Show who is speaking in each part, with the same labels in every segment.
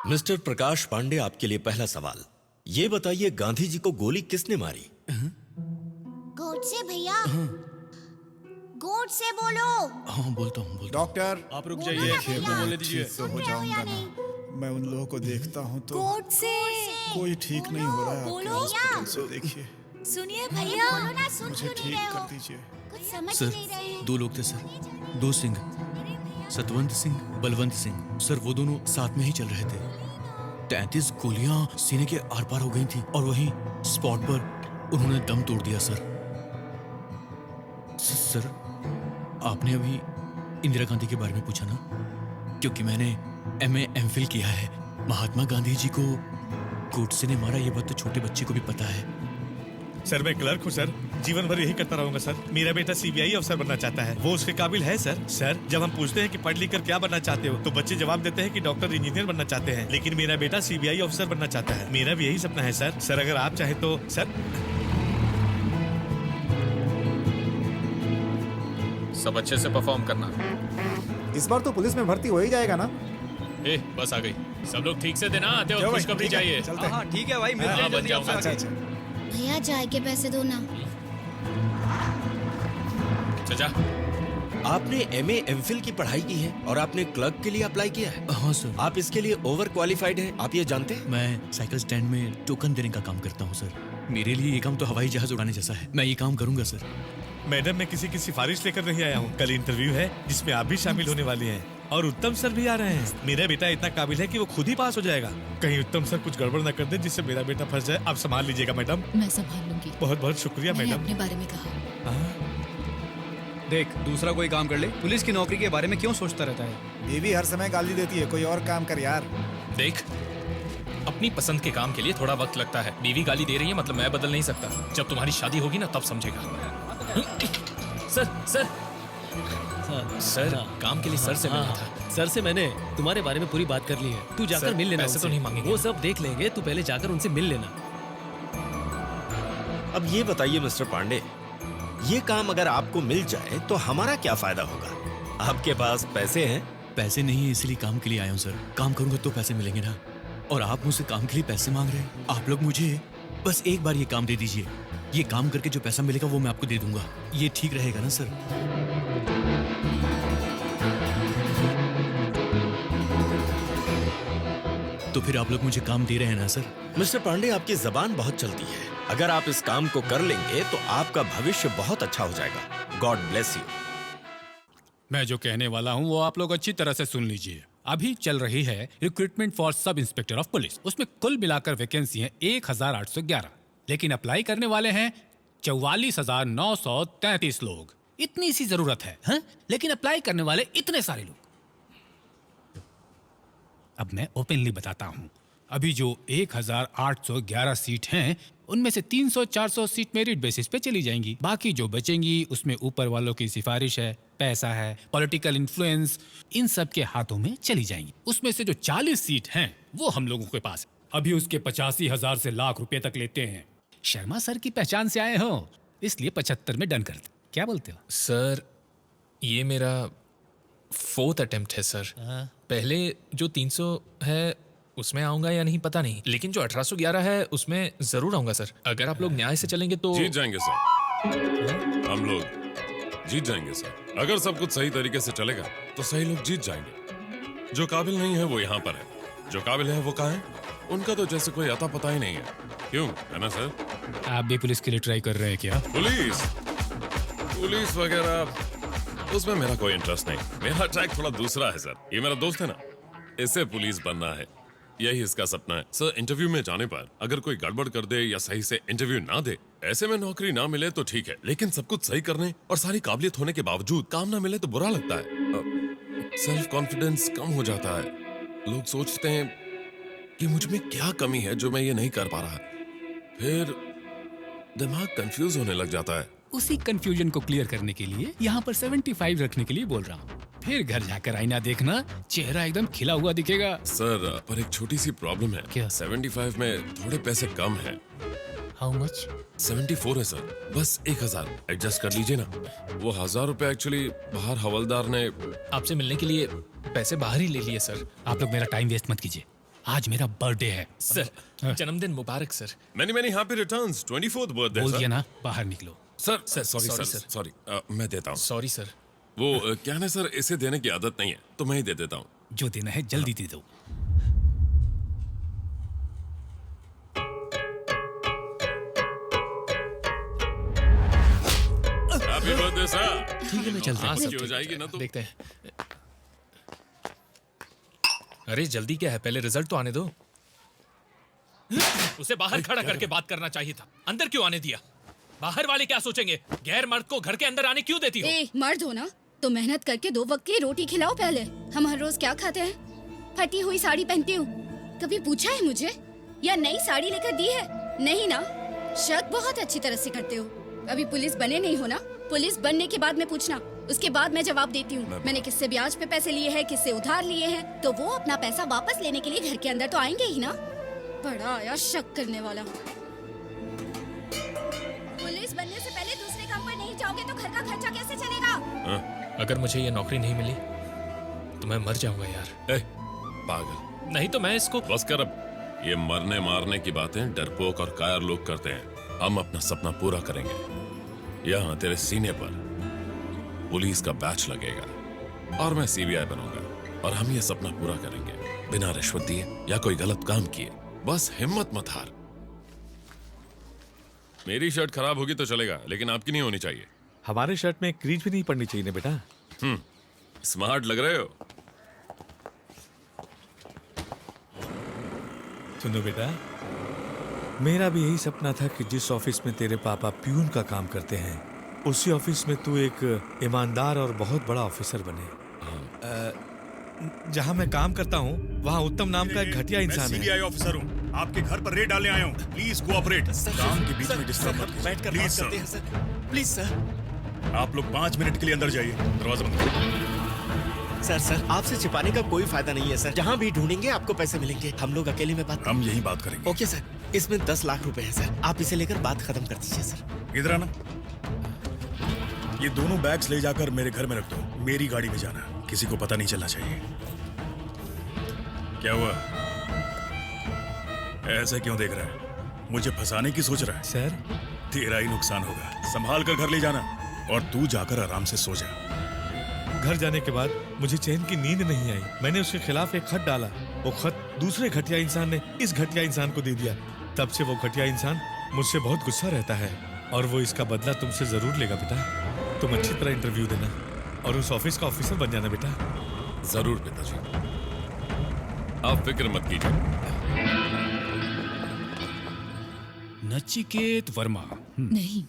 Speaker 1: Mister Prakash Pandey, आपके लिए पहला सवाल। ये बताइए, गांधी जी को गोली किसने मारी?
Speaker 2: गोडसे भैया, गोडसे बोलो।
Speaker 3: हाँ बोलता हूँ।
Speaker 4: डॉक्टर
Speaker 5: आप रुक
Speaker 2: बोलो
Speaker 5: जाइए,
Speaker 2: ना
Speaker 5: खेल
Speaker 2: भैया।
Speaker 5: बोलने दीजिए।
Speaker 4: तो हो जाऊंगा ना। मैं उन लोगों को देखता हूँ तो
Speaker 6: गोडसे
Speaker 4: कोई ठीक नहीं हो रहा है।
Speaker 6: बोलो।
Speaker 4: आपके हॉस्पिटल से देखिए,
Speaker 6: सुनिए भैया।
Speaker 2: बोलो ना, सुन
Speaker 4: मुझे
Speaker 2: क्यों नहीं
Speaker 4: ठीक
Speaker 2: रहे
Speaker 4: कर
Speaker 2: हो?
Speaker 4: दीजिए।
Speaker 2: कुछ समझ
Speaker 3: सर,
Speaker 2: नहीं रहे हैं।
Speaker 3: 2 लोग थे सर, 2 सिंह, सतवंत सिंह, बलवंत सिंह। सर वो दोनों साथ में ही चल रहे थे। 33 गोलियां सीने के आर पार हो गई थी और वहीं स्पॉट पर उन्होंने दम तोड़ दिया सर। सर, आपने अभी इंदिरा गांधी के बारे में पूछा ना, क्योंकि मैंने MA MPhil किया है। महात्मा गांधी जी को गोडसे ने मारा, ये बात तो छोटे बच्चे को भी पता है।
Speaker 5: सर मैं क्लर्क हूँ सर, जीवन भर यही करता रहूंगा सर। मेरा बेटा CBI अफसर बनना चाहता है, वो उसके काबिल है सर। सर जब हम पूछते हैं कि पढ़ लिख कर क्या बनना चाहते हो, तो बच्चे जवाब देते हैं कि डॉक्टर इंजीनियर बनना चाहते हैं, लेकिन मेरा बेटा CBI अफसर बनना चाहता है। मेरा भी यही सपना है सर। सर अगर आप चाहे तो सर।
Speaker 7: सब अच्छे से परफॉर्म करना।
Speaker 4: इस बार तो पुलिस में भर्ती हो ही जाएगा ना?
Speaker 7: ए बस आ गई। सब लोग ठीक से देना, आते
Speaker 4: क्यों
Speaker 7: हो
Speaker 4: भाई,
Speaker 7: खुशखबरी
Speaker 4: ठीक है,
Speaker 7: चाहिए।
Speaker 4: चलते हैं।
Speaker 5: ठीक है भाई,
Speaker 7: हाँ, बन जाऊंगा।
Speaker 4: अच्छा अच्छा।
Speaker 2: भैया चाय के पैसे दो ना।
Speaker 7: चाचा
Speaker 1: आपने MA MPhil की पढ़ाई की है और आपने क्लर्क के लिए अप्लाई किया है।
Speaker 3: हाँ सर।
Speaker 1: आप इसके लिए ओवर क्वालिफाइड हैं, आप ये जानते हैं?
Speaker 3: मैं साइकिल स्टैंड में टोकन देने का काम करता हूँ सर। मेरे लिए ये काम तो हवाई जहाज उड़ाने जैसा है। मैं ये काम करूंगा सर।
Speaker 5: मैडम मैं किसी की सिफारिश लेकर नहीं आया हूँ। कल इंटरव्यू है जिसमें आप भी शामिल होने वाली हैं और उत्तम सर भी आ रहे हैं। मेरा बेटा इतना काबिल है कि वो खुद ही पास हो जाएगा। कहीं उत्तम सर कुछ गड़बड़ न कर दे जिससे मेरा बेटा फंस जाए। आप संभाल लीजिएगा मैडम।
Speaker 6: मैं संभाल लूंगी।
Speaker 5: बहुत बहुत शुक्रिया
Speaker 6: मैंने
Speaker 5: मैडम।
Speaker 6: अपने बारे में कहा।
Speaker 8: देख, दूसरा कोई काम कर ले, पुलिस की नौकरी के बारे में क्यों सोचता रहता है?
Speaker 4: बीवी हर समय गाली देती है, कोई और काम कर यार।
Speaker 7: देख, अपनी पसंद के काम के लिए थोड़ा वक्त लगता है। बीवी गाली दे रही है मतलब मैं बदल नहीं सकता। जब तुम्हारी शादी होगी ना तब समझेगा। सर सर सर, काम के लिए सर से मिलना था।
Speaker 9: सर से मैंने तुम्हारे बारे में पूरी बात कर ली है। तू जाकर
Speaker 7: सर,
Speaker 9: मिल लेना
Speaker 7: पैसे
Speaker 9: उनसे।
Speaker 7: तो नहीं मांगेंगे।
Speaker 9: वो सब देख लेंगे, तू पहले जाकर उनसे मिल लेना।
Speaker 1: अब ये बताइए मिस्टर पांडे, ये काम अगर आपको मिल जाए तो हमारा क्या फायदा होगा? आपके पास पैसे हैं?
Speaker 3: पैसे नहीं है इसलिए काम के लिए आया हूँ सर। काम करूंगा तो पैसे मिलेंगे ना। और आप मुझसे काम के लिए पैसे मांग रहे हैं। आप लोग मुझे बस एक बार ये काम दे दीजिए। ये काम करके जो पैसा मिलेगा वो मैं आपको दे दूंगा। ये ठीक रहेगा ना सर? तो फिर आप लोग मुझे काम दे रहे हैं ना सर?
Speaker 1: मिस्टर पांडे, आपकी जबान बहुत चलती है। अगर आप इस काम को कर लेंगे तो आपका भविष्य बहुत अच्छा हो जाएगा। God bless you.
Speaker 10: मैं जो कहने वाला हूं वो आप लोग अच्छी तरह से सुन लीजिए। अभी चल रही है recruitment for sub inspector of police. उसमें कुल मिलाकर वैकेंसी है 1811, लेकिन अप्लाई करने वाले हैं 44,933 लोग। इतनी सी जरूरत है, हाँ? लेकिन अप्लाई करने वाले इतने सारे लोग। अब मैं ओपनली बताता हूं, अभी जो 1811 सीट हैं उनमें से 300-400 सीट मेरिट बेसिस पे चली जाएंगी। बाकी जो बचेंगी उसमें ऊपर वालों की सिफारिश है, पैसा है, पॉलिटिकल इन्फ्लुएंस, इन सब के हाथों में चली जाएंगी। उसमें से जो 40 सीट हैं वो हम लोगों के पास है। अभी उसके 85,000 से लाख रुपए तक लेते हैं। शर्मा सर की पहचान से आए हो इसलिए 75 में डन करते। क्या बोलते हो?
Speaker 7: सर ये मेरा 4th अटेम्प्ट है सर। पहले जो 300 है उसमें आऊंगा या नहीं पता नहीं, लेकिन जो 1811 है उसमें जरूर आऊंगा सर। अगर आप लोग न्याय से चलेंगे तो
Speaker 11: जीत जाएंगे सर। हम लोग जीत जाएंगे सर। अगर सब कुछ सही तरीके से चलेगा तो सही लोग जीत जाएंगे। जो काबिल नहीं है वो यहाँ पर है, जो काबिल है वो कहाँ है? उनका तो जैसे कोई अता पता ही नहीं है। क्यों, है ना सर?
Speaker 10: आप भी पुलिस के लिए ट्राई कर रहे हैं क्या?
Speaker 11: पुलिस वगैरह उसमें मेरा कोई इंटरेस्ट नहीं। मेरा ट्रैक थोड़ा दूसरा है सर। ये मेरा दोस्त है ना, इसे पुलिस बनना है, यही इसका सपना है। सर इंटरव्यू में जाने पर अगर कोई गड़बड़ कर दे या सही से इंटरव्यू ना दे, ऐसे में नौकरी ना मिले तो ठीक है, लेकिन सब कुछ सही करने और सारी काबिलियत होने के बावजूद काम ना मिले तो बुरा लगता है। सेल्फ कॉन्फिडेंस कम हो जाता है। लोग सोचते हैं कि मुझ में क्या कमी है जो मैं ये नहीं कर पा रहा। फिर दिमाग कंफ्यूज होने लग जाता है।
Speaker 10: उसी कंफ्यूजन को क्लियर करने के लिए यहाँ पर 75 रखने के लिए बोल रहा हूँ। फिर घर जाकर आईना देखना, चेहरा एकदम खिला हुआ दिखेगा।
Speaker 11: सर पर एक छोटी सी प्रॉब्लम है।
Speaker 10: क्या?
Speaker 11: 75 में थोड़े पैसे कम है।
Speaker 10: How much?
Speaker 11: 74 है सर, बस 1000 एडजस्ट कर लीजिए ना। वो 1000 रुपए एक्चुअली बाहर हवलदार ने
Speaker 7: आपसे मिलने के लिए पैसे बाहर ही ले लिए सर।
Speaker 10: आप लोग मेरा टाइम वेस्ट मत कीजिए। आज मेरा बर्थडे है।
Speaker 7: सर जन्मदिन मुबारक sir.
Speaker 11: Many many happy returns. 24th birthday.
Speaker 10: बोल
Speaker 11: sir.
Speaker 10: दिया ना, बाहर निकलो।
Speaker 11: Sir
Speaker 7: sir,
Speaker 11: sorry
Speaker 7: sorry,
Speaker 11: sir
Speaker 7: sir.
Speaker 11: Sorry मैं देता हूँ।
Speaker 7: Sorry sir.
Speaker 11: वो क्या है सर, इसे देने की आदत नहीं है तो मैं ही दे देता हूँ।
Speaker 10: जो देना है जल्दी दे दो।
Speaker 11: Happy birthday sir.
Speaker 10: ठीक है, मैं चलता
Speaker 7: हाँ
Speaker 10: हूँ।
Speaker 7: सर,
Speaker 11: हो जाएगी ना तो।
Speaker 7: देखते हैं। अरे जल्दी क्या है, पहले रिजल्ट तो आने दो। उसे बाहर खड़ा करके बात करना चाहिए था, अंदर क्यों आने दिया? बाहर वाले क्या सोचेंगे? गैर मर्द को घर के अंदर आने क्यों देती हो?
Speaker 6: ए, मर्द हो ना तो मेहनत करके 2 वक्त की रोटी खिलाओ पहले। हम हर रोज क्या खाते हैं? फटी हुई साड़ी पहनती हूँ। कभी पूछा है मुझे या नई साड़ी लेकर दी है? नहीं ना। शक बहुत अच्छी तरह से करते हो। अभी पुलिस बने नहीं हो ना? पुलिस बनने के बाद में पूछना, उसके बाद मैं जवाब देती हूँ। मैंने किससे ब्याज पे पैसे लिए हैं, किससे उधार लिए हैं, तो वो अपना पैसा वापस लेने के लिए घर के अंदर तो आएंगे ही ना। बड़ा आया शक करने वाला। पुलिस बनने से पहले दूसरे काम पर नहीं जाओगे तो घर का खर्चा कैसे चलेगा?
Speaker 7: अगर मुझे ये नौकरी नहीं मिली तो मैं मर जाऊंगा यार।
Speaker 11: पागल,
Speaker 7: नहीं तो मैं इसको।
Speaker 11: बस कर अब। ये मरने मारने की बातें डरपोक और कायर लोग करते हैं। हम अपना सपना पूरा करेंगे। यहाँ तेरे सीने पर पुलिस का बैच लगेगा और मैं सीबीआई बनूंगा और हम ये सपना पूरा करेंगे बिना रिश्वत दिए या कोई गलत काम किए। बस हिम्मत मत हार। मेरी शर्ट खराब होगी तो चलेगा, लेकिन आपकी नहीं होनी चाहिए।
Speaker 5: हमारे शर्ट में क्रीज भी नहीं पड़नी चाहिए ना बेटा।
Speaker 11: स्मार्ट लग रहे हो।
Speaker 5: सुनो बेटा, मेरा भी यही सपना था कि जिस ऑफिस में तेरे पापा प्यून का काम करते हैं उसी ऑफिस में तू एक ईमानदार और बहुत बड़ा ऑफिसर बने। जहां मैं काम करता हूं वहां उत्तम नाम का एक घटिया इंसान है।
Speaker 12: सीबीआई ऑफिसर हूं, आपके घर पर रेड डालने आया हूं। Please cooperate. काम के बीच में डिस्टर्ब मत कीजिए।
Speaker 1: बैठकर बात करते हैं सर। Please sir.
Speaker 12: आप लोग 5 मिनट के लिए अंदर जाइए। दरवाजा बंद करो।
Speaker 1: सर आपसे छिपाने का कोई फायदा नहीं है सर। जहाँ भी ढूंढेंगे आपको पैसे मिलेंगे। हम लोग अकेले में बात।
Speaker 12: हम यही बात करेंगे।
Speaker 1: ओके सर, इसमें 10 लाख रुपए है सर। आप इसे लेकर बात खत्म कर दीजिए सर।
Speaker 12: इधर आना। ये दोनों बैग्स ले जाकर मेरे घर में रख दो। मेरी गाड़ी में जाना, किसी को पता नहीं चलना चाहिए। क्या हुआ? ऐसा क्यों देख रहा है? मुझे फंसाने की सोच रहा है?
Speaker 5: सर
Speaker 12: तेरा ही नुकसान होगा। संभाल कर घर ले जाना और तू जाकर आराम से सो जा।
Speaker 5: घर जाने के बाद मुझे चैन की नींद नहीं आई। मैंने उसके खिलाफ एक खत डाला। वो खत दूसरे घटिया इंसान ने इस घटिया इंसान को दे दिया। तब से वो घटिया इंसान मुझसे बहुत गुस्सा रहता है और वो इसका बदला तुमसे जरूर लेगा बेटा। तुम अच्छी तरह इंटरव्यू देना और उस ऑफिस का ऑफिसर बन जाना बेटा।
Speaker 11: जरूर पिताजी, आप फिक्र मत कीजिए।
Speaker 10: नचिकेत वर्मा।
Speaker 6: नहीं,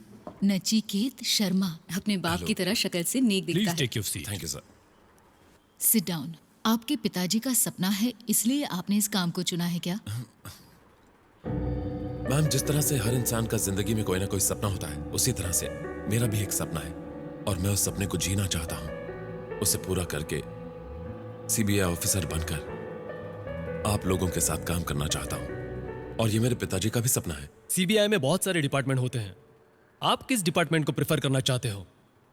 Speaker 6: नचिकेत शर्मा। अपने बाप की तरह शक्ल से नेक दिखता
Speaker 10: प्लीज
Speaker 6: है।
Speaker 10: Take your seat.
Speaker 11: Thank you sir.
Speaker 6: Sit down. आपके पिताजी का सपना है इसलिए आपने इस काम को चुना है क्या?
Speaker 11: मैम, जिस तरह से हर इंसान का जिंदगी में कोई ना कोई सपना होता है, उसी तरह से मेरा भी एक सपना है और मैं उस सपने को जीना चाहता हूँ। उसे पूरा करके सीबीआई ऑफिसर बनकर आप लोगों के साथ काम करना चाहता हूँ और ये मेरे पिताजी का भी सपना है।
Speaker 9: सीबीआई में बहुत सारे डिपार्टमेंट होते हैं। आप किस डिपार्टमेंट को प्रेफर करना चाहते हो?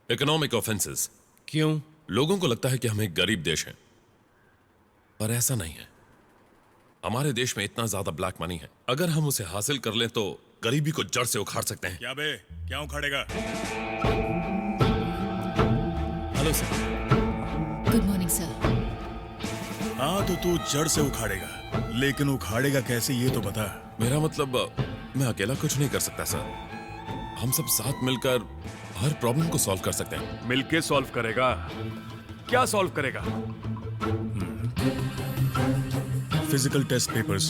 Speaker 11: Economic offences.
Speaker 9: क्यों?
Speaker 11: लोगों को लगता है कि हम एक गरीब देश हैं, पर ऐसा नहीं है। हमारे देश में इतना ज्यादा ब्लैक मनी है, अगर हम उसे हासिल कर लें तो गरीबी को जड़ से उखाड़ सकते हैं।
Speaker 12: क्या बे, क्या उखाड़ेगा?
Speaker 9: Hello sir.
Speaker 6: Good morning sir.
Speaker 12: हाँ तो तू जड़ से उखाड़ेगा, लेकिन उखाड़ेगा कैसे ये तो बता।
Speaker 11: मेरा मतलब मैं अकेला कुछ नहीं कर सकता सर। हम सब साथ मिलकर हर प्रॉब्लम को सॉल्व कर सकते हैं।
Speaker 12: मिलके सॉल्व करेगा? क्या सॉल्व करेगा? Physical test papers.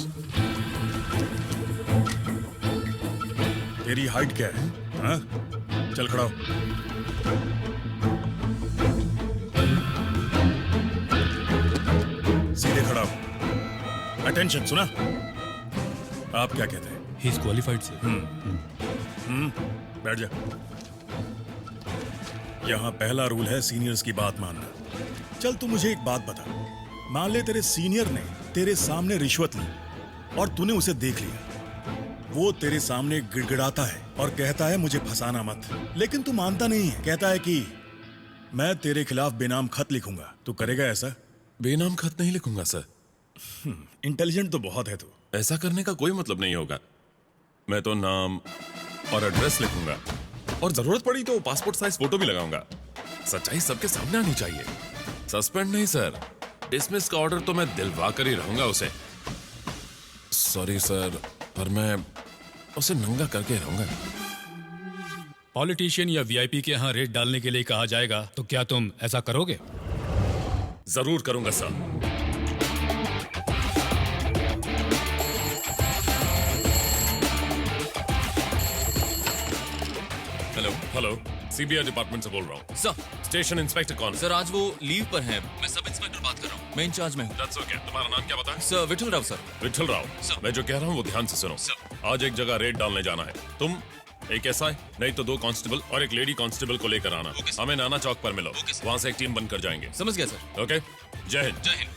Speaker 12: तेरी हाइट क्या है? हाँ? चल खड़ा हो। सीधे खड़ा हो। अटेंशन, सुना? आप क्या कहते हैं?
Speaker 10: He is qualified sir.
Speaker 12: बैठ जा। यहाँ पहला रूल है सीनियर्स की बात मानना। चल तू मुझे एक बात बता। मान ले तेरे सीनियर ने तेरे सामने रिश्वत ली और तूने उसे देख लिया। वो तेरे सामने गिड़गिड़ाता है और कहता है मुझे फंसाना मत, लेकिन तू मानता नहीं है। कहता है कि मैं तेरे खिलाफ बेनाम खत लिखूंगा। तू करेगा ऐसा?
Speaker 11: बेनाम खत नहीं लिखूंगा सर।
Speaker 12: इंटेलिजेंट तो बहुत है तू।
Speaker 11: ऐसा करने का कोई मतलब नहीं होगा। मैं तो नाम और एड्रेस लिखूंगा और जरूरत पड़ी तो पासपोर्ट साइज फोटो भी लगाऊंगा। सच्चाई सबके सामने आनी चाहिए। सस्पेंड नहीं सर, डिसमिस का ऑर्डर तो मैं दिलवा कर ही रहूंगा उसे। सॉरी सर, पर मैं उसे नंगा करके रहूंगा।
Speaker 10: पॉलिटिशियन या वीआईपी के यहाँ रेड डालने के लिए कहा जाएगा तो क्या तुम ऐसा करोगे?
Speaker 11: जरूर करूंगा sir. Hello hello, CBI department से बोल रहा हूँ
Speaker 3: सर।
Speaker 11: स्टेशन इंस्पेक्टर कौन?
Speaker 3: सर आज वो लीव पर हैं। मैं सब इंस्पेक्टर बात कर रहा हूँ। मैं इंचार्ज में हूँ।
Speaker 11: That's okay. तुम्हारा नाम क्या बताया?
Speaker 3: Sir Vithal Rao sir.
Speaker 11: विठल राव। मैं जो कह रहा हूँ वो ध्यान से सुनो। आज एक जगह रेड डालने जाना है। तुम एक एसआई नहीं तो 2 कांस्टेबल और एक लेडी कांस्टेबल को लेकर आना। हमें नाना चौक पर मिलो। वहाँ से एक टीम बनकर जाएंगे।
Speaker 3: समझ गया सर।
Speaker 11: ओके, जय हिंद।
Speaker 3: जय हिंद।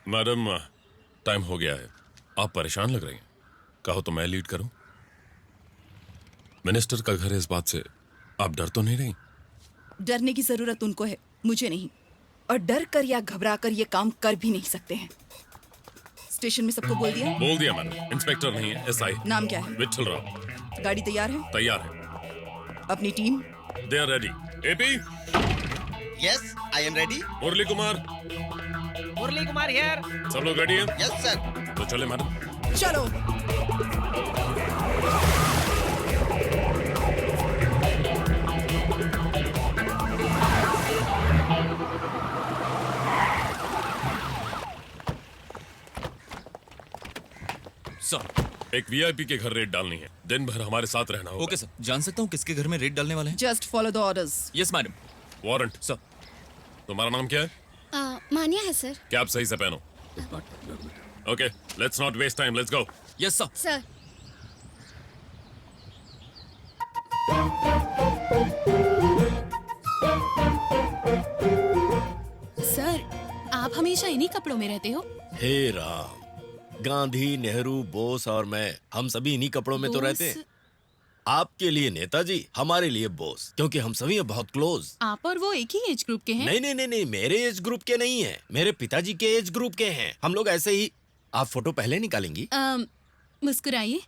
Speaker 11: मैडम, टाइम हो गया है। आप परेशान लग रही हैं। कहो तो मैं लीड करूं। मिनिस्टर का घर है, इस बात से आप डर तो नहीं रही?
Speaker 13: डरने की जरूरत उनको है, मुझे नहीं। और डर कर या घबरा कर ये काम कर भी नहीं सकते हैं। स्टेशन में सबको बोल दिया?
Speaker 11: बोल दिया मैडम। इंस्पेक्टर नहीं है, एसआई।
Speaker 13: नाम क्या है?
Speaker 11: विठल राव।
Speaker 13: गाड़ी तैयार है?
Speaker 11: तैयार है।
Speaker 13: अपनी team?
Speaker 11: They are ready. AP?
Speaker 14: Yes, I am ready.
Speaker 11: Murli Kumar?
Speaker 14: Murli Kumar here.
Speaker 11: सब लोग रेडी हैं?
Speaker 14: Yes sir.
Speaker 11: तो चले मैडम।
Speaker 13: चलो।
Speaker 3: सर
Speaker 11: एक वीआईपी के घर रेड डालनी है। दिन भर हमारे साथ रहना होगा।
Speaker 3: Okay sir. जान सकता हूँ किसके घर में रेड डालने वाले हैं?
Speaker 13: Just follow the orders.
Speaker 3: Yes madam.
Speaker 11: Warrant?
Speaker 3: Sir.
Speaker 11: तुम्हारा नाम क्या है?
Speaker 6: मानिया है सर।
Speaker 11: क्या आप सही से पहनो। Okay, let's not waste time, let's go.
Speaker 3: Yes sir.
Speaker 6: Sir
Speaker 15: sir आप हमेशा इन्हीं कपड़ों में रहते हो?
Speaker 1: हे राम, गांधी, नेहरू, बोस और मैं, हम सभी इन्हीं कपड़ों में तो रहते हैं। आपके लिए नेताजी, हमारे लिए बोस, क्योंकि हम सभी हैं बहुत क्लोज।
Speaker 15: आप और वो एक ही एज ग्रुप के हैं?
Speaker 1: नहीं नहीं नहीं नहीं, मेरे एज ग्रुप के नहीं है, मेरे पिताजी के एज ग्रुप के हैं। हम लोग ऐसे ही। आप फोटो पहले निकालेंगी?
Speaker 15: मुस्कुराइए।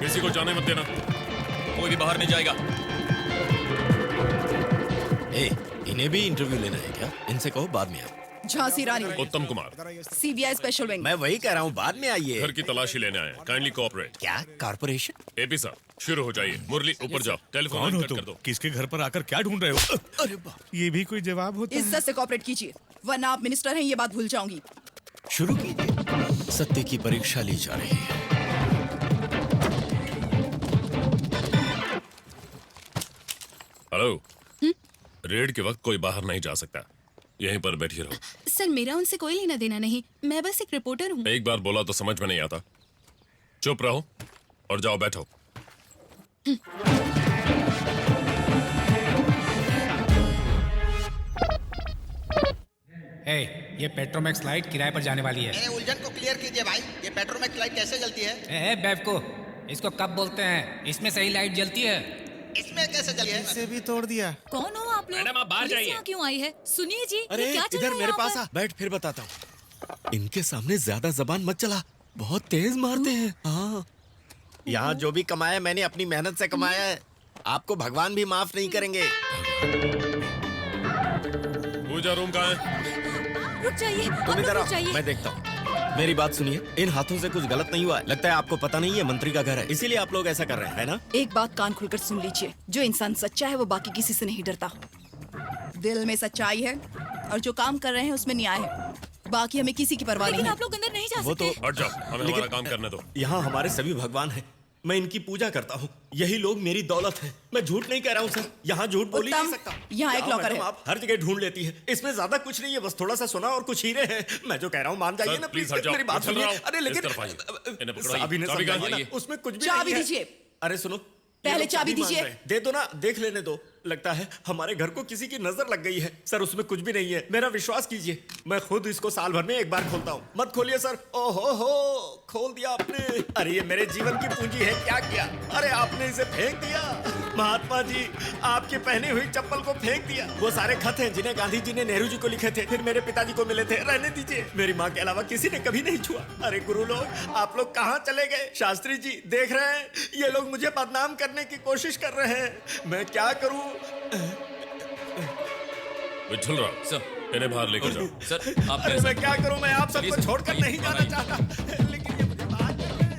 Speaker 11: किसी को जाने मत देना।
Speaker 3: कोई भी बाहर नहीं जाएगा।
Speaker 1: इन्हें भी इंटरव्यू लेना है क्या? इनसे कहो बाद में आओ।
Speaker 13: Jhansi Rani.
Speaker 11: Uttam Kumar,
Speaker 13: CBI special wing.
Speaker 1: मैं वही कह रहा हूँ, बाद में आइए।
Speaker 11: घर की तलाशी लेने आए। Kindly cooperate.
Speaker 1: क्या कॉर्पोरेशन?
Speaker 11: एपी साहब शुरू हो जाइए। मुरली ऊपर जाओ। टेलीफोन
Speaker 5: कौन हो
Speaker 11: कट
Speaker 5: तुम?
Speaker 11: कर दो।
Speaker 5: किसके घर पर आकर क्या ढूंढ रहे हो?
Speaker 1: अरे बाप,
Speaker 5: ये भी कोई जवाब होता है?
Speaker 13: इज्जत से कोऑपरेट कीजिए, वरना आप मिनिस्टर हैं ये बात भूल जाऊंगी।
Speaker 1: शुरू कीजिए। सत्य की परीक्षा ली जा रही है।
Speaker 11: हेलो। रेड के वक्त कोई बाहर नहीं जा सकता। यहीं पर बैठी रहो।
Speaker 15: सर मेरा उनसे कोई लेना देना नहीं, मैं बस एक रिपोर्टर हूँ।
Speaker 11: एक बार बोला तो समझ में नहीं आता। चुप रहो और जाओ बैठो।
Speaker 10: ये पेट्रोमैक्स लाइट किराए पर जाने वाली है।
Speaker 14: मेरे उलझन को क्लियर कीजिए भाई, ये पेट्रोमैक्स लाइट कैसे जलती है?
Speaker 10: बेवकूफ, इसको कब बोलते हैं? इसमें सही लाइट जलती है।
Speaker 14: इसमें कैसे जली है?
Speaker 4: इसे भी तोड़ दिया।
Speaker 15: कौन हो आप लोग?
Speaker 7: मैडम, आप बाहर
Speaker 15: पुलिस
Speaker 7: जाइए।
Speaker 15: यहाँ क्यों आई है? सुनिए जी,
Speaker 1: अरे
Speaker 15: ये क्या चल
Speaker 1: इधर
Speaker 15: रहा है
Speaker 1: मेरे
Speaker 15: यहाँ
Speaker 1: पास
Speaker 15: पर?
Speaker 1: आ, बैठ फिर बताता हूँ। इनके सामने ज्यादा जबान मत चला, बहुत तेज मारते हैं। हाँ, यहाँ जो भी कमाया मैंने अपनी मेहनत से कमाया है। आपको भगवान भी माफ नहीं करेंगे।
Speaker 11: पूजा रूम कहाँ है?
Speaker 15: रुक जाइए, आप
Speaker 1: तुम
Speaker 15: लोग
Speaker 1: इधर
Speaker 15: रुक
Speaker 1: आओ,
Speaker 15: जाइए।
Speaker 1: मैं देखता हूँ। मेरी बात सुनिए, इन हाथों से कुछ गलत नहीं हुआ है। लगता है आपको पता नहीं है मंत्री का घर है, इसीलिए आप लोग ऐसा कर रहे हैं, है ना?
Speaker 13: एक बात कान खुलकर सुन लीजिए, जो इंसान सच्चा है वो बाकी किसी से नहीं डरता। दिल में सच्चाई है और जो काम कर रहे हैं उसमें न्याय है। बाकी हमें किसी की परवाह नहीं
Speaker 15: लेकिन
Speaker 13: है।
Speaker 15: आप लोग अंदर नहीं जा
Speaker 1: वो
Speaker 15: सकते।
Speaker 1: तो
Speaker 11: हट जाओ, हमें हमारा काम करने दो।
Speaker 1: यहाँ हमारे सभी भगवान हैं। मैं इनकी पूजा करता हूँ, यही लोग मेरी दौलत है। मैं झूठ नहीं कह रहा हूँ सर, यहाँ झूठ बोल ही नहीं
Speaker 13: उत्तम,
Speaker 1: सकता।
Speaker 13: यहाँ एक
Speaker 1: क्या
Speaker 13: लॉकर
Speaker 1: मैडम,
Speaker 13: है।
Speaker 1: आप हर जगह ढूंढ लेती है। इसमें ज्यादा कुछ नहीं है, बस थोड़ा सा सोना और कुछ हीरे हैं। मैं जो कह रहा हूँ मान जाइए
Speaker 11: सर,
Speaker 1: ना
Speaker 11: प्लीज
Speaker 1: प्लीज,
Speaker 11: हट जाओ।
Speaker 1: मेरी बात
Speaker 11: चल
Speaker 1: सुनिए।
Speaker 11: रहा हूँ।
Speaker 1: अरे लेकिन
Speaker 11: इस तरफ आइए। इन्हें पकड़ाइए।
Speaker 1: साहब इन्हें
Speaker 11: चाबी कहाँ
Speaker 1: समझाइए
Speaker 11: है?
Speaker 1: ना, उसमें कुछ भी
Speaker 13: चाबी
Speaker 1: नहीं है।
Speaker 13: दीजिए।
Speaker 1: अरे सुनो,
Speaker 13: पहले
Speaker 1: लोग
Speaker 13: चाबी
Speaker 1: मांग
Speaker 13: दीजिए।
Speaker 1: रहे हैं। दे दो ना, देख लेने दो। लगता है हमारे घर को किसी की नजर लग गई है। सर उसमें कुछ भी नहीं है, मेरा विश्वास कीजिए। मैं खुद इसको साल भर में एक बार खोलता हूँ। मत खोलिए सर। ओहो हो, खोल दिया आपने। अरे ये मेरे जीवन की पूंजी है, क्या किया? अरे आपने इसे फेंक दिया। महात्मा जी, आपकी पहनी हुई चप्पल को फेंक दिया। वो सारे खत हैं जिन्हें गांधी जी ने नेहरू जी को लिखे थे, फिर मेरे पिताजी को मिले थे। रहने दीजिए, मेरी माँ के अलावा किसी ने कभी नहीं छुआ। अरे गुरु लोग, आप लोग कहाँ चले गए? शास्त्री जी देख रहे हैं, ये लोग मुझे बदनाम करने की कोशिश कर रहे हैं। मैं क्या करूं?
Speaker 11: विठलराव सर, इन्हें बाहर लेकर जाओ।
Speaker 7: सर आप
Speaker 1: अरे मैं क्या करूं? मैं आप सबको छोड़कर नहीं जाना चाहता, लेकिन ये मुझे बात कर रहे हैं।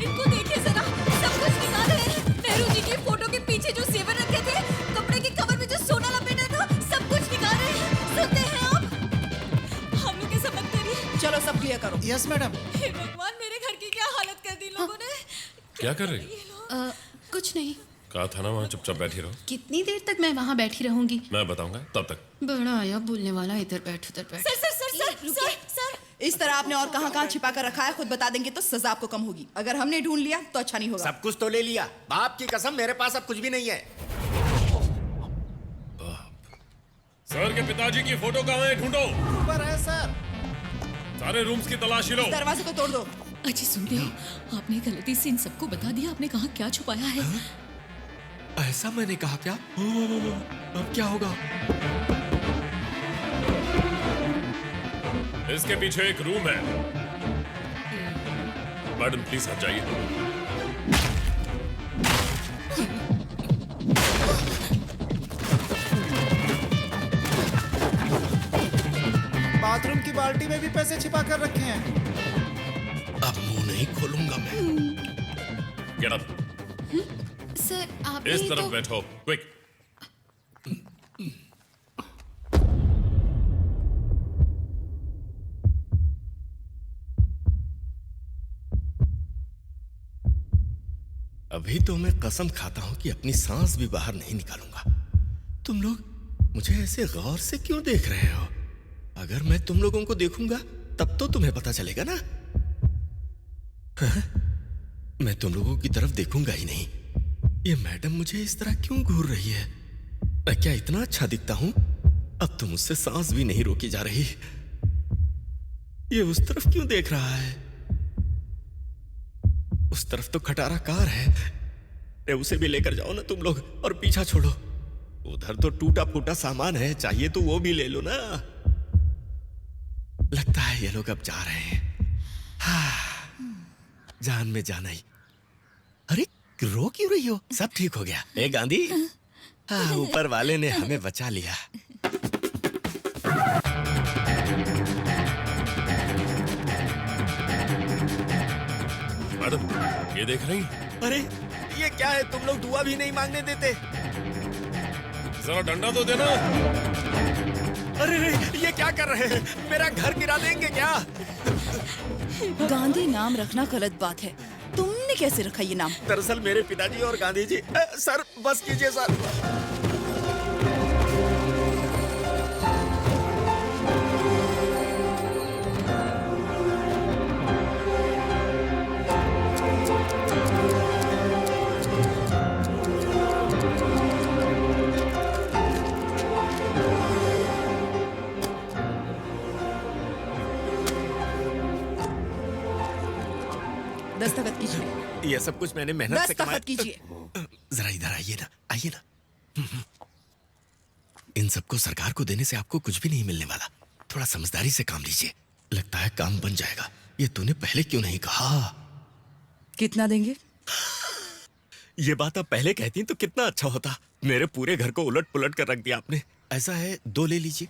Speaker 6: इनको देखिए जरा, सब कुछ निकाले हैं। नेहरू जी की फोटो के पीछे जो जेवर रखे थे, कपड़े के कवर में जो सोना लपेटा था, सब कुछ निकाले हैं। सुनते हैं आप? हम लोग के समझ करिए।
Speaker 13: चलो सब क्लियर करो।
Speaker 4: Yes madam.
Speaker 6: हे भगवान, मेरे घर की क्या हालत कर दी लोगों ने।
Speaker 11: क्या कर रही हो?
Speaker 15: कुछ नहीं।
Speaker 11: कहा था ना वहाँ चुपचाप बैठी रहो।
Speaker 15: कितनी देर तक मैं वहाँ बैठी रहूंगी?
Speaker 11: मैं बताऊंगा तब तक।
Speaker 15: बड़ा आया बोलने वाला, इधर बैठ उधर बैठ।
Speaker 6: Sir sir sir sir sir sir
Speaker 13: इस तरह आपने और कहाँ छिपा कर रखा है, खुद बता देंगे तो सजा आपको कम होगी। अगर हमने ढूंढ लिया तो अच्छा नहीं होगा।
Speaker 1: सब कुछ तो ले लिया, बाप की कसम मेरे पास अब कुछ भी नहीं है।
Speaker 11: सर के पिताजी की फोटो कहाँ है? ढूंढो।
Speaker 4: ऊपर है सर।
Speaker 11: सारे रूम्स की तलाशी लो।
Speaker 13: इस दरवाजे को तोड़ दो।
Speaker 6: अजी सुन रहे हो? आपने गलती से इन सबको बता दिया आपने कहाँ क्या छुपाया है।
Speaker 1: ऐसा मैंने कहा क्या? अब क्या होगा?
Speaker 11: इसके पीछे एक रूम है। मैडम प्लीज हट जाइए।
Speaker 4: बाथरूम की बाल्टी में भी पैसे छिपा कर रखे हैं।
Speaker 1: अब मुंह नहीं खोलूंगा मैं।
Speaker 11: Get up.
Speaker 15: सर आप
Speaker 11: इस तरफ बैठो, क्विक।
Speaker 1: अभी तो मैं कसम खाता हूं कि अपनी सांस भी बाहर नहीं निकालूंगा। तुम लोग मुझे ऐसे गौर से क्यों देख रहे हो? अगर मैं तुम लोगों को देखूंगा तब तो तुम्हें पता चलेगा ना। हाँ? मैं तुम लोगों की तरफ देखूंगा ही नहीं। ये मैडम मुझे इस तरह क्यों घूर रही है? मैं क्या इतना अच्छा दिखता हूं? अब तो मुझसे सांस भी नहीं रोकी जा रही। ये उस तरफ क्यों देख रहा है? उस तरफ तो खटारा कार है। अरे उसे भी लेकर जाओ ना तुम लोग, और पीछा छोड़ो। उधर तो टूटा फूटा सामान है, चाहिए तो वो भी ले लो ना। लगता है ये लोग अब जा रहे हैं। जान में जाना ही। अरे रो क्यों रही हो? सब ठीक हो गया। ए गांधी, हाँ ऊपर वाले ने हमें बचा लिया।
Speaker 11: मैडम ये देख रही?
Speaker 1: अरे ये क्या है? तुम लोग दुआ भी नहीं मांगने देते।
Speaker 11: जरा डंडा तो देना।
Speaker 1: अरे ये क्या कर रहे हैं? मेरा घर गिरा देंगे क्या?
Speaker 13: गांधी नाम रखना गलत बात है। तुमने कैसे रखा ये नाम?
Speaker 1: दरअसल मेरे पिताजी और गांधी जी। सर बस कीजिए सर।
Speaker 13: दस्तखत कीजिए।
Speaker 1: ये सब कुछ मैंने मेहनत से कमाया।
Speaker 13: दस्तखत कीजिए।
Speaker 1: जरा इधर आइए ना, आइए ना। इन सबको सरकार को देने से आपको कुछ भी नहीं मिलने वाला। थोड़ा समझदारी से काम लीजिए, लगता है काम बन जाएगा। ये तूने पहले क्यों नहीं कहा?
Speaker 13: कितना देंगे?
Speaker 1: ये बात आप पहले कहती तो कितना अच्छा होता। मेरे पूरे घर को उलट पुलट कर रख दिया आपने। ऐसा है 2 ले लीजिए।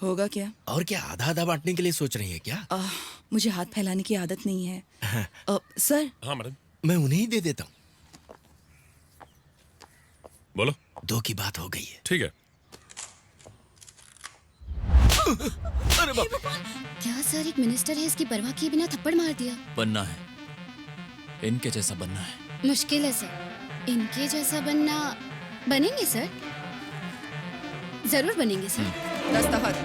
Speaker 13: होगा क्या?
Speaker 1: और क्या, आधा आधा बांटने के लिए सोच रही है क्या?
Speaker 13: मुझे हाथ फैलाने की आदत नहीं है। सर।
Speaker 11: हाँ मैडम।
Speaker 1: मैं उन्हें ही दे देता हूँ।
Speaker 11: बोलो।
Speaker 1: 2 की बात हो गई है।
Speaker 11: ठीक है।
Speaker 1: अरे बाप।
Speaker 6: क्या सर एक मिनिस्टर है, इसकी परवाह किए बिना थप्पड़ मार दिया?
Speaker 3: बनना है, इनके जैसा बनना है।
Speaker 6: मुश्किल है सर। इनके जैसा बनना। बनेंगे सर, जरूर बनेंगे सर।
Speaker 13: दस्तखत।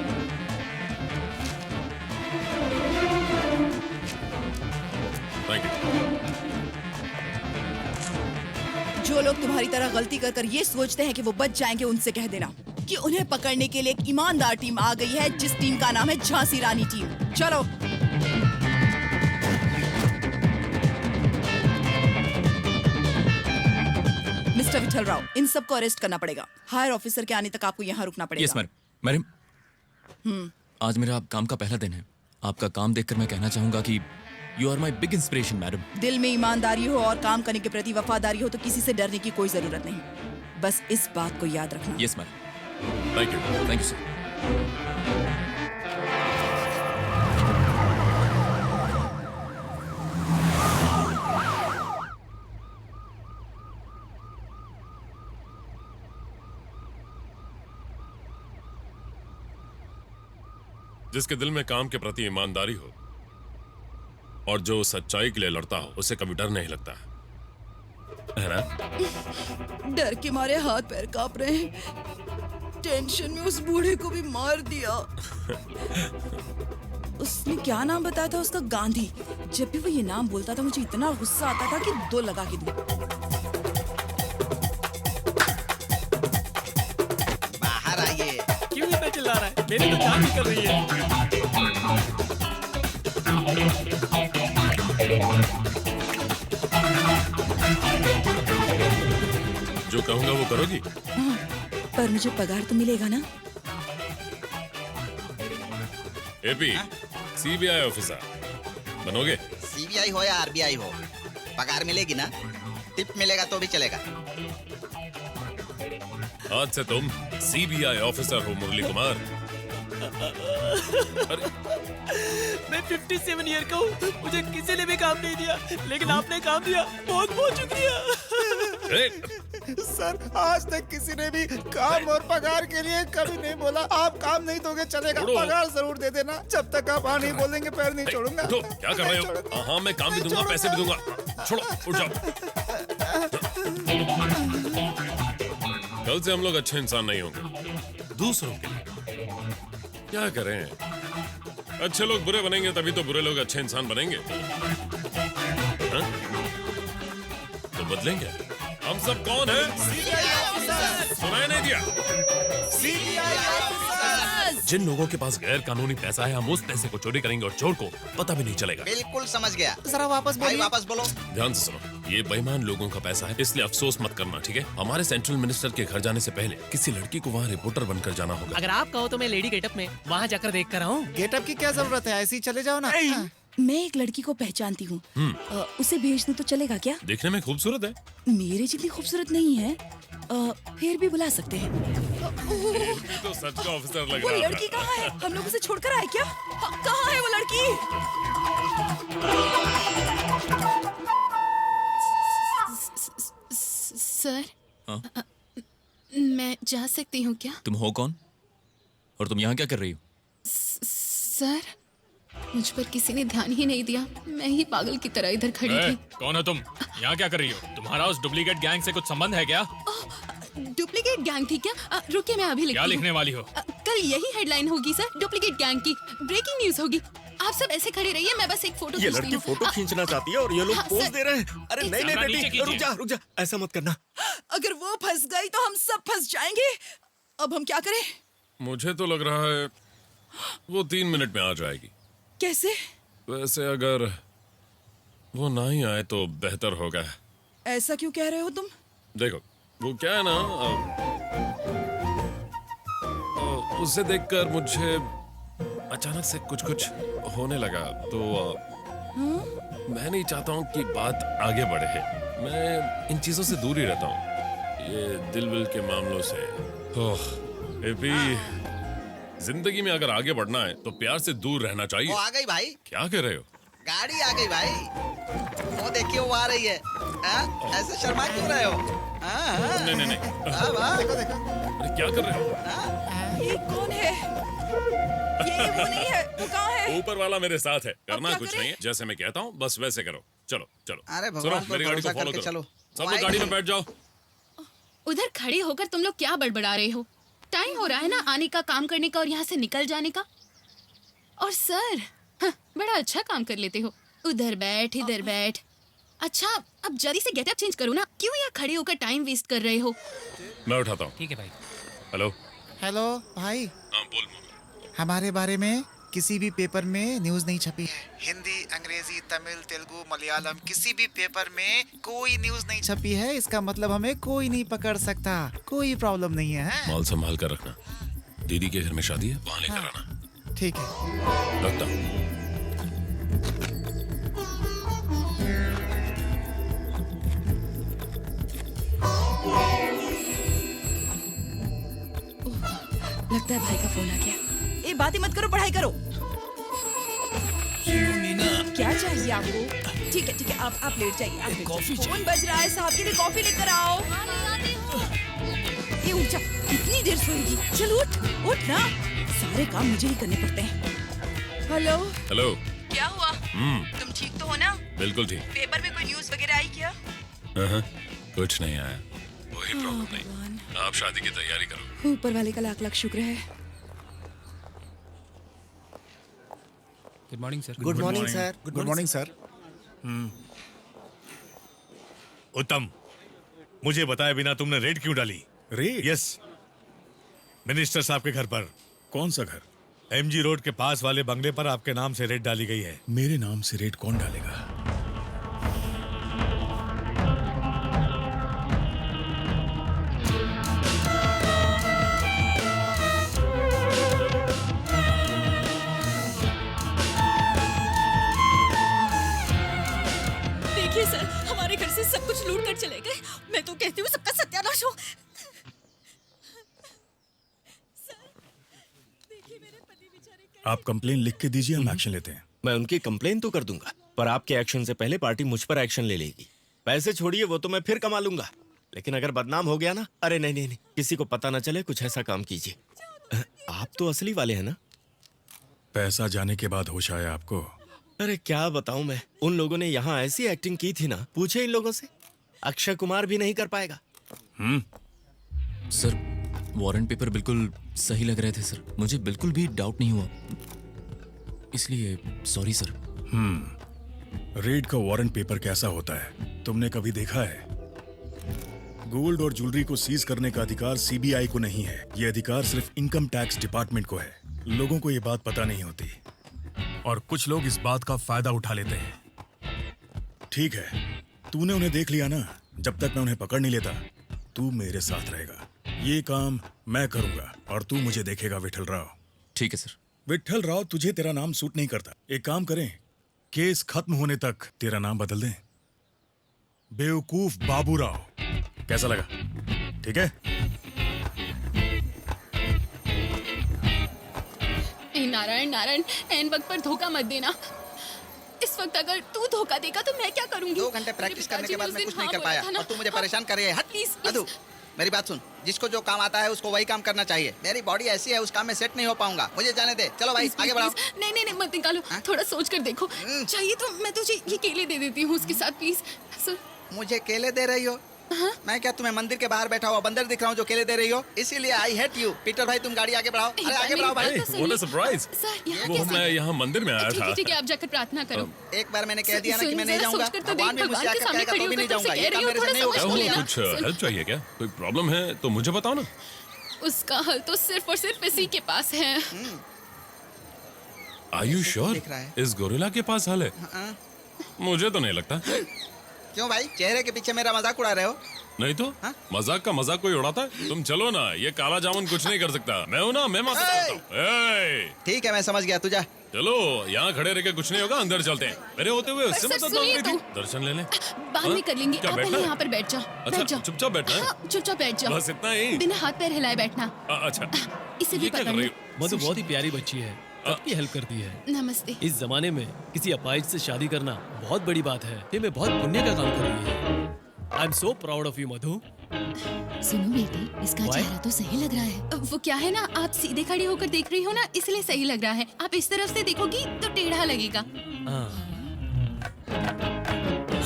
Speaker 13: तुम्हारी तरह गलती कर कर ये सोचते हैं कि वो बच जाएंगे, उनसे कह देना कि उन्हें पकड़ने के लिए एक ईमानदार टीम आ गई है, जिस टीम का नाम है झांसी रानी टीम। चलो। मिस्टर विठल राव, इन सबको अरेस्ट करना पड़ेगा। हायर ऑफिसर के आने तक आपको यहाँ रुकना पड़ेगा।
Speaker 3: Yes madam. आज मेरा काम का पहला दिन है। आपका काम देखकर मैं कहना चाहूंगा कि you are my big inspiration madam.
Speaker 13: दिल में ईमानदारी हो और काम करने के प्रति वफादारी हो तो किसी से डरने की कोई जरूरत नहीं। बस इस बात को याद रखना।
Speaker 3: Yes madam. Thank you sir.
Speaker 11: जिसके दिल में काम के प्रति ईमानदारी हो और जो सच्चाई के लिए लड़ता हो, उसे कभी डर नहीं लगता है ना?
Speaker 13: डर के मारे हाथ पैर कांप रहे हैं। टेंशन में उस बूढ़े को भी मार दिया। उसने क्या नाम बताया था उसका? गांधी। जब भी वो ये नाम बोलता था मुझे इतना गुस्सा आता था कि 2 लगा के दूं।
Speaker 14: बाहर आइए।
Speaker 1: क्यों इतना चिल्ला रहा है? मेरी तो जान निकल रही है।
Speaker 11: जो कहूंगा वो करोगी?
Speaker 13: पर मुझे पगार तो मिलेगा ना?
Speaker 11: एपी, सीबीआई ऑफिसर बनोगे?
Speaker 14: सीबीआई हो या आरबीआई हो, पगार मिलेगी ना? टिप मिलेगा तो भी चलेगा।
Speaker 11: आज से तुम सीबीआई ऑफिसर हो मुरली कुमार। अरे
Speaker 1: मैं 57 ईयर का हूँ, मुझे किसी ने भी काम नहीं दिया, लेकिन आपने काम दिया। बहुत बहुत शुक्रिया।
Speaker 4: सर, आज तक किसी ने भी काम और पगार के लिए कभी नहीं बोला। आप काम नहीं दोगे चलेगा, पगार जरूर दे देना। जब तक आप हाँ नहीं बोलेंगे पैर नहीं छोड़ूंगा।
Speaker 11: तो क्या कर रहे हो? हाँ, मैं काम भी दूंगा, पैसे भी दूंगा। छोड़ो, उठ जाओ। कल से हम लोग अच्छे इंसान नहीं होंगे दूसरों के लिए। क्या करें? अच्छे लोग बुरे बनेंगे तभी तो बुरे लोग अच्छे इंसान बनेंगे। हाँ? तो बदलेंगे। हम सब कौन हैं? सुनाई नहीं दिया? जिन लोगों के पास गैर कानूनी पैसा है, हम उस पैसे को चोरी करेंगे और चोर को पता भी नहीं चलेगा।
Speaker 14: बिल्कुल समझ गया।
Speaker 4: जरा वापस
Speaker 14: भाई
Speaker 4: बोलिए।
Speaker 14: वापस बोलो।
Speaker 11: ध्यान से सुनो, ये बेईमान लोगों का पैसा है, इसलिए अफसोस मत करना, ठीक है? हमारे सेंट्रल मिनिस्टर के घर जाने से पहले किसी लड़की को वहाँ रिपोर्टर बनकर जाना होगा।
Speaker 9: अगर आप कहो तो मैं लेडी गेटअप में वहाँ जाकर देख कर आऊँ।
Speaker 4: गेटअप की क्या जरूरत है? ऐसे ही चले जाओ ना।
Speaker 13: मैं एक लड़की को पहचानती हूँ। उसे भेज दूं तो चलेगा क्या?
Speaker 11: देखने में खूबसूरत है।
Speaker 13: मेरे जितनी खूबसूरत नहीं है, फिर भी बुला सकते हैं।
Speaker 11: तो सच का ऑफिसर लग
Speaker 13: वो
Speaker 11: रहा
Speaker 13: लड़की कहाँ है? हम लोग उसे छोड़कर आए क्या? कहाँ है वो लड़की?
Speaker 15: सर,
Speaker 3: हाँ?
Speaker 15: मैं जा सकती हूँ क्या?
Speaker 3: तुम हो कौन और तुम यहाँ क्या कर रही हो?
Speaker 15: सर, मुझ पर किसी ने ध्यान ही नहीं दिया। मैं ही पागल की तरह इधर खड़ी थी।
Speaker 7: कौन हो तुम? यहाँ क्या कर रही हो? तुम्हारा उस डुप्लीकेट गैंग से कुछ संबंध है क्या?
Speaker 15: डुप्लीकेट गैंग थी क्या? रुकिए, मैं अभी लिखती
Speaker 7: क्या
Speaker 15: हूँ।
Speaker 7: लिखने वाली हो?
Speaker 15: कल यही हेडलाइन होगी सर, डुप्लीकेट गैंग की ब्रेकिंग न्यूज होगी। आप सब ऐसे खड़े रहिए, मैं बस एक फोटो
Speaker 1: ये
Speaker 15: खींचती
Speaker 1: लड़की
Speaker 15: हूँ।
Speaker 1: फोटो खींचना चाहती है और ये लोग
Speaker 15: हाँ,
Speaker 1: पोज
Speaker 15: सर।
Speaker 1: दे रहे हैं। अरे नहीं नहीं
Speaker 7: कैमरा नीचे
Speaker 1: बेटी,
Speaker 7: कीजिए।
Speaker 1: रुक जा, ऐसा मत करना।
Speaker 13: अगर वो फंस गई तो हम सब फंस जाएंगे। अब हम क्या करें?
Speaker 11: मुझे तो लग रहा है वो 3 मिनट में आ जाएगी।
Speaker 13: कैसे?
Speaker 11: वैसे अगर वो नहीं आए तो बेहतर होगा।
Speaker 13: ऐसा क्यों कह रहे हो तुम?
Speaker 11: देखो, वो क्या है ना, उसे देखकर मुझे अचानक से कुछ कुछ होने लगा, तो मैं नहीं चाहता हूँ कि बात आगे बढ़े। मैं इन चीजों से दूर ही रहता हूँ, ये दिल विल के मामलों से। जिंदगी में अगर आगे बढ़ना है तो प्यार से दूर रहना चाहिए।
Speaker 14: वो आ गई भाई।
Speaker 11: क्या कह रहे हो?
Speaker 14: गाड़ी आ गई भाई। वो देखिए वो आ रही है। ऐसे शर्मा क्यों रहे हो?
Speaker 11: नहीं।
Speaker 14: देखो देखो।
Speaker 11: अरे क्या कर रहे हो?
Speaker 13: ये कौन है? ये वो नहीं है। वो कहाँ है?
Speaker 11: ऊपर वाला मेरे साथ है। करना
Speaker 13: क्या
Speaker 11: कुछ
Speaker 13: करें?
Speaker 11: नहीं है, जैसे मैं कहता हूँ बस वैसे करो। चलो चलो।
Speaker 14: अरे
Speaker 11: सुनो,
Speaker 14: भगवान पर
Speaker 11: मेरी गाड़ी को
Speaker 14: भरोसा
Speaker 11: फॉलो
Speaker 14: करके
Speaker 11: करो।
Speaker 14: चलो।
Speaker 11: सब लोग गाड़ी में बैठ जाओ।
Speaker 15: उधर खड़े होकर तुम लोग क्या बड़बड़ा रहे हो? टाइम हो रहा है ना आने का, काम करने का और यहाँ से निकल जाने का। और सर, बड़ा अच्छा काम कर लेते हो। उधर बैठ, इधर बैठ। अच्छा, अब जल्दी से गेटअप चेंज करो ना, क्यों यहाँ खड़े होकर टाइम वेस्ट कर रहे हो?
Speaker 11: मैं उठाता हूँ।
Speaker 10: ठीक है भाई।
Speaker 11: हेलो।
Speaker 4: हेलो भाई,
Speaker 11: हाँ बोल।
Speaker 4: हमारे बारे में किसी भी पेपर में न्यूज़ नहीं छपी है। हिंदी, अंग्रेजी, तमिल, तेलुगु, मलयालम, किसी भी पेपर में कोई न्यूज़ नहीं छपी है। इसका मतलब हमें कोई नहीं पकड़ सकता, कोई प्रॉब्लम नहीं है, हैं?
Speaker 11: माल संभाल कर रखना। दीदी के घर में शादी है, वहाँ लेकर आना।
Speaker 4: ठीक है।
Speaker 11: रखता हूँ।
Speaker 13: लगता है भाई का फोन आ गया। ए, बात ही मत करो, पढ़ाई करो। क्या चाहिए आपको? ठीक है, आप लेट जाइए। आप लेट
Speaker 9: कॉफी
Speaker 13: जाइए। फोन बज रहा है, साहब के लिए कॉफी लेकर आओ। ये उठ जा, कितनी देर सोएगी? चल उठ ना। सारे काम मुझे ही करने पड़ते हैं। हेलो।
Speaker 11: हेलो।
Speaker 13: क्या हुआ? तुम ठीक तो हो ना?
Speaker 11: बिल्कुल ठीक।
Speaker 13: पेपर में कोई न्यूज़ वगैरह आई क्या?
Speaker 11: कुछ नहीं आया। कोई प्रॉब्लम नहीं। आप शादी की तैयारी करो।
Speaker 13: ऊपर वाले का लाख लाख शुक्र है।
Speaker 8: Good morning sir.
Speaker 4: Good morning sir. Good morning sir.
Speaker 5: उत्तम, मुझे बताए बिना तुमने रेड क्यों डाली?
Speaker 12: रेड?
Speaker 5: यस, मिनिस्टर साहब के घर पर।
Speaker 12: कौन सा घर?
Speaker 5: एमजी रोड के पास वाले बंगले पर आपके नाम से रेड डाली गई है।
Speaker 12: मेरे नाम से रेड कौन डालेगा?
Speaker 15: देखिए सर, हमारे घर से सब कुछ लूट कर चले गए। मैं तो कहती हूँ सबका सत्यानाश हो।
Speaker 12: आप कंप्लेन लिख के दीजिए, हम एक्शन लेते हैं।
Speaker 1: मैं उनकी कंप्लेन तो कर दूंगा, पर आपके एक्शन से पहले पार्टी मुझ पर एक्शन ले लेगी। पैसे छोड़िए, वो तो मैं फिर कमा लूंगा, लेकिन अगर बदनाम हो गया ना, अरे नहीं, किसी को पता ना चले, कुछ ऐसा काम कीजिए। आप तो असली वाले हैं ना?
Speaker 12: पैसा जाने के बाद होश आया आपको?
Speaker 1: अरे क्या बताऊं मैं, उन लोगों ने यहाँ ऐसी एक्टिंग की थी ना, पूछे इन लोगों से, अक्षय कुमार भी नहीं कर पाएगा।
Speaker 3: सर, वारंट पेपर बिल्कुल सही लग रहे थे सर, मुझे बिल्कुल भी डाउट नहीं हुआ, इसलिए सॉरी सर।
Speaker 12: रेड का वारंट पेपर कैसा होता है तुमने कभी देखा है? गोल्ड और ज्वेलरी को सीज करने का अधिकार सीबीआई को नहीं है, ये अधिकार सिर्फ इनकम टैक्स डिपार्टमेंट को है। लोगों को ये बात पता नहीं होती और कुछ लोग इस बात का फायदा उठा लेते हैं। ठीक है, तूने उन्हें देख लिया ना, जब तक मैं उन्हें पकड़ नहीं लेता तू मेरे साथ रहेगा। ये काम मैं करूंगा और तू मुझे देखेगा विठल राव।
Speaker 3: ठीक है सर।
Speaker 12: विठल राव, तुझे तेरा नाम सूट नहीं करता। एक काम करें, केस खत्म होने तक तेरा नाम बदल दें, बेवकूफ बाबू राव। कैसा लगा? ठीक है?
Speaker 15: नारायण, एन वक्त पर धोखा मत देना। इस वक्त अगर तू धोखा देगा तो मैं क्या करूंगी?
Speaker 14: 2 घंटे प्रैक्टिस करने के बाद मैं कुछ नहीं कर पाया और तू मुझे परेशान कर रही है। हट
Speaker 15: प्लीज।
Speaker 14: मधु, मेरी बात सुन, जिसको जो काम आता है उसको वही काम करना चाहिए। मेरी बॉडी ऐसी है, उस काम में सेट नहीं हो पाऊंगा, मुझे जाने दे। चलो भाई, आगे बढ़ाओ।
Speaker 15: नहीं, मत निकालो, थोड़ा सोच कर देखो। चाहिए तो मैं तुझे ये केले दे देती हूँ उसके साथ, प्लीज। सर,
Speaker 14: मुझे केले दे रही हो? मैं क्या तुम्हें मंदिर के बाहर बैठा हुआ बंदर दिख रहा हूँ जो केले दे रही हो? इसीलिए आई हेट यू। पीटर भाई, तुम गाड़ी आगे बढ़ाओ। अरे आगे बढ़ाओ भाई।
Speaker 11: What a surprise! वो मैं यहाँ मंदिर में आया था।
Speaker 15: ठीक है, आप जाकर प्रार्थना करो।
Speaker 14: एक बार मैंने कह दिया ना कि मैं नहीं जाऊंगा, भगवान भी मुझसे आकर कहेगा तो भी नहीं जाऊंगा। ये काम मेरे से नहीं होगा।
Speaker 11: कुछ हेल्प चाहिए क्या? कोई प्रॉब्लम है तो मुझे बताओ ना।
Speaker 15: उसका हल तो सिर्फ और सिर्फ इसी के पास है।
Speaker 11: Are you sure? इस गोरिल्ला के पास हल है? मुझे तो नहीं लगता।
Speaker 14: क्यों भाई, चेहरे के पीछे मेरा मजाक उड़ा रहे हो?
Speaker 11: नहीं तो मजाक का मजाक कोई उड़ाता है? तुम चलो ना, ये काला जामुन कुछ नहीं कर सकता। मैं हूँ ना, मैं माता करता हूँ।
Speaker 14: ठीक है, मैं समझ गया, तू जा।
Speaker 11: चलो, यहाँ खड़े रह के कुछ नहीं होगा, अंदर चलते हैं। मेरे होते हुए उससे मदद मांग रही थी। दर्शन ले ले।
Speaker 15: बाद में कर लेंगे, आप पहले यहाँ पर बैठ जाओ।
Speaker 11: अच्छा, चुपचाप बैठना है?
Speaker 15: चुपचाप बैठ जाओ,
Speaker 11: बस इतना ही?
Speaker 15: बिना हाथ पैर हिलाए बैठना।
Speaker 11: अच्छा,
Speaker 15: इसे भी पता नहीं।
Speaker 9: मधु बहुत ही प्यारी बच्ची है, सबकी हेल्प करती है।
Speaker 15: नमस्ते।
Speaker 9: इस जमाने में किसी अपाहिज से शादी करना बहुत बड़ी बात है। ये मैं बहुत पुण्य का काम कर रही है। I am so proud of you Madhu.
Speaker 6: सुनो बेटी, इसका चेहरा तो सही लग रहा है।
Speaker 15: वो क्या है ना, आप सीधे खड़ी होकर देख रही हो ना, इसलिए सही लग रहा है। आप इस तरफ से देखोगी तो टेढ़ा लगेगा।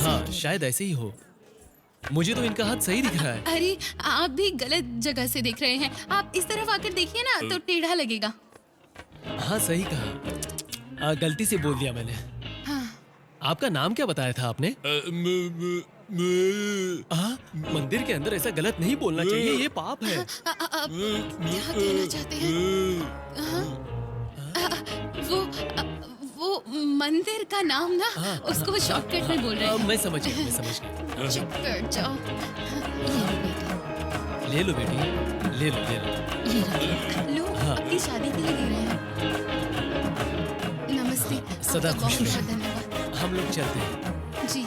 Speaker 9: हाँ, शायद ऐसे ही हो। मुझे तो इनका हाथ सही दिख रहा है।
Speaker 15: अरे, आप भी गलत जगह से देख रहे हैं। आप इस तरफ आकर देखिए ना तो टेढ़ा लगेगा।
Speaker 9: हाँ, सही कहा। गलती से बोल दिया मैंने।
Speaker 15: हाँ।
Speaker 9: आपका नाम क्या बताया था आपने? मंदिर के अंदर ऐसा गलत नहीं बोलना चाहिए, ये पाप है।
Speaker 15: आप क्या कहना चाहते हैं? वो मंदिर का नाम ना, उसको शॉर्टकट में बोल रहे हैं।
Speaker 9: मैं समझ गया, मैं समझ गया।
Speaker 15: चुप कर जाओ।
Speaker 9: ले लो बेटी, ले लो, ले लो।
Speaker 15: ये रखिए। लो, अपनी शादी के लिए दे रहे हैं। नमस्ते।
Speaker 9: सदा
Speaker 15: आपका
Speaker 9: खुश
Speaker 15: बहुत
Speaker 9: रहो।
Speaker 15: बहुत धन्यवाद।
Speaker 9: हम लोग चलते हैं।
Speaker 15: जी।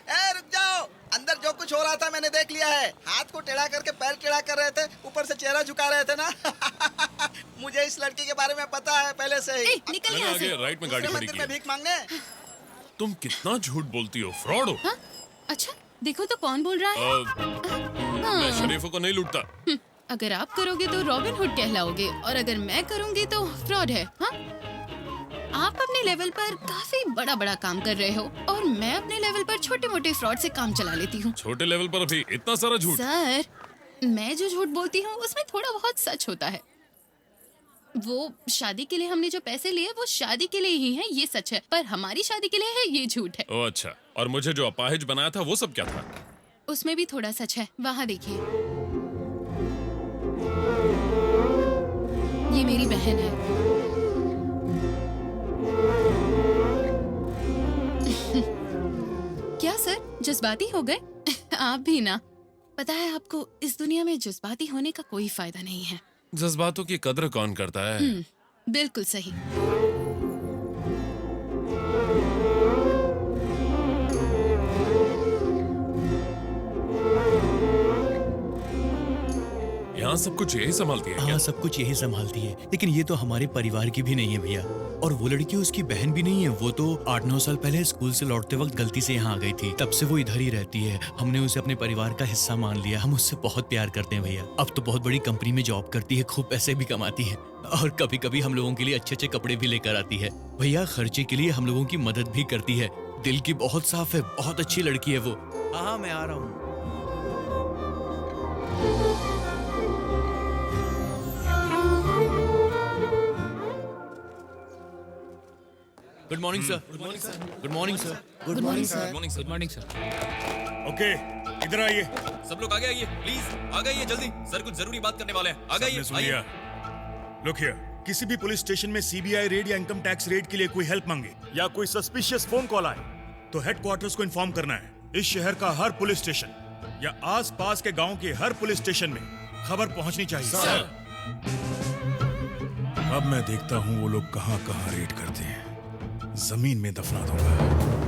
Speaker 14: ए, रुक जाओ। अंदर जो कुछ हो रहा था मैंने देख लिया है। हाथ को टेढ़ा करके पैर टेढ़ा कर रहे थे, ऊपर से चेहरा झुका रहे थे ना। मुझे इस लड़की के बारे में पता है पहले से ही।
Speaker 15: निकल
Speaker 11: मैंने आगे राइट में गाड़ी खड़ी
Speaker 14: मंदिर
Speaker 11: की
Speaker 14: में
Speaker 11: है।
Speaker 14: भीख मांगने।
Speaker 11: तुम कितना झूठ बोलती हो, फ्रॉड हो।
Speaker 15: हाँ? अच्छा, देखो तो कौन बोल रहा है।
Speaker 11: मैं शरीफों को नहीं लूटता।
Speaker 15: अगर आप करोगे तो रॉबिन हुड कहलाओगे, और अगर मैं करूंगी तो फ्रॉड है। हाँ? आप अपने लेवल पर काफी बड़ा बड़ा काम कर रहे हो, और मैं अपने लेवल पर छोटे मोटे फ्रॉड से काम चला लेती हूँ।
Speaker 11: छोटे लेवल पर भी इतना सारा झूठ।
Speaker 15: सर, मैं जो झूठ बोलती हूँ उसमें थोड़ा बहुत सच होता है। वो शादी के लिए हमने जो पैसे लिए वो शादी के लिए ही है, ये सच है, पर हमारी शादी के लिए है, ये झूठ है।
Speaker 11: ओह अच्छा, और मुझे जो अपाहिज बनाया था वो सब क्या था?
Speaker 15: उसमें भी थोड़ा सच है। वहाँ देखिए, ये मेरी बहन है। क्या सर, जज्बाती हो गए? आप भी ना। पता है आपको, इस दुनिया में जज्बाती होने का कोई फायदा नहीं है।
Speaker 11: जज्बातों की कद्र कौन करता है?
Speaker 15: बिल्कुल सही।
Speaker 11: यहाँ सब कुछ यही संभालती है क्या?
Speaker 3: हाँ, सब कुछ यही संभालती है, लेकिन ये तो हमारे परिवार की भी नहीं है भैया। और वो लड़की उसकी बहन भी नहीं है। वो तो 8-9 साल पहले स्कूल से लौटते वक्त गलती से यहाँ आ गई थी, तब से वो इधर ही रहती है। हमने उसे अपने परिवार का हिस्सा मान लिया। हम उससे बहुत प्यार करते हैं भैया। अब तो बहुत बड़ी कंपनी में जॉब करती है, खूब पैसे भी कमाती है, और कभी कभी हम लोगों के लिए अच्छे अच्छे कपड़े भी लेकर आती है। भैया खर्चे के लिए हम लोगों की मदद भी करती है। दिल की बहुत साफ है, बहुत अच्छी लड़की है वो। हाँ, मैं आ रहा हूँ। Good morning sir. Good morning sir. Good morning sir.
Speaker 2: Good morning sir.
Speaker 7: Good morning sir. Good morning sir.
Speaker 12: Okay, इधर आइए।
Speaker 7: सब लोग आगे आइए, प्लीज आ गइए जल्दी। सर कुछ जरूरी बात करने वाले हैं, आ गइए।
Speaker 12: सुन लिया। लुक हियर, किसी भी पुलिस स्टेशन में सीबीआई रेड या इनकम टैक्स रेड के लिए कोई हेल्प मांगे या कोई सस्पिशियस फोन कॉल आए तो हेडक्वार्टर्स को इन्फॉर्म करना है। इस शहर का हर पुलिस स्टेशन या आसपास के गांव के हर पुलिस स्टेशन में खबर पहुंचनी चाहिए।
Speaker 7: सर।
Speaker 12: अब मैं देखता हूं वो लोग कहां कहां रेड करते हैं। जमीन में दफना दूंगा।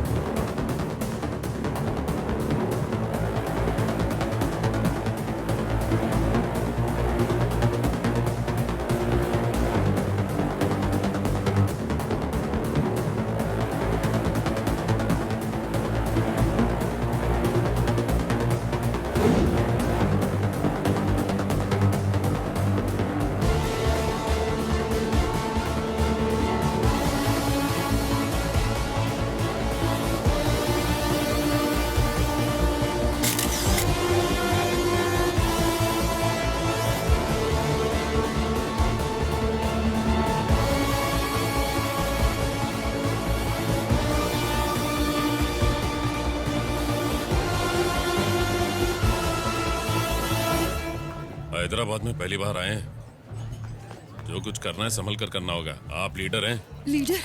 Speaker 11: हैदराबाद में पहली बार आए हैं। जो कुछ करना है संभल कर करना होगा। आप लीडर हैं।
Speaker 13: लीडर?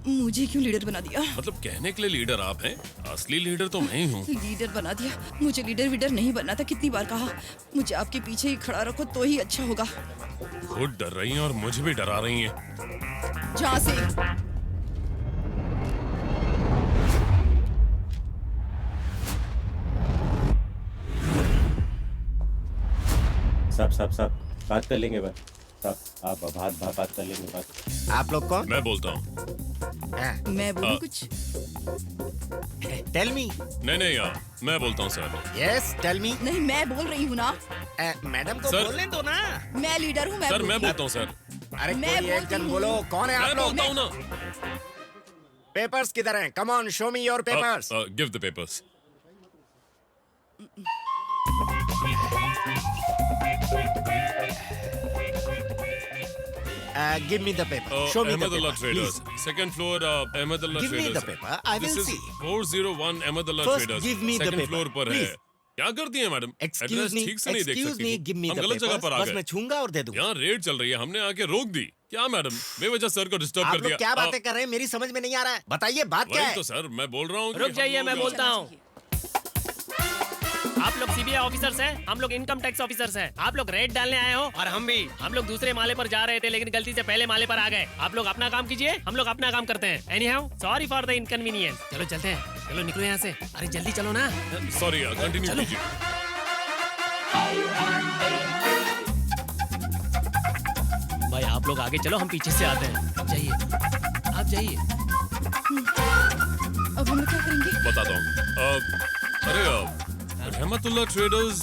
Speaker 13: मुझे क्यों लीडर बना दिया?
Speaker 11: मतलब कहने के लिए लीडर आप हैं, असली लीडर तो मैं ही हूँ।
Speaker 13: लीडर बना दिया? मुझे लीडर वीडर नहीं बनना था। कितनी बार कहा, मुझे आपके पीछे ही खड़ा रखो तो ही अच्छा होगा।
Speaker 11: खुद डर रही हैं और मुझे भी डरा रही हैं।
Speaker 13: जहाँ से
Speaker 16: सब बात कर लेंगे बस। सब आप बात कर लेंगे बस।
Speaker 1: आप लोग कौन?
Speaker 11: मैं बोलता हूँ।
Speaker 13: मैं बोलूं कुछ?
Speaker 1: Tell me.
Speaker 11: नहीं यार, मैं बोलता हूँ सर।
Speaker 1: Yes, tell me.
Speaker 13: नहीं, मैं बोल रही हूँ ना।
Speaker 1: मैडम को
Speaker 11: सर।
Speaker 1: बोलने दो ना।
Speaker 13: मैं लीडर हूँ।
Speaker 11: सर मैं बोलता हूँ सर।
Speaker 1: अरे
Speaker 13: मैं
Speaker 1: कोई एक
Speaker 13: बोलती
Speaker 1: जन
Speaker 13: हूँ।
Speaker 1: बोलो, कौन है आप
Speaker 11: मैं
Speaker 1: लोग?
Speaker 11: बोलता हूँ ना।
Speaker 1: पेपर्स किधर हैं? Come on, show me your papers.
Speaker 11: Give the papers.
Speaker 1: Give me the paper show me the
Speaker 11: Ahmedullah
Speaker 1: paper
Speaker 11: Traders. Second floor, Ahmedullah
Speaker 1: Give me
Speaker 11: Traders.
Speaker 1: the paper, I will
Speaker 11: This
Speaker 1: see.
Speaker 11: is 401 Ahmedullah
Speaker 1: First,
Speaker 11: Traders.
Speaker 1: give me the
Speaker 11: Second
Speaker 1: paper,
Speaker 11: floor पर है.
Speaker 1: please.
Speaker 11: क्या करती है madam?
Speaker 1: Excuse
Speaker 11: address
Speaker 1: मी
Speaker 11: ठीक से नहीं देख
Speaker 1: excuse
Speaker 11: सकती
Speaker 1: मी
Speaker 11: थी।
Speaker 1: गिव मी
Speaker 11: हम
Speaker 1: द
Speaker 11: गलत जगह
Speaker 1: पेपर
Speaker 11: पर आ
Speaker 1: बस
Speaker 11: गए।
Speaker 1: मैं छूंगा और दे दूंगा
Speaker 11: यहाँ रेड चल रही है, हमने आके रोक दी। क्या मैडम, बेवजह सर को डिस्टर्ब
Speaker 1: आप
Speaker 11: कर दिया।
Speaker 1: लोग क्या बातें कर रहे हैं मेरी समझ में नहीं आ रहा है बताइए बात क्या
Speaker 11: वही
Speaker 1: है
Speaker 11: तो सर मैं बोल रहा हूँ।
Speaker 9: रुक जाइए, मैं बोलता हूँ। आप लोग सीबीआई ऑफिसर्स हैं, हम लोग इनकम टैक्स ऑफिसर्स हैं। आप लोग रेड डालने आए हो और हम भी। हम लोग दूसरे माले पर जा रहे थे लेकिन गलती से पहले माले पर आ गए। आप लोग अपना काम कीजिए, हम लोग अपना काम करते हैं। Anyhow sorry for the inconvenience. चलो चलते हैं, चलो निकलो यहाँ से। अरे जल्दी चलो ना।
Speaker 11: सॉरी यार, कंटिन्यू कीजिए।
Speaker 9: भाई आप लोग आगे चलो, हम पीछे से आते हैं। जाइए, आप जाइए।
Speaker 13: अब हम लोग क्या करेंगे?
Speaker 11: बताता हूँ। अरे रहमतुल्लाह ट्रेडर्स।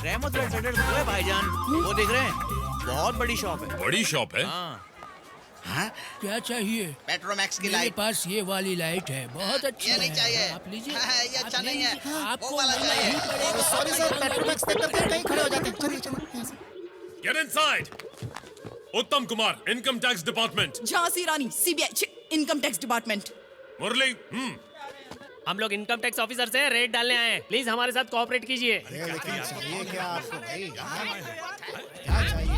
Speaker 3: रहमतुल्लाह ट्रेडर्स वो है भाईजान, वो देख रहे हैं, बहुत बड़ी शॉप है।
Speaker 11: बड़ी शॉप है।
Speaker 14: हाँ?
Speaker 17: क्या चाहिए?
Speaker 14: पेट्रोमैक्स की
Speaker 17: मेरे
Speaker 14: लाइट।
Speaker 17: पास ये वाली लाइट है, बहुत अच्छी
Speaker 14: ये नहीं
Speaker 17: है।
Speaker 14: चाहिए।
Speaker 17: आप लीजिए।
Speaker 14: हाँ, ये अच्छा नहीं है।
Speaker 17: आपको
Speaker 14: वो वाला
Speaker 17: लेना
Speaker 14: चाहिए।
Speaker 17: ही पड़ेगा।
Speaker 4: सॉरी सर, पेट्रोमैक्स देख करके कहीं खड़े हो जाते हैं। चलिए चलो यहाँ से।
Speaker 11: Get inside. Uttam Kumar, income tax department.
Speaker 13: Jhansi Rani, CBI, income tax department.
Speaker 11: Murli.
Speaker 9: हम लोग इनकम टैक्स ऑफिसर से रेड डालने आए हैं। प्लीज हमारे साथ कोऑपरेट कीजिए।
Speaker 4: चाहिए क्या आपको भाई? क्या चाहिए?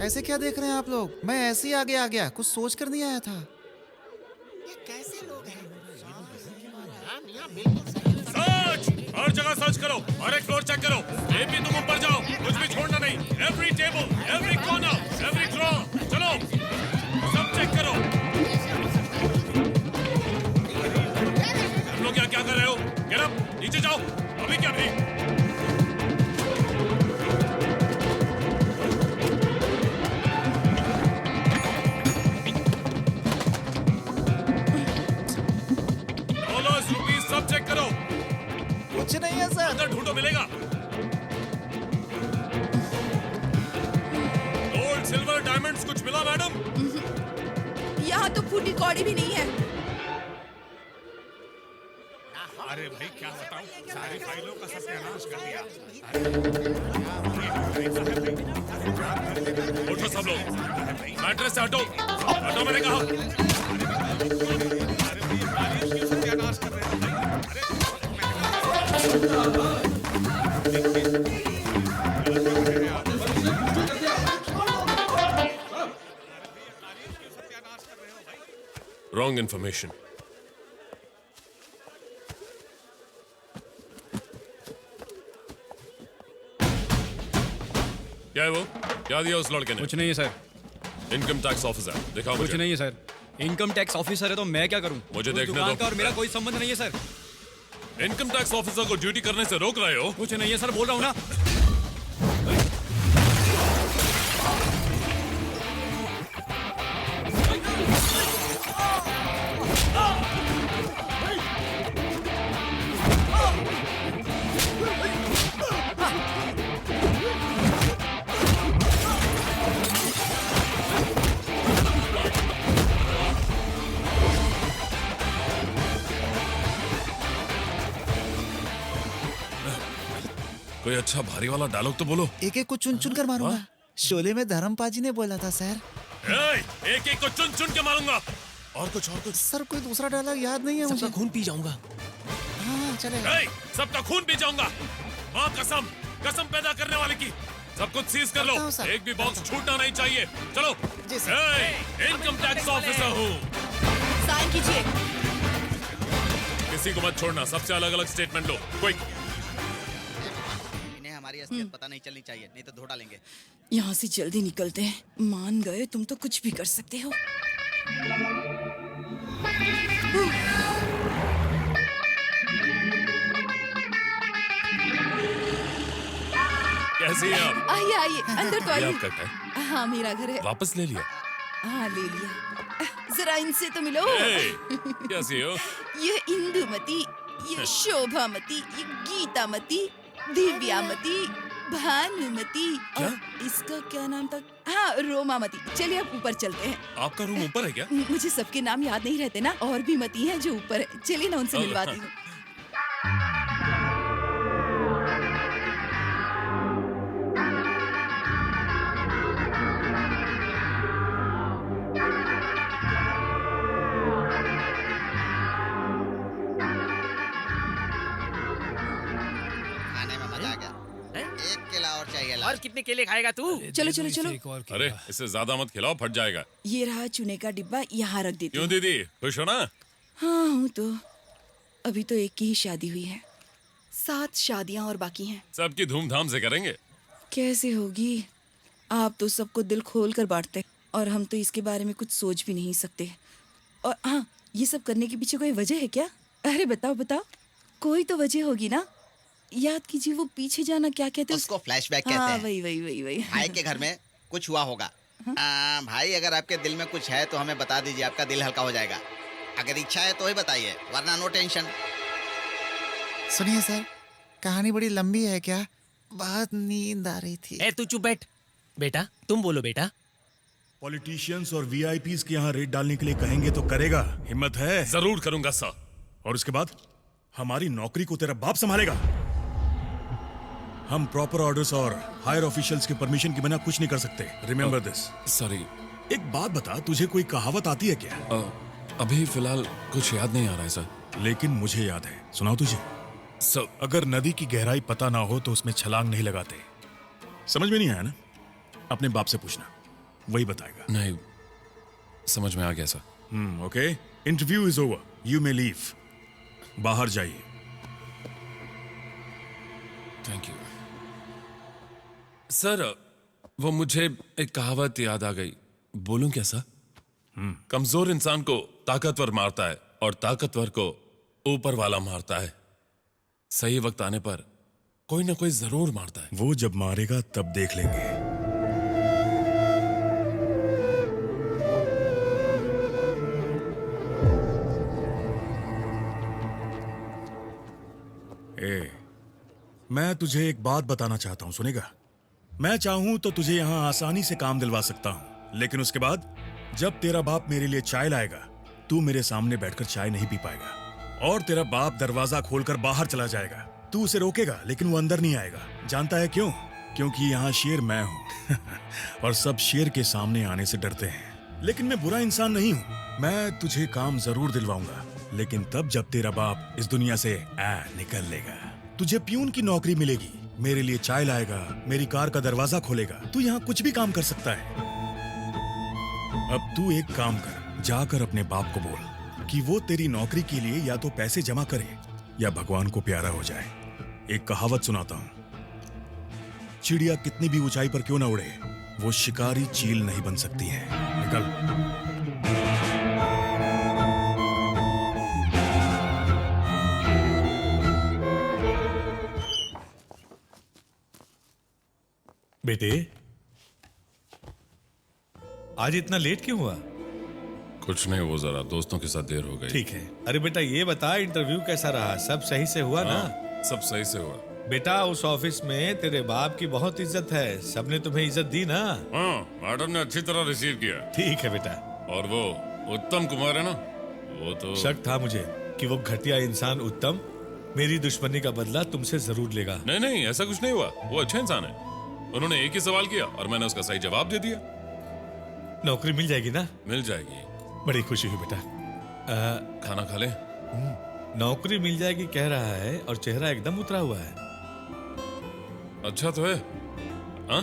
Speaker 4: ऐसे क्या देख रहे हैं आप लोग? मैं ऐसे ही आगे आ गया, कुछ सोच कर नहीं आया था।
Speaker 2: कैसे लोग हैं?
Speaker 11: सर्च, हर जगह सर्च करो, हर एक फ्लोर चेक करो। एक भी तुम ऊपर जाओ, कुछ भी छोड़ना नहीं। Every table, every corner, every drawer, चलो सब चेक करो। तुम लोग यहाँ क्या कर रहे हो? गेट अप, नीचे जाओ। अभी क्या भी? डॉलर्स, रुपीस सब चेक करो।
Speaker 4: कुछ नहीं है सर।
Speaker 11: अंदर ढूंढो, मिलेगा। गोल्ड, सिल्वर, डायमंड्स कुछ मिला मैडम?
Speaker 13: यहाँ तो फूटी कौड़ी भी नहीं है।
Speaker 5: अरे भाई क्या बताऊं, सारी फाइलों का सत्यानाश कर दिया।
Speaker 11: उठो सब लोग, मैट्रेस से हटो, हटो मैंने कहा।
Speaker 5: सत्यानाश कर रहे हैं।
Speaker 11: Wrong information. क्या है वो? क्या दिया उस लड़के ने?
Speaker 8: कुछ नहीं है सर।
Speaker 11: इनकम टैक्स ऑफिसर, दिखाओ
Speaker 8: कुछ
Speaker 11: मुझे।
Speaker 8: नहीं है सर। इनकम टैक्स ऑफिसर है तो मैं क्या करूं?
Speaker 11: मुझे
Speaker 8: उस
Speaker 11: देखने
Speaker 8: दुकान
Speaker 11: दो।
Speaker 8: का और मेरा कोई संबंध नहीं है सर।
Speaker 11: इनकम टैक्स ऑफिसर को ड्यूटी करने से रोक रहे हो?
Speaker 8: कुछ नहीं है सर, बोल रहा हूं ना।
Speaker 11: कोई अच्छा भारी वाला डायलॉग तो बोलो।
Speaker 4: एक एक को चुन चुन कर मारूंगा। शोले में धर्मपाजी ने बोला था सर।
Speaker 11: एक एक को चुन चुन के मारूंगा। और कुछ
Speaker 4: सर कोई दूसरा डायलॉग याद नहीं है मुझे।
Speaker 9: खून पी जाऊंगा।
Speaker 4: हाँ चलेगा।
Speaker 11: सबका खून पी जाऊंगा। माँ कसम, कसम पैदा करने वाले की। सब कुछ सीज कर लो, एक भी बॉक्स छूटना नहीं चाहिए। चलो। इनकम टैक्स ऑफिसर हूँ।
Speaker 13: साइन कीजिए।
Speaker 11: किसी को मत छोड़ना, सबसे अलग अलग स्टेटमेंट लो। क्विक।
Speaker 14: इन्हें हमारी असलियत पता नहीं चलनी चाहिए, नहीं तो धो डालेंगे।
Speaker 13: यहाँ से जल्दी निकलते हैं। मान गए तुम तो कुछ भी कर सकते हो।
Speaker 11: कैसी है आप?
Speaker 13: आइए आइए, अंदर तो
Speaker 11: ये
Speaker 13: आइए।
Speaker 11: आपका घर है?
Speaker 13: हाँ मेरा घर है।
Speaker 11: वापस ले लिया?
Speaker 13: हाँ ले लिया। जरा इनसे तो मिलो।
Speaker 11: कैसी हो?
Speaker 13: ये इंदुमती, ये शोभामती, ये गीतामती, दिव्यामती, भानुमति। और इसका क्या नाम था? हाँ, रोमामती। चलिए अब ऊपर चलते हैं।
Speaker 11: आपका रूम ऊपर है क्या?
Speaker 13: मुझे सबके नाम याद नहीं रहते ना, और भी मती हैं जो ऊपर है। चलिए ना उनसे मिलवाती हूँ।
Speaker 14: खाने में मजा आ गया। एक केला और चाहिए।
Speaker 9: और कितने केले खाएगा तू?
Speaker 13: चलो चलो चलो।
Speaker 11: अरे इससे ज्यादा मत खिलाओ, फट जाएगा।
Speaker 13: ये रहा चूने का डिब्बा, यहाँ रख देती
Speaker 11: क्यों
Speaker 13: हूँ।
Speaker 11: दीदी, खुश हो ना?
Speaker 13: हाँ हूँ तो। अभी तो एक की ही शादी हुई है, 7 शादियाँ और बाकी हैं।
Speaker 11: सबकी धूमधाम से करेंगे।
Speaker 13: कैसे होगी? आप तो सबको दिल खोल कर बांटते, और हम तो इसके बारे में कुछ सोच भी नहीं सकते। और हाँ, ये सब करने के पीछे कोई वजह है क्या? अरे बताओ बताओ, कोई तो वजह होगी ना। याद कीजिए वो पीछे जाना क्या कहते हैं?
Speaker 14: उसको फ्लैशबैक कहते
Speaker 13: हाँ,
Speaker 14: हैं।
Speaker 13: वही।
Speaker 14: भाई के घर में कुछ हुआ होगा। भाई अगर आपके दिल में कुछ है तो हमें बता दीजिए, आपका दिल हल्का हो जाएगा। अगर इच्छा है तो ही बताइए, वरना नो टेंशन।
Speaker 4: सुनिए सर, कहानी बड़ी लंबी है क्या? बहुत नींद आ रही थी।
Speaker 9: ए तू चुप बैठ। बेटा तुम बोलो बेटा।
Speaker 12: पॉलिटिशियंस और वीआईपीज के यहाँ रेड डालने के लिए कहेंगे तो करेगा? हिम्मत है?
Speaker 11: जरूर करूंगा सर।
Speaker 12: और उसके बाद हमारी नौकरी को तेरा बाप संभालेगा। हम प्रॉपर ऑर्डर्स और हायर ऑफिशियल्स के परमिशन के बिना कुछ नहीं कर सकते। Remember this.
Speaker 11: सॉरी।
Speaker 12: एक बात बता, तुझे कोई कहावत आती है क्या?
Speaker 11: अभी फिलहाल कुछ याद नहीं आ रहा है सर।
Speaker 12: लेकिन मुझे याद है, सुनाओ तुझे।
Speaker 11: सर
Speaker 12: अगर नदी की गहराई पता ना हो तो उसमें छलांग नहीं लगाते। समझ में नहीं आया ना? अपने बाप से पूछना, वही बताएगा।
Speaker 11: नहीं, समझ में आ गया sir.
Speaker 12: Okay, interview is over, you may leave. बाहर जाइए।
Speaker 11: Thank you sir. वो मुझे एक कहावत याद आ गई, बोलूं क्या सर? कमजोर इंसान को ताकतवर मारता है और ताकतवर को ऊपर वाला मारता है। सही वक्त आने पर कोई ना कोई जरूर मारता है।
Speaker 12: वो जब मारेगा तब देख लेंगे। मैं तुझे एक बात बताना चाहता हूं, सुनेगा? मैं चाहूं तो तुझे यहां आसानी से काम दिलवा सकता हूं, लेकिन उसके बाद जब तेरा बाप मेरे लिए चाय लाएगा, तू मेरे सामने बैठकर चाय नहीं पी पाएगा। और तेरा बाप दरवाजा खोलकर बाहर चला जाएगा। तू उसे रोकेगा लेकिन वो अंदर नहीं आएगा। जानता है क्यों? क्योंकि यहाँ शेर मैं हूँ और सब शेर के सामने आने से डरते हैं। लेकिन मैं बुरा इंसान नहीं हूँ। मैं तुझे काम जरूर दिलवाऊंगा, लेकिन तब जब तेरा बाप इस दुनिया से निकल लेगा। तुझे प्यून की नौकरी मिलेगी, मेरे लिए चाय लाएगा, मेरी कार का दरवाजा खोलेगा। तू यहाँ कुछ भी काम कर सकता है। अब तू एक काम कर, जाकर अपने बाप को बोल कि वो तेरी नौकरी के लिए या तो पैसे जमा करे या भगवान को प्यारा हो जाए। एक कहावत सुनाता हूँ, चिड़िया कितनी भी ऊंचाई पर क्यों ना उड़े, वो शिकारी चील नहीं बन सकती है। निकल।
Speaker 5: बेटे, आज इतना लेट क्यों हुआ?
Speaker 11: कुछ नहीं, वो जरा दोस्तों के साथ देर हो गई।
Speaker 5: ठीक है। अरे बेटा ये बता, इंटरव्यू कैसा रहा? सब सही से हुआ ना?
Speaker 11: सब सही से हुआ।
Speaker 5: बेटा उस ऑफिस में तेरे बाप की बहुत इज्जत है, सबने तुम्हें इज्जत दी ना?
Speaker 11: हाँ, मैडम ने अच्छी तरह रिसीव किया।
Speaker 5: ठीक है बेटा।
Speaker 11: और वो उत्तम कुमार है ना, वो तो
Speaker 5: शक था मुझे कि वो घटिया इंसान उत्तम मेरी दुश्मनी का बदला तुमसे जरूर लेगा।
Speaker 11: नहीं नहीं, ऐसा कुछ नहीं हुआ। वो अच्छा इंसान है। उन्होंने एक ही सवाल किया और मैंने उसका सही जवाब दे दिया।
Speaker 5: नौकरी मिल जाएगी ना?
Speaker 11: मिल जाएगी।
Speaker 5: बड़ी खुशी हुई बेटा।
Speaker 11: खाना खा ले।
Speaker 5: नौकरी मिल जाएगी कह रहा है और चेहरा एकदम उतरा हुआ है।
Speaker 11: अच्छा तो है। हाँ?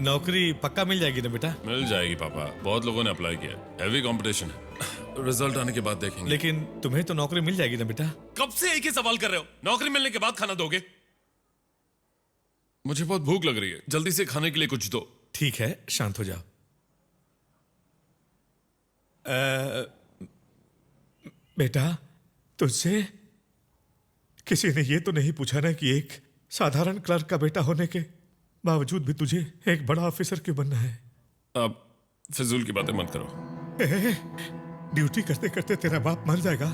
Speaker 5: नौकरी पक्का मिल जाएगी ना बेटा?
Speaker 11: मिल जाएगी पापा, बहुत लोगों ने अप्लाई किया। हैवी कंपटीशन है। रिजल्ट आने के बाद देखेंगे।
Speaker 5: लेकिन तुम्हें तो नौकरी मिल जाएगी ना बेटा?
Speaker 11: कब से एक ही सवाल कर रहे हो? नौकरी मिलने के बाद खाना दोगे? मुझे बहुत भूख लग रही है, जल्दी से खाने के लिए कुछ दो।
Speaker 5: ठीक है, शांत हो जाओ। बेटा तुझसे किसी ने ये तो नहीं पूछा ना कि एक साधारण क्लर्क का बेटा होने के बावजूद भी तुझे एक बड़ा ऑफिसर क्यों बनना है?
Speaker 11: अब फिजूल की बातें मत करो।
Speaker 5: ड्यूटी करते करते तेरा बाप मर जाएगा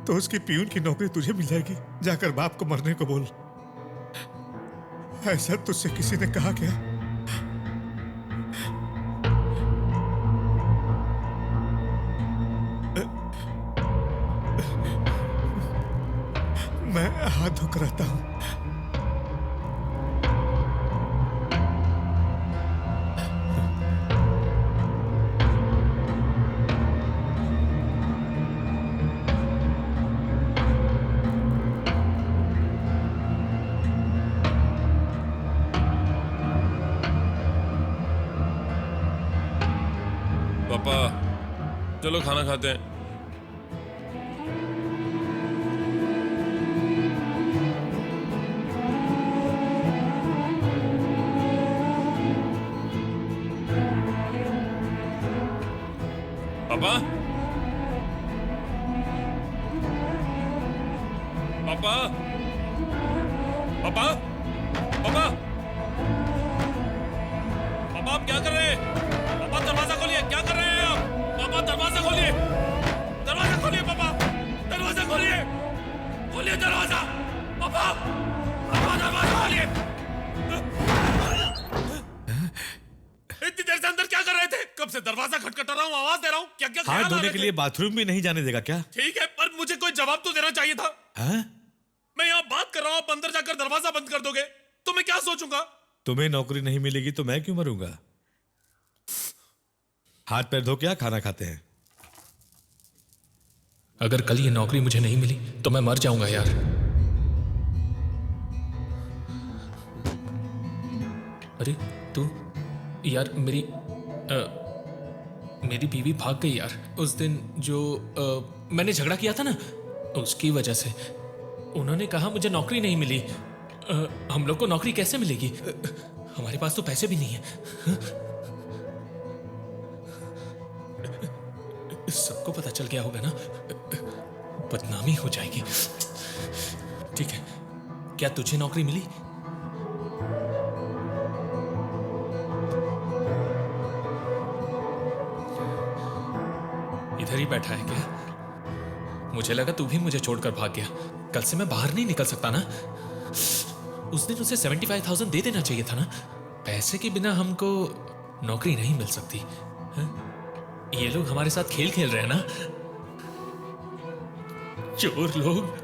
Speaker 5: तो उसकी पियून की नौकरी तुझे मिल जाएगी। जाकर बाप को मरने को बोल। ऐसा तुझसे किसी ने कहा क्या? मैं हाथ धोकर रहता हूं।
Speaker 11: पापा चलो खाना खाते हैं। पापा पापा पापा पापा पापा आप क्या कर रहे हैं? पापा दरवाजा खोलिए, क्या कर रहे हैं आप? पापा दरवाजा खोलिए, दरवाजा खोलिए पापा, दरवाजा खोलिए, खोलिए दरवाजा पापा, पापा दरवाजा खोलिए। इतनी देर से अंदर क्या कर रहे थे? कब से दरवाजा खटखटा रहा हूँ, आवाज दे रहा हूँ, क्या क्या
Speaker 5: हाथ धोने के लिए बाथरूम भी नहीं जाने देगा क्या?
Speaker 11: ठीक है, पर मुझे कोई जवाब तो देना चाहिए था।
Speaker 5: हाँ?
Speaker 11: मैं यहाँ बात कर रहा हूँ, आप अंदर जाकर दरवाजा बंद कर दोगे तो मैं क्या सोचूंगा?
Speaker 5: तुम्हें नौकरी नहीं मिलेगी तो मैं क्यों मरूंगा? हाथ पैर धो क्या खाना खाते हैं?
Speaker 7: अगर कल ये नौकरी मुझे नहीं मिली तो मैं मर जाऊंगा यार। अरे तू यार मेरी बीवी भाग गई यार। उस दिन जो मैंने झगड़ा किया था ना, उसकी वजह से उन्होंने कहा मुझे नौकरी नहीं मिली। हम लोग को नौकरी कैसे मिलेगी? हमारे पास तो पैसे भी नहीं है। सबको पता चल गया होगा ना, बदनामी हो जाएगी। ठीक है, क्या तुझे नौकरी मिली? इधर ही बैठा है क्या? मुझे लगा तू भी मुझे छोड़कर भाग गया। कल से मैं बाहर नहीं निकल सकता ना। उस दिन उसे 75,000 दे देना चाहिए था ना। पैसे के बिना हमको नौकरी नहीं मिल सकती है? ये लोग हमारे साथ खेल खेल रहे हैं ना, चोर लोग।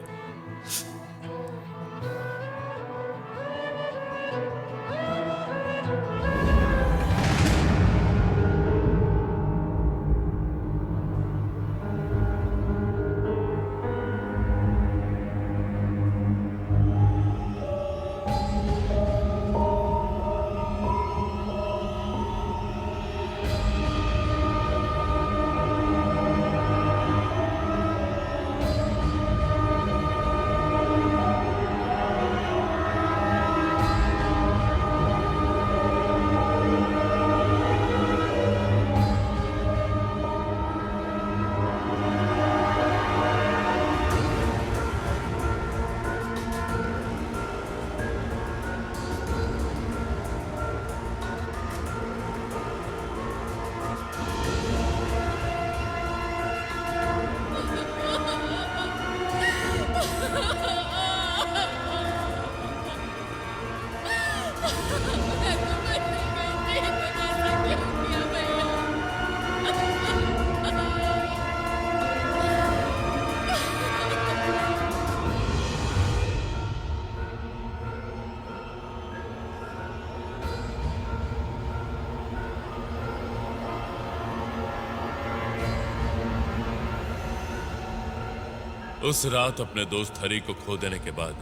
Speaker 11: उस रात अपने दोस्त हरी को खो देने के बाद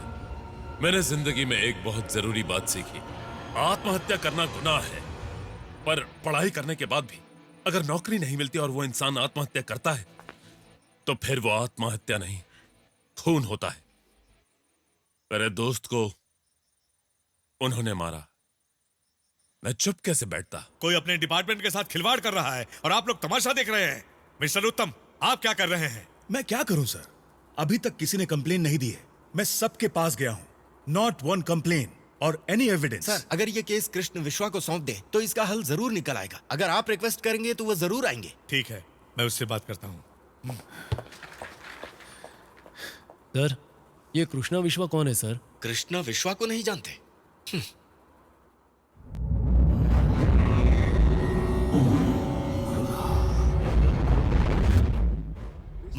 Speaker 11: मैंने जिंदगी में एक बहुत जरूरी बात सीखी। आत्महत्या करना गुनाह है, पर पढ़ाई करने के बाद भी अगर नौकरी नहीं मिलती और वो इंसान आत्महत्या करता है तो फिर वो आत्महत्या नहीं, खून होता है। मेरे दोस्त को उन्होंने मारा, मैं चुप कैसे बैठता?
Speaker 5: कोई अपने डिपार्टमेंट के साथ खिलवाड़ कर रहा है और आप लोग तमाशा देख रहे हैं। मिस्टर उत्तम, आप क्या कर रहे हैं?
Speaker 12: मैं क्या करूं सर, अभी तक किसी ने कंप्लेन नहीं दी है। मैं सबके पास गया हूं, नॉट वन कंप्लेन और एनी एविडेंस।
Speaker 1: सर, अगर ये केस कृष्ण विश्वा को सौंप दे तो इसका हल जरूर निकल आएगा। अगर आप रिक्वेस्ट करेंगे तो वो जरूर आएंगे।
Speaker 5: ठीक है, मैं उससे बात करता हूँ।
Speaker 9: सर, ये कृष्णा विश्वा कौन है सर?
Speaker 1: कृष्णा विश्वा को नहीं जानते?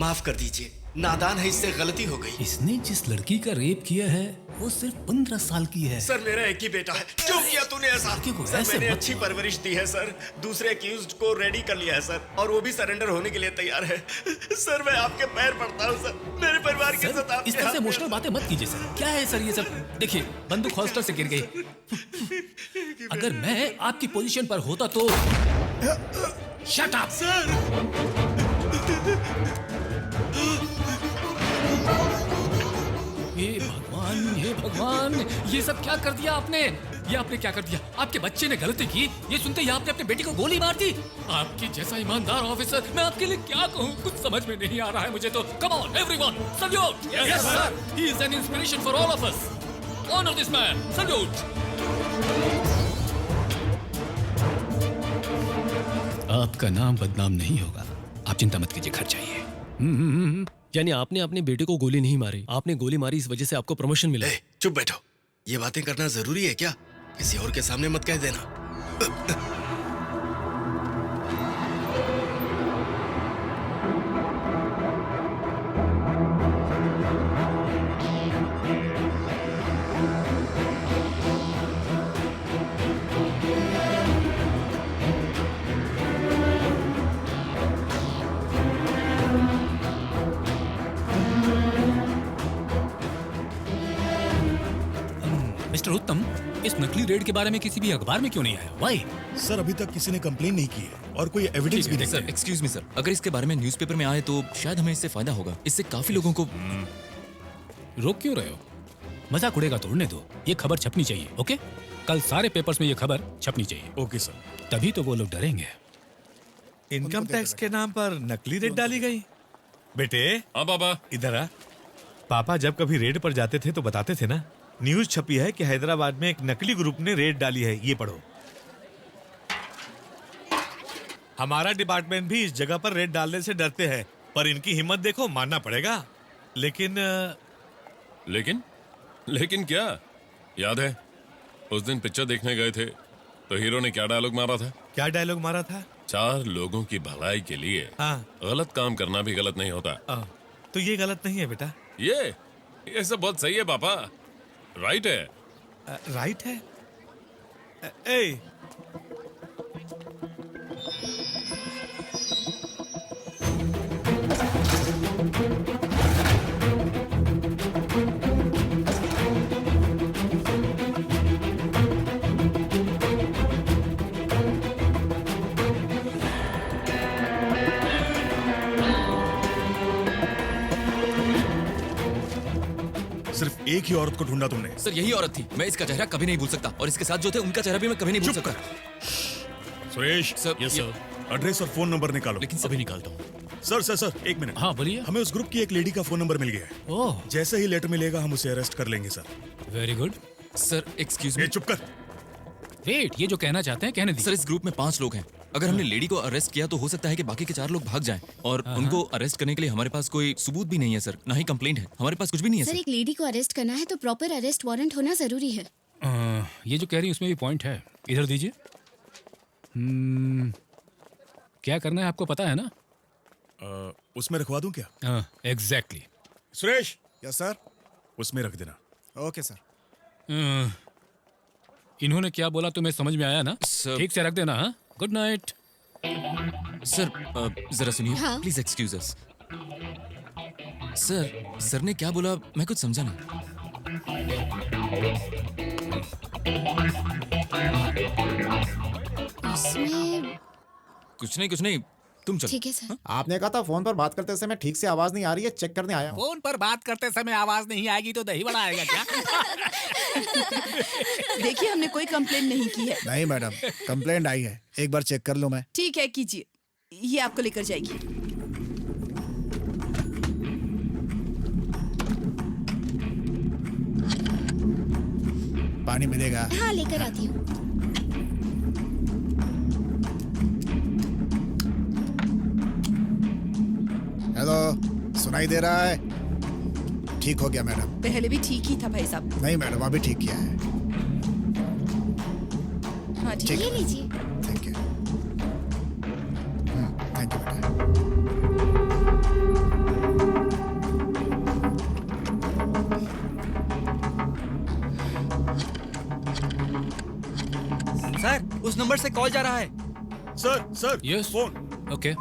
Speaker 1: माफ कर दीजिए, नादान है, इससे गलती हो गई।
Speaker 10: इसने जिस लड़की का रेप किया है वो सिर्फ 15 साल की है।
Speaker 1: सर मेरा एक ही बेटा है। क्यों किया तूने ऐसा? सर
Speaker 10: ऐसे
Speaker 1: मैंने
Speaker 10: मत
Speaker 1: अच्छी परवरिश दी है सर, दूसरे अक्यूज्ड को रेडी कर लिया है सर, और वो भी सरेंडर होने के लिए तैयार है। सर मैं आपके पैर पड़ता हूँ सर, मेरे परिवार के साथ आपके
Speaker 10: इस तरह से
Speaker 1: हाथ में-
Speaker 10: इमोशनल बातें मत कीजिए सर। क्या है सर ये सब? देखिए बंदूक हॉस्टल से गिर गई। अगर मैं आपकी पोजीशन पर होता तो शट अप
Speaker 1: सर।
Speaker 10: हे भगवान, ये सब क्या कर दिया आपने? ये आपने क्या कर दिया? आपके बच्चे ने गलती की, ये सुनते ही आपने अपने बेटी को गोली मार दी। आपकी जैसा ईमानदार ऑफिसर मैं आपके लिए क्या कहूँ, कुछ समझ में नहीं आ रहा है मुझे तो। Come on everyone, salute. Yes sir, he is an inspiration for all of us. Honour this man, salute. आपका नाम बदनाम नहीं होगा, आप चिंता मत कीजिए, घर चाहिए।
Speaker 18: यानी आपने अपने बेटे को गोली नहीं मारी, आपने गोली मारी इस वजह से आपको प्रमोशन मिला।
Speaker 1: चुप बैठो, ये बातें करना जरूरी है क्या? किसी और के सामने मत कह देना।
Speaker 10: मिस्टर उत्तम, इस नकली रेड के बारे में किसी भी अखबार में क्यों नहीं आया? Why?
Speaker 12: सर अभी तक किसी ने कंप्लेन नहीं की है और कोई एविडेंस भी नहीं
Speaker 3: सर, एक्सक्यूज मी सर, अगर इसके बारे में न्यूज़पेपर में आए तो शायद हमें इससे फायदा होगा। इससे काफी लोगों को।
Speaker 10: रोक क्यों रहे हो? मजाक उड़ेगा तो उड़ने दो, ये खबर छपनी चाहिए। ओके, कल सारे पेपर्स में ये खबर छपनी चाहिए।
Speaker 12: Okay sir.
Speaker 10: तभी तो वो लोग डरेंगे।
Speaker 5: इनकम टैक्स के नाम पर नकली रेड डाली गई। बेटे,
Speaker 11: हाँ पापा,
Speaker 5: इधर आ। पापा जब कभी रेड पर जाते थे तो बताते थे ना, न्यूज छपी है कि हैदराबाद में एक नकली ग्रुप ने रेड डाली है। ये पढ़ो। हमारा डिपार्टमेंट भी इस जगह पर रेड डालने से डरते हैं, पर इनकी हिम्मत देखो, मानना पड़ेगा। लेकिन
Speaker 11: लेकिन क्या याद है उस दिन पिक्चर देखने गए थे तो हीरो ने क्या डायलॉग मारा था?
Speaker 5: क्या डायलॉग मारा था?
Speaker 11: 4 लोगों की भलाई के लिए
Speaker 5: हाँ।
Speaker 11: गलत काम करना भी गलत नहीं होता।
Speaker 5: तो ये गलत नहीं है बेटा।
Speaker 11: ये सब बहुत सही है पापा, राइट है।
Speaker 5: राइट है। ए
Speaker 12: सिर्फ एक ही औरत को ढूंढा तुमने?
Speaker 3: सर यही औरत थी, मैं इसका चेहरा कभी नहीं भूल सकता, और इसके साथ जो थे उनका चेहरा भी मैं कभी नहीं भूल सकता।
Speaker 12: Suresh.
Speaker 3: Sir,
Speaker 12: yes sir. Address और फोन नंबर निकालो।
Speaker 3: लेकिन
Speaker 12: अभी निकालता हूँ। सर एक मिनट।
Speaker 10: हाँ बोलिए।
Speaker 12: हमें उस ग्रुप की एक लेडी का फोन नंबर मिल गया है।
Speaker 10: ओह,
Speaker 12: जैसे ही लेटर मिलेगा हम उसे अरेस्ट कर लेंगे sir.
Speaker 10: Very good.
Speaker 3: Sir excuse me.
Speaker 12: चुप कर।
Speaker 10: वेट, ये जो कहना चाहते हैं कहने दीजिए।
Speaker 3: सर इस ग्रुप में 5 लोग हैं। अगर हमने लेडी को अरेस्ट किया तो हो सकता है कि बाकी के 4 लोग भाग जाएं, और उनको अरेस्ट करने के लिए हमारे पास कोई सबूत भी नहीं है सर, ना ही कंप्लेंट है, हमारे पास कुछ भी नहीं है
Speaker 6: सर,
Speaker 3: सर।
Speaker 6: एक लेडी को अरेस्ट करना है तो प्रॉपर अरेस्ट वारंट होना जरूरी है।
Speaker 10: ये जो कह रही है उसमें भी पॉइंट है। इधर दीजिए। क्या करना है आपको पता है ना?
Speaker 12: उसमें रखवा दूं क्या?
Speaker 10: एग्जैक्टली।
Speaker 12: सुरेश। Yes sir. उसमें रख देना।
Speaker 4: Okay sir.
Speaker 10: इन्होंने क्या बोला तुम्हें समझ में आया ना?
Speaker 3: सर-
Speaker 10: ठीक से रख देना। हाँ, गुड नाइट।
Speaker 3: सर जरा सुनिए,
Speaker 6: हाँ?
Speaker 3: Please excuse us. सर ने क्या बोला मैं कुछ समझा नहीं।
Speaker 6: उसमें
Speaker 3: कुछ नहीं, तुम चलो।
Speaker 6: ठीक है सर।
Speaker 4: आपने कहा था फोन पर बात करते समय ठीक से आवाज नहीं आ रही है, चेक करने आया हूँ।
Speaker 10: फोन पर बात करते समय आवाज नहीं आएगी तो दही बड़ा आएगा क्या?
Speaker 13: देखिए हमने कोई कंप्लेन नहीं की है।
Speaker 4: नहीं मैडम, कंप्लेंट आई है, एक बार चेक कर लो। मैं
Speaker 13: ठीक है, कीजिए, ये आपको लेकर जाएगी।
Speaker 4: पानी मिलेगा?
Speaker 6: हाँ, लेकर आती हूँ।
Speaker 4: हेलो, सुनाई दे रहा है? ठीक हो गया मैडम?
Speaker 13: पहले भी ठीक ही था भाई साहब।
Speaker 4: नहीं मैडम, अभी ठीक किया है।
Speaker 13: हाँ ठीक
Speaker 6: ये लीजिए।
Speaker 4: Thank you. थैंक यू बेटा।
Speaker 8: सर उस नंबर से कॉल जा रहा है।
Speaker 12: Sir
Speaker 10: yes
Speaker 12: phone.
Speaker 10: ओके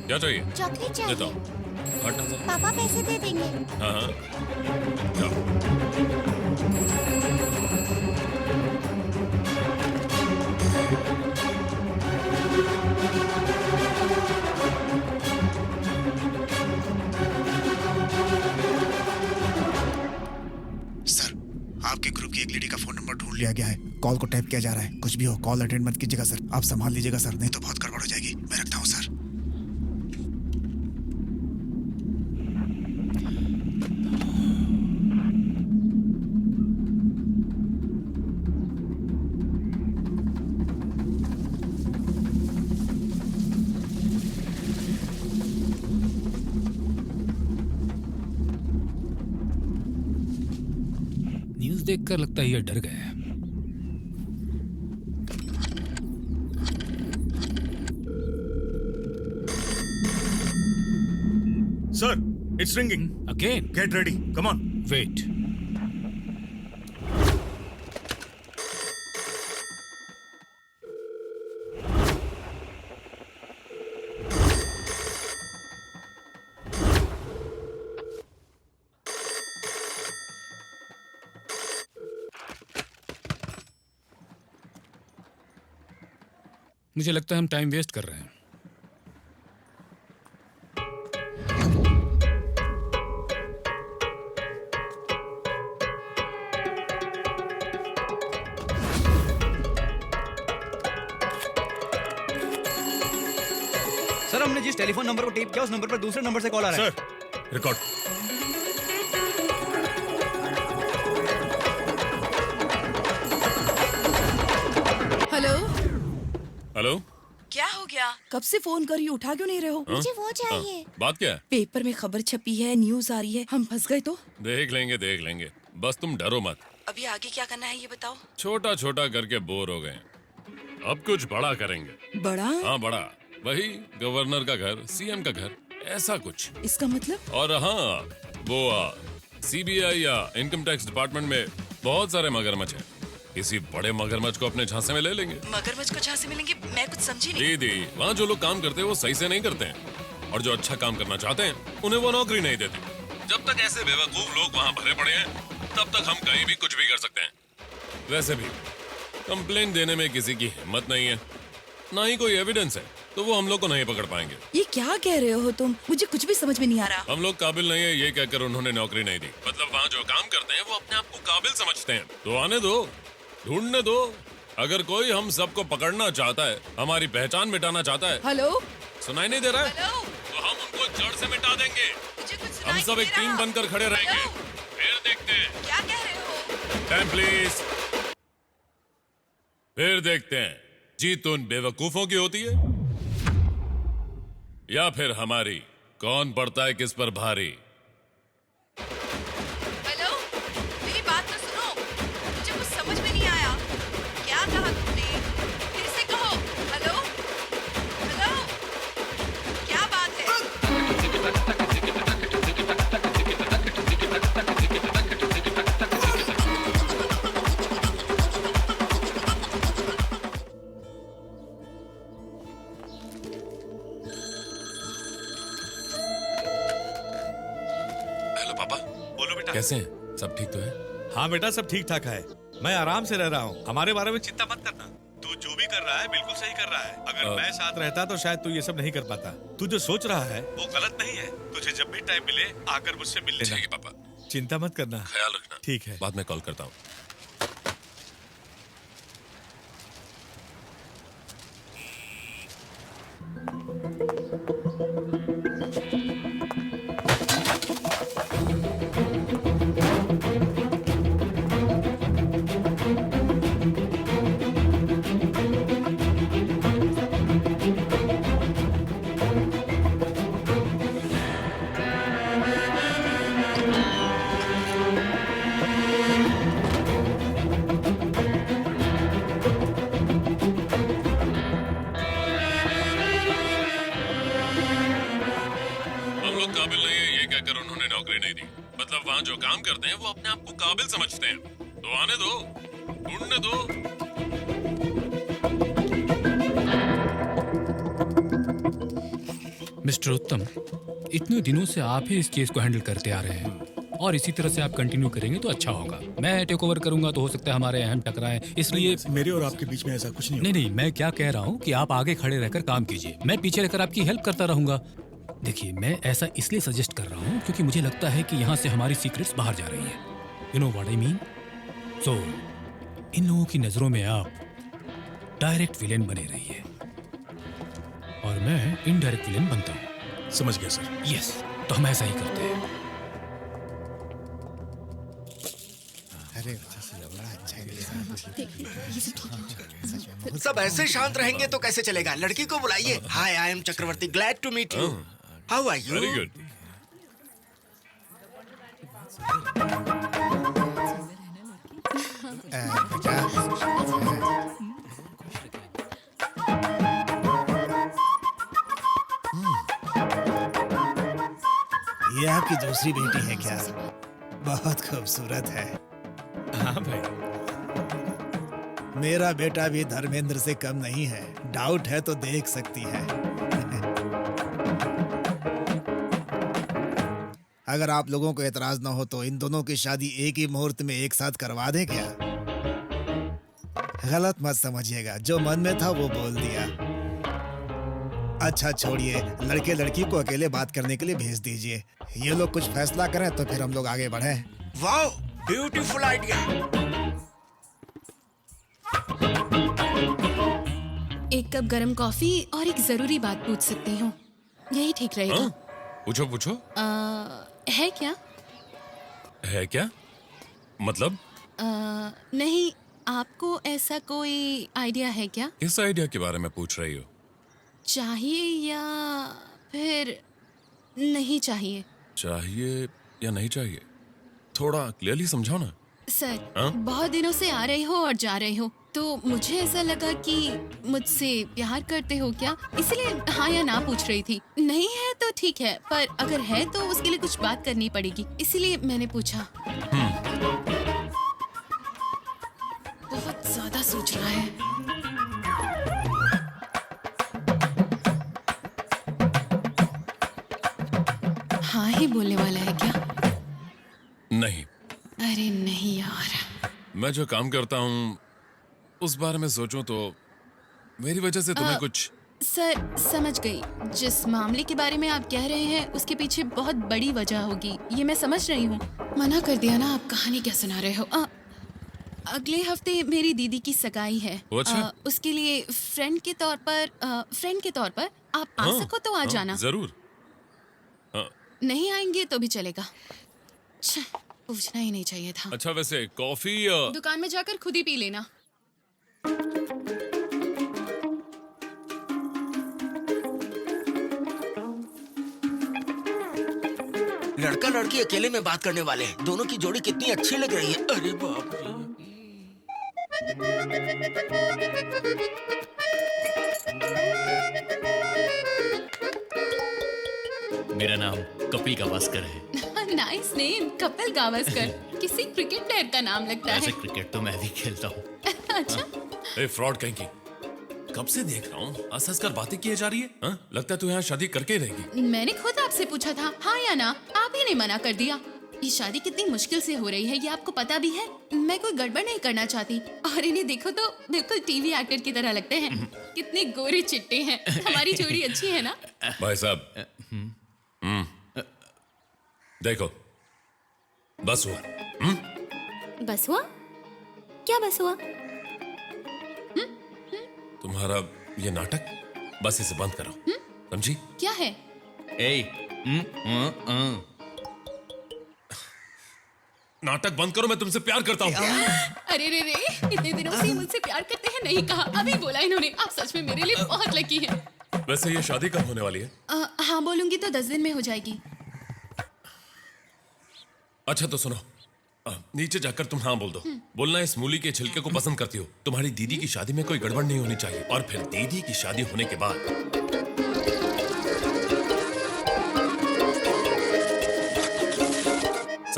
Speaker 11: क्या चाहिए?
Speaker 2: चॉकलेट
Speaker 11: देता
Speaker 2: चाहिए।
Speaker 11: हूँ। हट ना सर।
Speaker 2: पापा पैसे दे देंगे।
Speaker 11: हाँ हाँ जाओ।
Speaker 4: सर आपके ग्रुप की एक लेडी का फोन नंबर ढूंढ लिया गया है। कॉल को टैप किया जा रहा है। कुछ भी हो कॉल अटेंड मत कीजिएगा सर। आप संभाल लीजिएगा सर, नहीं तो बहुत गड़बड़ हो जाएगी। मैं रखता हूँ सर।
Speaker 10: न्यूज़ देखकर लगता है ये डर गए।
Speaker 12: Sir it's ringing
Speaker 10: again.
Speaker 12: Get ready, come on.
Speaker 10: Wait. मुझे लगता है हम टाइम वेस्ट कर रहे हैं।
Speaker 8: सर हमने जिस टेलीफोन नंबर को टेप किया उस नंबर पर दूसरे नंबर से कॉल आ रहा है।
Speaker 12: Sir record.
Speaker 13: Hello
Speaker 11: hello.
Speaker 13: क्या हो गया? कब से फोन कर रही हो, उठा क्यों नहीं रहे हो?
Speaker 11: हाँ?
Speaker 2: मुझे वो चाहिए।
Speaker 11: बात क्या है?
Speaker 13: पेपर में खबर छपी है, न्यूज आ रही है, हम फंस गए तो?
Speaker 11: देख लेंगे। बस तुम डरो मत।
Speaker 13: अभी आगे क्या करना है ये बताओ।
Speaker 11: छोटा छोटा करके बोर हो गए, अब कुछ बड़ा करेंगे।
Speaker 13: बड़ा?
Speaker 11: हाँ बड़ा, वही गवर्नर का घर, सीएम का घर, ऐसा कुछ।
Speaker 13: इसका मतलब?
Speaker 11: और हाँ वो सीबीआई या इनकम टैक्स डिपार्टमेंट में बहुत सारे मगरमच्छ हैं। किसी बड़े मगरमच्छ को अपने झांसे में ले लेंगे।
Speaker 13: मगरमच्छ को झांसे में लेंगे? मैं कुछ समझी नहीं।
Speaker 11: दीदी वहाँ जो लोग काम करते हैं वो सही से नहीं करते हैं, और जो अच्छा काम करना चाहते हैं उन्हें वो नौकरी नहीं देते। जब तक ऐसे बेवकूफ लोग वहाँ भरे पड़े हैं तब तक हम कहीं भी कुछ भी कर सकते हैं। वैसे भी कंप्लेंट देने में किसी की हिम्मत नहीं है, ना ही कोई एविडेंस है, तो वो हम लोग को नहीं पकड़ पाएंगे।
Speaker 13: ये क्या कह रहे हो तुम? मुझे कुछ भी समझ में नहीं आ रहा।
Speaker 11: हम लोग काबिल नहीं है ये कहकर उन्होंने नौकरी नहीं दी। मतलब वहाँ जो काम करते हैं वो अपने आप को काबिल समझते हैं। तो आने दो, ढूंढने दो। अगर कोई हम सबको पकड़ना चाहता है, हमारी पहचान मिटाना चाहता है।
Speaker 13: हेलो,
Speaker 11: सुनाई नहीं दे रहा है? तो हम उनको जड़ से मिटा देंगे। हम सब एक टीम बनकर खड़े रहेंगे। फिर देखते हैं।
Speaker 13: क्या कह रहे हो?
Speaker 11: Time please. फिर देखते हैं जीत उन बेवकूफों की होती है या फिर हमारी। कौन पड़ता है किस पर भारी।
Speaker 13: हेलो, मेरी बात तो सुनो। मुझे कुछ समझ में नहीं आया। क्या कहा तुमने? फिर से कहो। हेलो, हेलो, क्या बात है?
Speaker 11: कैसे हैं? सब ठीक तो है?
Speaker 5: हाँ बेटा सब ठीक ठाक है। मैं आराम से रह रहा हूँ, हमारे बारे में चिंता मत करना। तू जो भी कर रहा है बिल्कुल सही कर रहा है। अगर मैं साथ रहता तो शायद तू ये सब नहीं कर पाता। तू जो सोच रहा है वो गलत नहीं है। तुझे जब भी टाइम मिले आकर मुझसे मिल लेना।
Speaker 11: ठीक है पापा।
Speaker 5: चिंता मत करना।
Speaker 11: ख्याल रखना।
Speaker 5: ठीक है,
Speaker 11: बाद में कॉल करता हूँ। काबिल नहीं है ये कहकर उन्होंने नौकरी नहीं दी। मतलब वहाँ जो काम करते हैं वो अपने आप को काबिल समझते हैं। तो आने दो, ढूंढने दो।
Speaker 10: मिस्टर उत्तम, इतने दिनों से आप ही इस केस को हैंडल करते आ रहे हैं और इसी तरह से आप कंटिन्यू करेंगे तो अच्छा होगा। मैं टेक ओवर करूंगा तो हो सकता है हमारे अहम टकराएं, इसलिए
Speaker 12: मेरे और आपके बीच में ऐसा कुछ नहीं।
Speaker 10: नहीं, मैं क्या कह रहा हूँ कि आप आगे खड़े रहकर काम कीजिए, मैं पीछे रहकर आपकी हेल्प करता रहूंगा। देखिए, मैं ऐसा इसलिए सजेस्ट कर रहा हूँ क्योंकि मुझे लगता है कि यहाँ से हमारी सीक्रेट्स बाहर जा रही हैं। You know what I mean? So इन लोगों की नजरों में आप डायरेक्ट विलेन बने रहिए और मैं इनडायरेक्ट विलेन बनता हूँ।
Speaker 12: समझ गया सर।
Speaker 10: यस, तो हम ऐसा ही करते हैं।
Speaker 4: अरे बड़ा अच्छा।
Speaker 2: सब ऐसे शांत रहेंगे तो कैसे चलेगा? लड़की को बुलाइए। Hi, I am Chakravarti, glad to meet you. How are you?
Speaker 11: Very good.
Speaker 4: ये आपकी दूसरी बेटी है क्या? बहुत खूबसूरत है।
Speaker 5: हाँ भाई।
Speaker 4: मेरा बेटा भी धर्मेंद्र से कम नहीं है। डाउट है तो देख सकती है। अगर आप लोगों को एतराज ना हो तो इन दोनों की शादी एक ही मुहूर्त में एक साथ करवा दें क्या? गलत मत समझिएगा, जो मन में था वो बोल दिया। अच्छा छोड़िए, लड़के लड़की को अकेले बात करने के लिए भेज दीजिए। ये लोग कुछ फैसला करें तो फिर हम लोग आगे बढ़ें।
Speaker 2: Wow, beautiful idea.
Speaker 15: एक कप गरम कॉफी और एक जरूरी बात पूछ सकती हूँ, यही ठीक रहेगा?
Speaker 11: पूछो पूछो।
Speaker 15: है क्या?
Speaker 11: है क्या मतलब?
Speaker 15: नहीं, आपको ऐसा कोई आइडिया है क्या?
Speaker 11: किस आइडिया के बारे में पूछ रही हो?
Speaker 15: चाहिए या फिर नहीं चाहिए?
Speaker 11: चाहिए या नहीं चाहिए, थोड़ा क्लियरली समझाओ ना।
Speaker 15: सर,
Speaker 11: हाँ?
Speaker 15: बहुत दिनों से आ रहे हो और जा रहे हो, तो मुझे ऐसा लगा कि मुझसे प्यार करते हो क्या, इसलिए हाँ या ना पूछ रही थी। नहीं है तो ठीक है, पर अगर है तो उसके लिए कुछ बात करनी पड़ेगी, इसलिए मैंने पूछा। बहुत ज्यादा सोच रहा है। हाँ ही बोलने वाला है क्या?
Speaker 11: नहीं।
Speaker 15: अरे नहीं यार।
Speaker 11: मैं जो काम करता हूँ उस बारे में सोचूं तो मेरी वजह से तुम्हें कुछ।
Speaker 15: सर, समझ गई। जिस मामले के बारे में आप कह रहे हैं उसके पीछे बहुत बड़ी वजह होगी, ये मैं समझ रही हूँ। मना कर दिया ना, आप कहानी क्या सुना रहे हो? अगले हफ्ते मेरी दीदी की सगाई है।
Speaker 11: अच्छा?
Speaker 15: उसके लिए फ्रेंड के तौर पर आप आ सको तो आ जाना।
Speaker 11: जरूर।
Speaker 15: नहीं आएंगे तो भी चलेगा। पूछना ही नहीं चाहिए था।
Speaker 11: अच्छा, वैसे कॉफी
Speaker 15: दुकान में जाकर खुद ही पी लेना।
Speaker 2: लड़का लड़की अकेले में बात करने वाले हैं। दोनों की जोड़ी कितनी अच्छी लग रही है। अरे बाप रे।
Speaker 7: मेरा नाम कपिल गावस्कर है।
Speaker 15: Nice name, Kapil Gavaskar. किसी क्रिकेट प्लेयर का नाम लगता है।
Speaker 7: ऐसे क्रिकेट तो मैं भी खेलता हूँ।
Speaker 15: अच्छा।
Speaker 11: ए फ्रॉड कहीं की, कब से देख रहा हूँ हंस हंस कर बातें किए जा रही है। हाँ? लगता है तू यहाँ शादी करके ही रहेगी।
Speaker 15: मैंने खुद आपसे पूछा था हाँ या ना, आप ही ने मना कर दिया। ये शादी कितनी मुश्किल से हो रही है, ये आपको पता भी है। मैं कोई गड़बड़ नहीं करना चाहती, और इन्हें देखो तो बिल्कुल टीवी एक्टर की तरह लगते हैं। कितने गोरे चिट्टे हैं। हमारी जोड़ी अच्छी है ना?
Speaker 11: भाई साहब, देखो, बस हुआ।
Speaker 19: बस हुआ? क्या बस हुआ?
Speaker 11: तुम्हारा ये नाटक बस इसे बंद करो, समझी?
Speaker 15: क्या है?
Speaker 11: नाटक बंद करो, मैं तुमसे प्यार करता हूँ।
Speaker 15: अरे रे रे, इतने दिनों से मुझसे प्यार करते हैं नहीं कहा, अभी बोला इन्होंने। आप सच में मेरे लिए बहुत लकी हैं।
Speaker 11: वैसे ये शादी कब होने वाली है?
Speaker 15: हाँ बोलूंगी तो 10 दिन में हो जाएगी।
Speaker 11: अच्छा तो सुनो, नीचे जाकर तुम हाँ बोल दो। बोलना इस मूली के छिलके को पसंद करती हो। तुम्हारी दीदी की शादी में कोई गड़बड़ नहीं होनी चाहिए, और फिर दीदी की शादी होने के बाद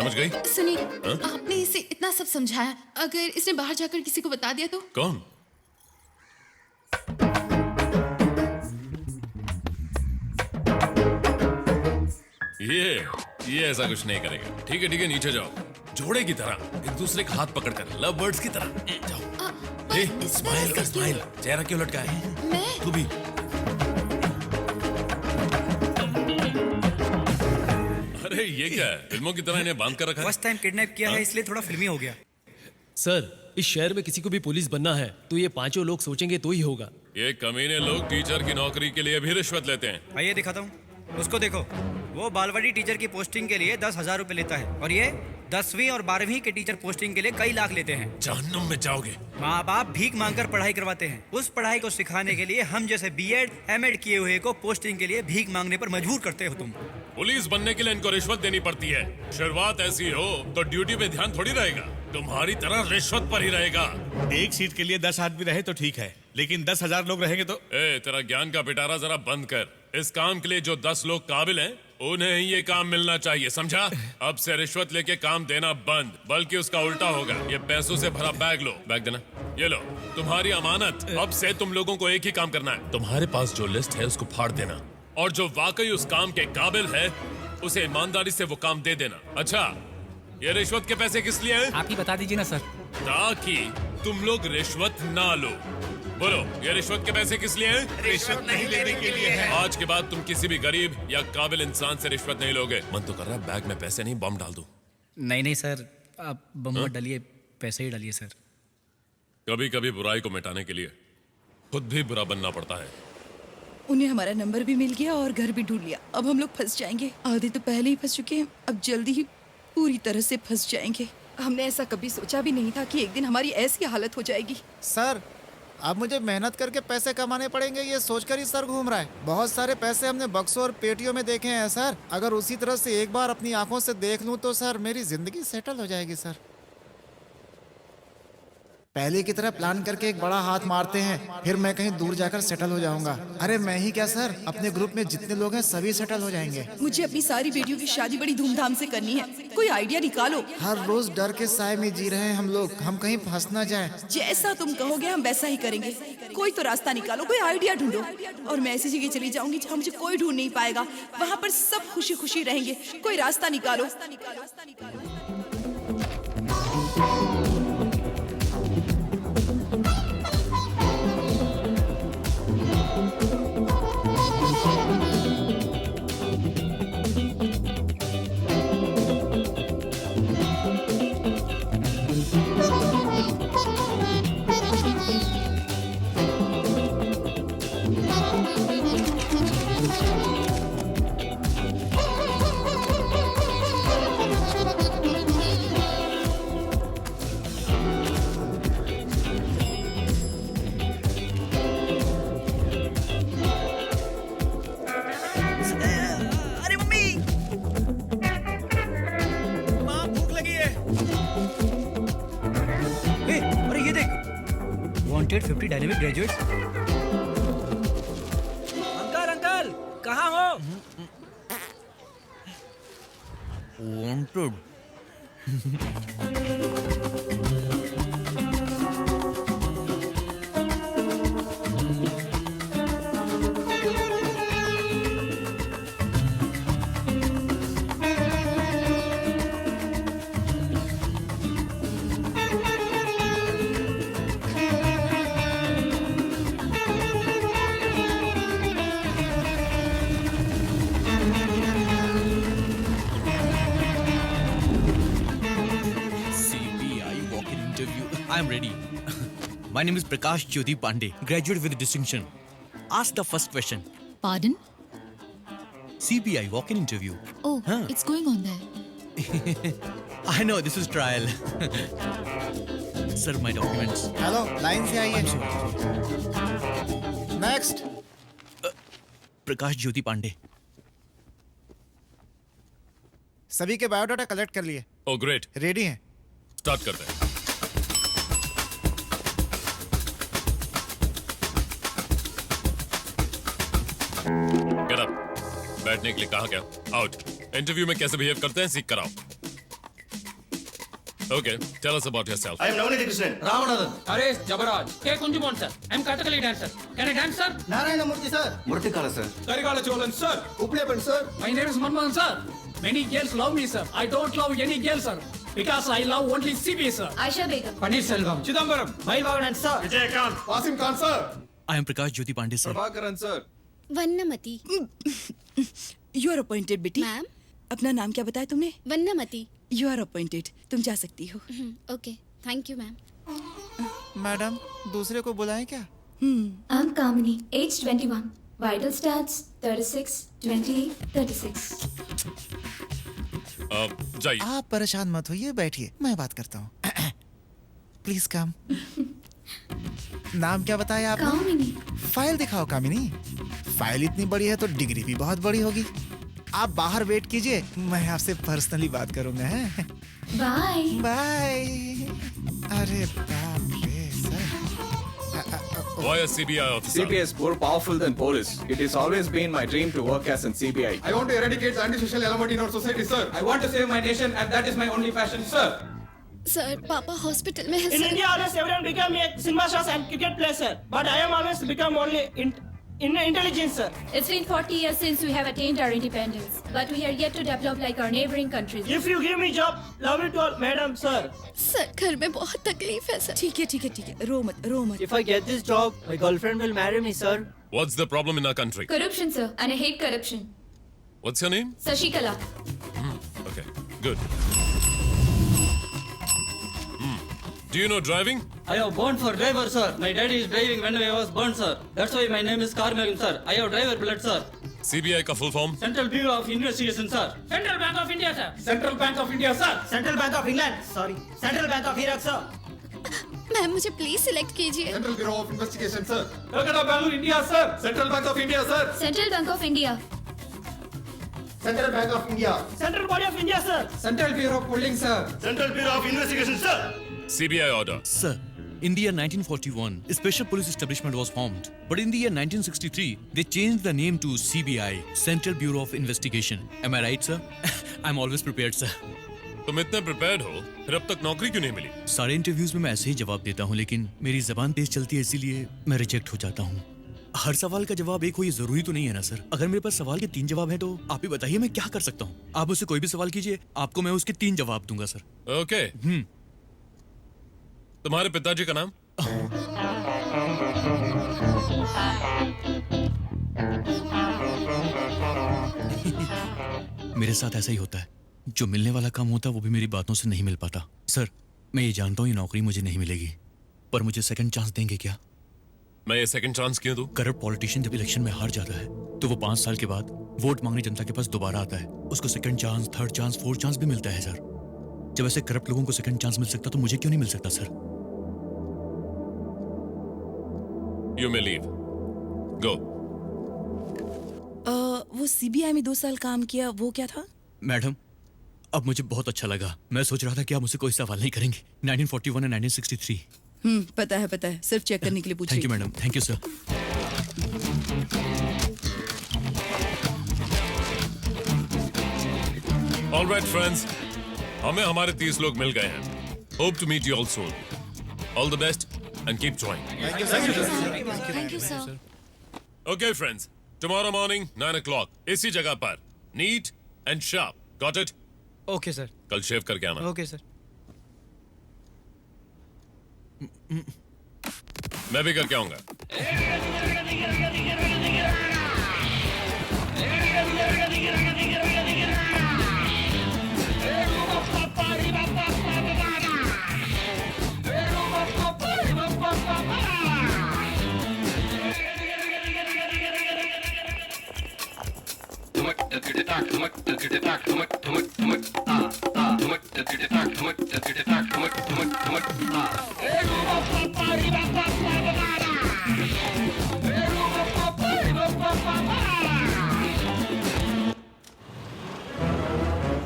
Speaker 11: समझ गई?
Speaker 15: सुनिए,
Speaker 11: हाँ?
Speaker 15: आपने इसे इतना सब समझाया, अगर इसने बाहर जाकर किसी को बता दिया तो?
Speaker 11: कौन? ये ऐसा कुछ नहीं करेगा। ठीक है नीचे जाओ, जोड़े की तरह एक दूसरे का हाथ पकड़कर, लव बर्ड्स की तरह जाओ। स्माइल कर, स्माइल। चेहरा क्यों लटका है?
Speaker 15: मैं?
Speaker 11: तू भी। अरे ये क्या है? फिल्मों की तरह इन्हें बांध कर रखा है।
Speaker 8: फर्स्ट टाइम किडनैप किया है इसलिए थोड़ा फिल्मी हो गया।
Speaker 18: सर, इस शहर में किसी को भी पुलिस बनना है तो ये पांचों लोग सोचेंगे तो ही होगा।
Speaker 11: ये कमीने लोग टीचर की नौकरी के लिए भी रिश्वत लेते हैं।
Speaker 8: आइए दिखाता हूँ, उसको देखो। वो बालवाड़ी टीचर की पोस्टिंग के लिए 10,000 रुपए लेता है और ये 10वीं और 12वीं के टीचर पोस्टिंग के लिए कई लाख लेते हैं।
Speaker 11: जहन्नुम में जाओगे।
Speaker 8: माँ बाप भीख मांगकर पढ़ाई करवाते हैं। उस पढ़ाई को सिखाने के लिए हम जैसे बीएड एमएड किए हुए को पोस्टिंग के लिए भीख मांगने पर मजबूर करते हो तुम।
Speaker 11: पुलिस बनने के लिए इनको रिश्वत देनी पड़ती है। शुरुआत ऐसी हो तो ड्यूटी पे ध्यान थोड़ी रहेगा, तुम्हारी तरह रिश्वत पर ही रहेगा।
Speaker 5: एक सीट के लिए 10 आदमी रहे तो ठीक है, लेकिन 10,000 लोग रहेंगे तो?
Speaker 11: तेरा ज्ञान का पिटारा जरा बंद कर। इस काम के लिए जो 10 लोग काबिल हैं, उन्हें ही ये काम मिलना चाहिए, समझा? अब से रिश्वत लेके काम देना बंद, बल्कि उसका उल्टा होगा। ये पैसों से भरा बैग लो, बैग देना। ये लो तुम्हारी अमानत। अब से तुम लोगों को एक ही काम करना है। तुम्हारे पास जो लिस्ट है उसको फाड़ देना, और जो वाकई उस काम के काबिल है उसे ईमानदारी से वो काम दे देना। अच्छा, ये रिश्वत के पैसे किस लिए हैं?
Speaker 10: आप ही बता दीजिए ना सर।
Speaker 11: ताकि तुम लोग रिश्वत ना लो। बोलो, ये रिश्वत के पैसे किस लिए हैं?
Speaker 5: रिश्वत नहीं लेने के लिए है।
Speaker 11: आज के बाद तुम किसी भी गरीब या काबिल इंसान से रिश्वत नहीं लोगे। मन तो कर रहा है बैग में पैसे नहीं बम डाल दूं।
Speaker 8: नहीं सर, आप बम मत डालिए, पैसे ही डालिए सर।
Speaker 11: कभी कभी बुराई को मिटाने के लिए खुद भी बुरा बनना पड़ता है।
Speaker 13: उन्हें हमारा नंबर भी मिल गया और घर भी ढूंढ लिया। अब हम लोग फंस जाएंगे। आधे तो पहले ही फंस चुके हैं, अब जल्दी ही पूरी तरह से फंस जाएंगे। हमने ऐसा कभी सोचा भी नहीं था कि एक दिन हमारी ऐसी हालत हो जाएगी।
Speaker 4: सर, अब मुझे मेहनत करके पैसे कमाने पड़ेंगे, ये सोचकर ही सर घूम रहा है। बहुत सारे पैसे हमने बक्सों और पेटियों में देखे हैं सर। अगर उसी तरह से एक बार अपनी आंखों से देख लूं तो सर मेरी जिंदगी सेटल हो जाएगी सर। पहले की तरह प्लान करके एक बड़ा हाथ मारते हैं, फिर मैं कहीं दूर जाकर सेटल हो जाऊंगा। अरे मैं ही क्या सर, अपने ग्रुप में जितने लोग हैं सभी सेटल हो जाएंगे।
Speaker 13: मुझे अपनी सारी बेटियों की शादी बड़ी धूमधाम से करनी है, कोई आइडिया निकालो।
Speaker 4: हर रोज डर के साए में जी रहे हैं हम लोग, हम कहीं फंस ना जाएं।
Speaker 13: जैसा तुम कहोगे हम वैसा ही करेंगे। कोई तो रास्ता निकालो, कोई आइडिया ढूंढो। और मैं ऐसी जगह चली जाऊंगी जहाँ मुझे कोई ढूंढ नहीं पाएगा, वहाँ पर सब खुशी खुशी रहेंगे। कोई रास्ता निकालो।
Speaker 8: Wanted 50 dynamic graduates.
Speaker 17: अंकल कहाँ हो?
Speaker 3: Wanted. I'm ready. My name is Prakash Jyoti Pandey, graduate with distinction. Ask the first question.
Speaker 15: Pardon?
Speaker 3: CBI walk-in interview.
Speaker 15: Oh,
Speaker 3: Huh.
Speaker 15: it's going on there.
Speaker 3: I know this is trial. Sir, my documents.
Speaker 4: Hello, line से आइए। Next.
Speaker 3: प्रकाश ज्योति पांडे।
Speaker 4: सभी के biodata collect कर लिए।
Speaker 11: Oh great.
Speaker 4: Ready हैं।
Speaker 11: Start करते हैं। Get up. बैठने के लिए कहा क्या? आउट। इंटरव्यू में कैसे बिहेव करते हैं सीख कर आओ। Okay, tell us about yourself.
Speaker 14: I am Navneet Krishnan. Ramanathan.
Speaker 10: Harish Jabaraj. K. Kunjumon, sir. I'm Kathakali dancer. Can I dance, sir?
Speaker 14: Narayana Murthy, sir. Murtikala, sir.
Speaker 10: Karigala Cholan, sir.
Speaker 14: Uplepan, sir.
Speaker 10: My name is Manmohan, sir. Many girls love me, sir. I don't love any girl, sir. Because I love only CB, sir.
Speaker 15: Aisha Begum.
Speaker 10: Paneer Selvam. Chidambaram.
Speaker 14: Mailvagan, sir. Vijayakant. Wasim Khan, sir.
Speaker 3: I am Prakash Jyoti Pandey, sir.
Speaker 14: Prabhakaran, sir.
Speaker 6: Vannamathi.
Speaker 13: You are appointed बेटी।
Speaker 6: Ma'am.
Speaker 13: अपना नाम क्या बताया तुमने?
Speaker 6: वन्नमती।
Speaker 13: You are appointed, तुम जा सकती हो।
Speaker 6: Okay, thank you ma'am.
Speaker 4: Madam दूसरे को बुलाएं क्या?
Speaker 19: I'm Kamini, age 21. Vital stats 36, 28, 36.
Speaker 11: जाइए।
Speaker 4: आप परेशान मत होइए, बैठिए, मैं बात करता हूँ। Please come. नाम क्या बताया आपने?
Speaker 19: कामिनी।
Speaker 4: फाइल दिखाओ कामिनी। फाइल इतनी बड़ी है तो डिग्री भी बहुत बड़ी होगी। आप बाहर वेट कीजिए, मैं आपसे पर्सनली बात करूंगा। हैं?
Speaker 19: Bye.
Speaker 4: बाय। अरे बाप रे sir.
Speaker 11: Why a CBI officer?
Speaker 20: CBI is more powerful than police. It has always been my dream to work as an CBI.
Speaker 14: I want to eradicate the antisocial element in our society, sir.
Speaker 10: I want to save my nation and that is my only passion, sir.
Speaker 6: Sir, पापा hospital में है
Speaker 17: In
Speaker 6: sir.
Speaker 17: India, always everyone become a cinema stars and cricket player, sir. But I am always become only in intelligence, sir.
Speaker 19: It's been 40 years since we have attained our independence, but we are yet to develop like our neighboring countries.
Speaker 17: If you give me job, love it all, madam, sir.
Speaker 6: Sir, घर में बहुत तकलीफ है sir.
Speaker 13: ठीक है, रो मत, रो मत।
Speaker 17: If I get this job, my girlfriend will marry me, sir.
Speaker 11: What's the problem in our country?
Speaker 19: Corruption, sir, and I hate corruption.
Speaker 11: What's your name?
Speaker 19: Sashikala.
Speaker 11: Okay, good. Do you know driving?
Speaker 17: I have born for driver, sir. My daddy is driving when I was born, sir. That's why my name is Carmegan, sir. I have driver blood, sir.
Speaker 11: CBI का full form?
Speaker 17: Central Bureau of Investigation, sir.
Speaker 10: Central Bank of India, sir.
Speaker 17: Central Bank of India, sir. Central Bank of England, sorry. Central Bank of Iraq, sir.
Speaker 6: Ma'am, मुझे please select कीजिए।
Speaker 14: Central Bureau of Investigation, sir.
Speaker 17: Kolkata, Bangalore, India, sir.
Speaker 14: Central Bank of India, sir.
Speaker 19: Central Bank of India.
Speaker 14: Central Bank of India.
Speaker 17: Central Body of India, sir.
Speaker 10: Central Bureau of Polling, sir.
Speaker 14: Central Bureau of Investigation, sir.
Speaker 11: CBI order.
Speaker 3: Sir, in the year 1941, a special police establishment was formed. But in the year 1963, they changed the name to CBI, Central Bureau of Investigation. Am I right, sir? I'm always prepared, sir.
Speaker 11: तुम इतने prepared हो, फिर अब तक नौकरी क्यों नहीं मिली?
Speaker 3: सारे इंटरव्यूज में मैं ऐसे ही जवाब देता हूँ, लेकिन मेरी जबान तेज चलती है, इसीलिए मैं रिजेक्ट हो जाता हूँ। हर सवाल का जवाब एक हो ये जरूरी तो नहीं है ना सर। अगर मेरे पास सवाल के 3 जवाब हैं तो आप ही बताइए मैं क्या कर सकता हूँ। आप मुझसे कोई भी सवाल कीजिए, आपको मैं उसके 3 जवाब दूंगा सर।
Speaker 11: Okay. तुम्हारे पिताजी का नाम?
Speaker 3: मेरे साथ ऐसा ही होता है, जो मिलने वाला काम होता है वो भी मेरी बातों से नहीं मिल पाता। सर, मैं ये जानता हूँ ये नौकरी मुझे नहीं मिलेगी, पर मुझे सेकंड चांस देंगे क्या?
Speaker 11: मैं ये सेकंड चांस क्यों दूं?
Speaker 3: करप्ट पॉलिटिशियन जब इलेक्शन में हार जाता है तो वो 5 साल के बाद वोट मांगने जनता के पास दोबारा आता है। उसको second chance, third chance, fourth chance भी मिलता है सर। जब ऐसे करप्ट लोगों को सेकंड चांस मिल सकता तो मुझे क्यों नहीं मिल सकता sir?
Speaker 11: You may leave. Go.
Speaker 13: वो सीबीआई में 2 साल काम किया, वो क्या था?
Speaker 3: मैडम, अब मुझे बहुत अच्छा लगा। मैं सोच रहा था कि आप मुझसे कोई सवाल नहीं करेंगे। 1941 और 1963।
Speaker 13: पता है, सिर्फ चेक करने के लिए पूछ
Speaker 3: thank you madam, thank you sir.
Speaker 11: All right, friends. हमें हमारे 30 लोग मिल गए हैं। Hope to meet you all soon. All the best and keep trying.
Speaker 6: Thank you, sir.
Speaker 11: Okay, friends. Tomorrow morning, 9 o'clock. इसी जगह पर. Neat and sharp. Got it?
Speaker 8: Okay sir.
Speaker 11: कल शेव करके आना।
Speaker 8: Okay sir.
Speaker 11: मैं भी करके आऊंगा।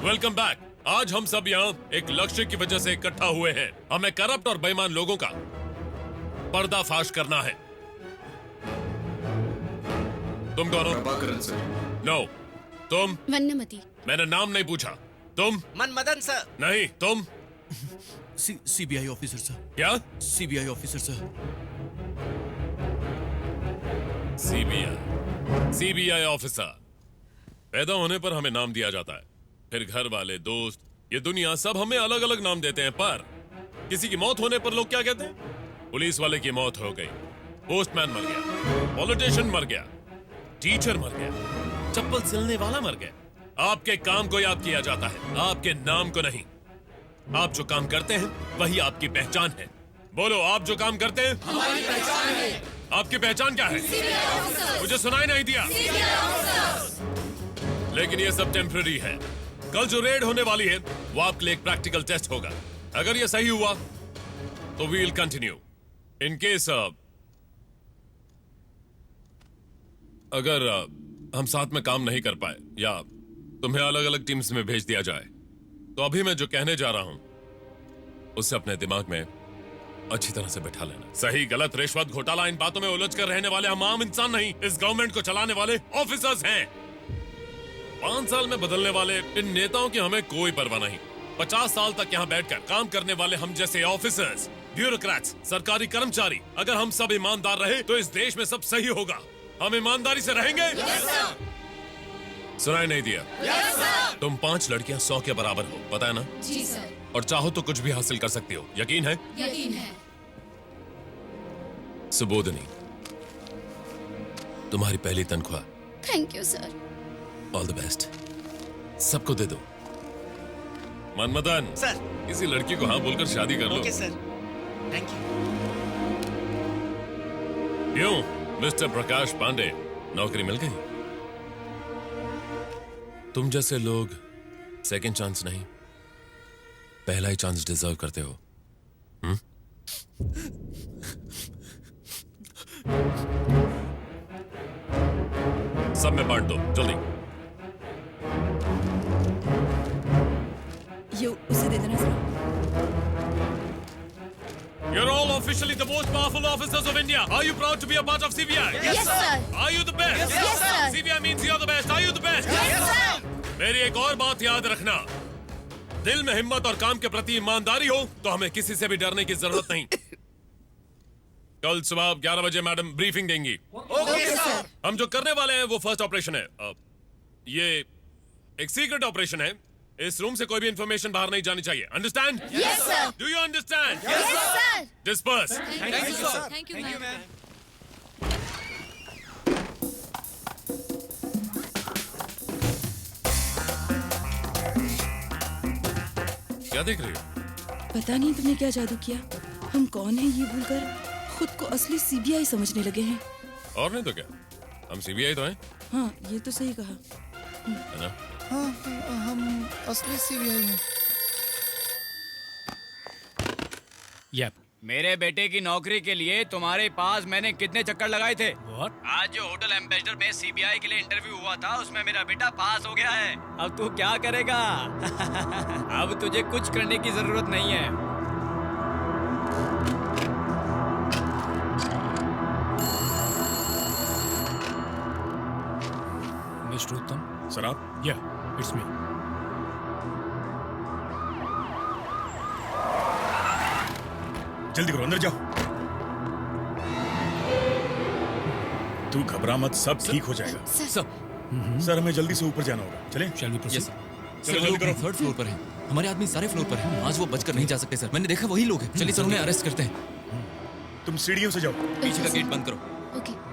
Speaker 11: Welcome back. आज हम सब यहाँ एक लक्ष्य की वजह से इकट्ठा हुए हैं। हमें करप्ट और बेईमान लोगों का पर्दाफाश करना है। तुम कौन हो?
Speaker 14: प्रभाकरन सर।
Speaker 11: नो, तुम?
Speaker 6: वन्नमती।
Speaker 11: मैंने नाम नहीं पूछा। तुम?
Speaker 2: मनमदन सर।
Speaker 11: नहीं, तुम?
Speaker 3: CBI officer sir.
Speaker 11: क्या?
Speaker 3: CBI officer sir.
Speaker 11: CBI officer. पैदा होने पर हमें नाम दिया जाता है, फिर घर वाले, दोस्त, ये दुनिया सब हमें अलग अलग नाम देते हैं, पर किसी की मौत होने पर लोग क्या कहते हैं? पुलिस वाले की मौत हो गई, पोस्टमैन मर गया, पॉलिटिशियन मर गया, टीचर मर गया, चप्पल सिलने वाला मर गया। आपके काम को याद किया जाता है, आपके नाम को नहीं। आप जो काम करते हैं वही आपकी पहचान है। बोलो, आप जो काम करते हैं
Speaker 21: हमारी पहचान है।
Speaker 11: आपकी पहचान क्या है? मुझे सुनाई नहीं दिया। लेकिन ये सब टेम्पररी है। कल जो रेड होने वाली है वो आपके लिए एक प्रैक्टिकल टेस्ट होगा। अगर ये सही हुआ तो we will continue. In case अगर हम साथ में काम नहीं कर पाए या तुम्हें अलग अलग टीम्स में भेज दिया जाए, तो अभी मैं जो कहने जा रहा हूं उससे अपने दिमाग में अच्छी तरह से बैठा लेना। सही गलत, रिश्वत, घोटाला, इन बातों में उलझ कर रहने वाले हम आम इंसान नहीं, इस गवर्नमेंट को चलाने वाले ऑफिसर्स हैं। 5 साल में बदलने वाले इन नेताओं की हमें कोई परवाह नहीं। 50 साल तक यहाँ बैठकर काम करने वाले हम जैसे ऑफिसर्स, ब्यूरोक्रेट्स, सरकारी कर्मचारी, अगर हम सब ईमानदार रहे तो इस देश में सब सही होगा। हम ईमानदारी से रहेंगे। सुनाई नहीं दिया? तुम 5 लड़कियां 100 के बराबर हो, पता है ना?
Speaker 6: जी सर।
Speaker 11: और चाहो तो कुछ भी हासिल कर सकती हो, यकीन है?
Speaker 6: यकीन है।
Speaker 11: सुबोधनी, तुम्हारी पहली तनख्वाह।
Speaker 6: Thank you sir.
Speaker 11: All the best. सबको दे दो। मनमदन
Speaker 2: सर,
Speaker 11: किसी लड़की को हाँ बोलकर शादी कर लो।
Speaker 2: Okay sir, thank you.
Speaker 11: क्यों मिस्टर प्रकाश पांडे, नौकरी मिल गई? तुम जैसे लोग सेकंड चांस नहीं, पहला ही चांस डिजर्व करते हो। सब में बांट दो जल्दी।
Speaker 13: ये उसे दे देना जरा।
Speaker 11: You're all officially the most powerful officers of India. Are you proud to be a part of CBI?
Speaker 6: Yes, sir.
Speaker 11: Are you the best?
Speaker 6: Yes, sir.
Speaker 11: CBI means you're the best. Are you the best?
Speaker 6: Yes, sir.
Speaker 11: मेरी एक और बात याद रखना, दिल में हिम्मत और काम के प्रति ईमानदारी हो तो हमें किसी से भी डरने की जरूरत नहीं। कल सुबह 11 बजे मैडम ब्रीफिंग देंगी।
Speaker 21: Okay sir.
Speaker 11: हम जो करने वाले हैं वो फर्स्ट ऑपरेशन है। ये एक सीक्रेट ऑपरेशन है। इस रूम से कोई भी इंफॉर्मेशन बाहर नहीं जानी चाहिए। Understand?
Speaker 6: Yes, sir.
Speaker 11: Do you understand?
Speaker 6: Yes, sir.
Speaker 11: Disperse.
Speaker 6: Thank you, sir. Thank you, ma'am.
Speaker 11: क्या देख रही हो?
Speaker 13: पता नहीं तुमने क्या जादू किया, हम कौन है ये भूलकर खुद को असली सीबीआई समझने लगे हैं।
Speaker 11: और नहीं तो क्या, हम सीबीआई तो हैं,
Speaker 13: हाँ, ये तो सही कहा।
Speaker 11: है ना?
Speaker 4: हाँ, हम असली सीबीआई हैं।
Speaker 8: मेरे बेटे की नौकरी के लिए तुम्हारे पास मैंने कितने चक्कर लगाए थे? आज जो होटल एम्बेसडर में सीबीआई के लिए इंटरव्यू हुआ था उसमें मेरा बेटा पास हो गया है। अब तू क्या करेगा? अब तुझे कुछ करने की जरूरत नहीं है।
Speaker 10: मिस्टर उत्तम।
Speaker 12: सर आप?
Speaker 10: या इट्स मी।
Speaker 12: जल्दी करो, अंदर जाओ। तू घबरा मत, सब ठीक हो जाएगा। सर हमें जल्दी से ऊपर जाना होगा, चलें?
Speaker 3: यस
Speaker 12: चलो जल्दी करो।
Speaker 3: 3rd फ्लोर पर है। हमारे आदमी सारे फ्लोर पर हैं। आज वो बचकर नहीं जा सकते सर। मैंने देखा वही लोग हैं। चलिए सर उन्हें अरेस्ट करते हैं।
Speaker 12: तुम सीढ़ियों से जाओ।
Speaker 3: पीछे का गेट बंद करो।
Speaker 6: Okay.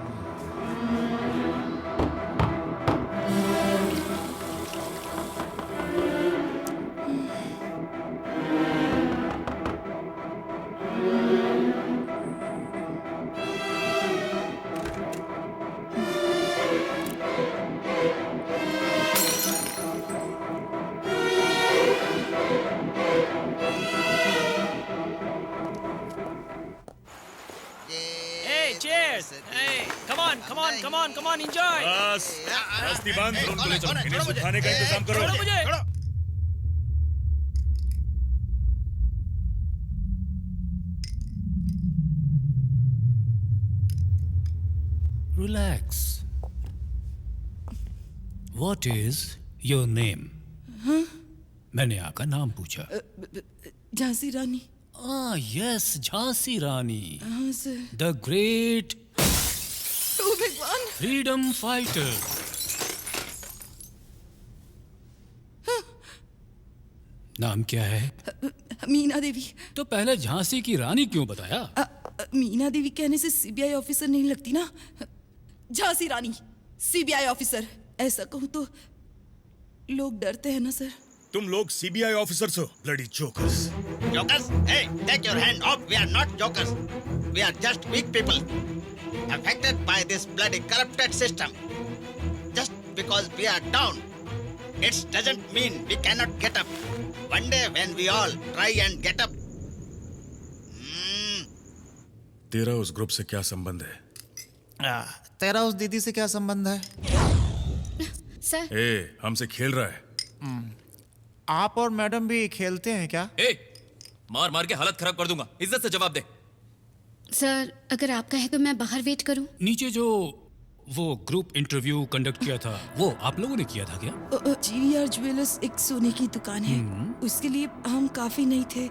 Speaker 9: Hey, cheers. Hey, come on, come on, come on, come on, enjoy.
Speaker 12: बस मस्ती बंद, उनको ले चलो। इन्हें सुखाने का इंतजाम करो।
Speaker 9: छोड़ो मुझे।
Speaker 10: Relax. What is your name?
Speaker 13: हाँ?
Speaker 10: मैंने आपका नाम पूछा।
Speaker 13: झांसी रानी।
Speaker 10: यस, झांसी रानी,
Speaker 13: हाँ सर।
Speaker 10: द ग्रेट
Speaker 13: ओ भगवान।
Speaker 10: Freedom fighter. नाम क्या है?
Speaker 13: मीना देवी।
Speaker 10: तो पहले झांसी की रानी क्यों बताया?
Speaker 13: मीना देवी कहने से सीबीआई ऑफिसर नहीं लगती ना। झांसी रानी, सीबीआई ऑफिसर, ऐसा कहूँ तो लोग डरते हैं ना सर।
Speaker 12: तुम लोग सीबीआई ऑफिसर्स हो, bloody jokers.
Speaker 14: Jokers? Hey, take your hand off. We are not jokers. We are just weak people, affected by this bloody corrupted system. Just because we are down, it doesn't mean we cannot get up. One day when we all try and get up.
Speaker 12: तेरा उस group से क्या संबंध है?
Speaker 4: तेरा उस दीदी से क्या संबंध है?
Speaker 6: सर।
Speaker 12: हमसे खेल रहा है?
Speaker 4: आप और मैडम भी खेलते हैं क्या?
Speaker 7: मार मार के हालत खराब कर दूंगा, इज्जत से जवाब दे।
Speaker 6: सर, अगर आप कहें तो मैं बाहर वेट करूं?
Speaker 10: नीचे जो वो ग्रुप इंटरव्यू कंडक्ट किया था, वो आप लोगों ने किया था क्या?
Speaker 13: GVR ज्वेलर्स एक सोने की दुकान है, उसके लिए हम काफी नहीं थे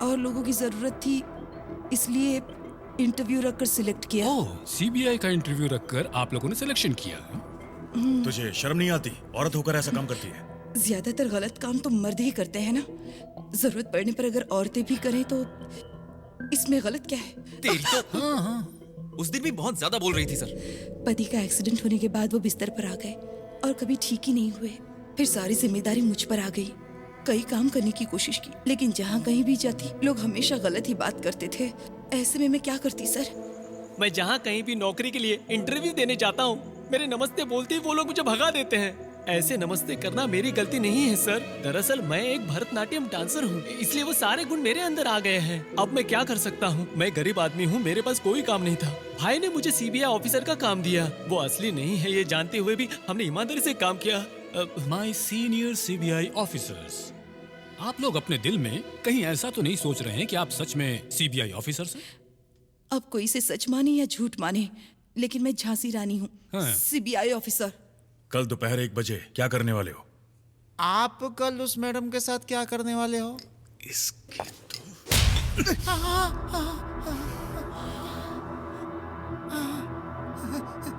Speaker 13: और लोगों की जरूरत थी, इसलिए इंटरव्यू रखकर सिलेक्ट किया।
Speaker 10: सीबीआई का इंटरव्यू रखकर आप लोगों ने सिलेक्शन किया।
Speaker 12: तुझे शर्म नहीं आती? औरत होकर ऐसा काम करती है।
Speaker 13: ज्यादातर गलत काम तो मर्द ही करते हैं ना। जरूरत पड़ने पर अगर औरतें भी करें तो इसमें गलत क्या है?
Speaker 7: तेरी तो उस दिन भी बहुत ज्यादा बोल रही थी सर।
Speaker 13: पति का एक्सीडेंट होने के बाद वो बिस्तर पर आ गए और कभी ठीक ही नहीं हुए। फिर सारी जिम्मेदारी मुझ पर आ गई। कई काम करने की कोशिश की, लेकिन जहाँ कहीं भी जाती लोग हमेशा गलत ही बात करते थे। ऐसे में मैं क्या करती सर?
Speaker 9: मैं जहाँ कहीं भी नौकरी के लिए इंटरव्यू देने जाता हूँ, मेरे नमस्ते बोलते ही वो लोग मुझे भगा देते हैं। ऐसे नमस्ते करना मेरी गलती नहीं है सर। दरअसल मैं एक भरतनाट्यम डांसर हूँ, इसलिए वो सारे गुण मेरे अंदर आ गए हैं। अब मैं क्या कर सकता हूँ? मैं गरीब आदमी हूँ, मेरे पास कोई काम नहीं था। भाई ने मुझे सीबीआई ऑफिसर का काम दिया। वो असली नहीं है ये जानते हुए भी हमने ईमानदारी से काम किया।
Speaker 10: माय सीनियर सीबीआई ऑफिसर्स, आप लोग अपने दिल में कहीं ऐसा तो नहीं सोच रहे हैं कि आप सच में सीबीआई ऑफिसर्स हैं?
Speaker 13: अब कोई से सच माने या झूठ माने, लेकिन मैं झांसी रानी हूँ, सीबीआई ऑफिसर।
Speaker 12: कल दोपहर 1 बजे क्या करने वाले हो?
Speaker 4: आप कल उस मैडम के साथ क्या करने वाले हो?
Speaker 12: इसके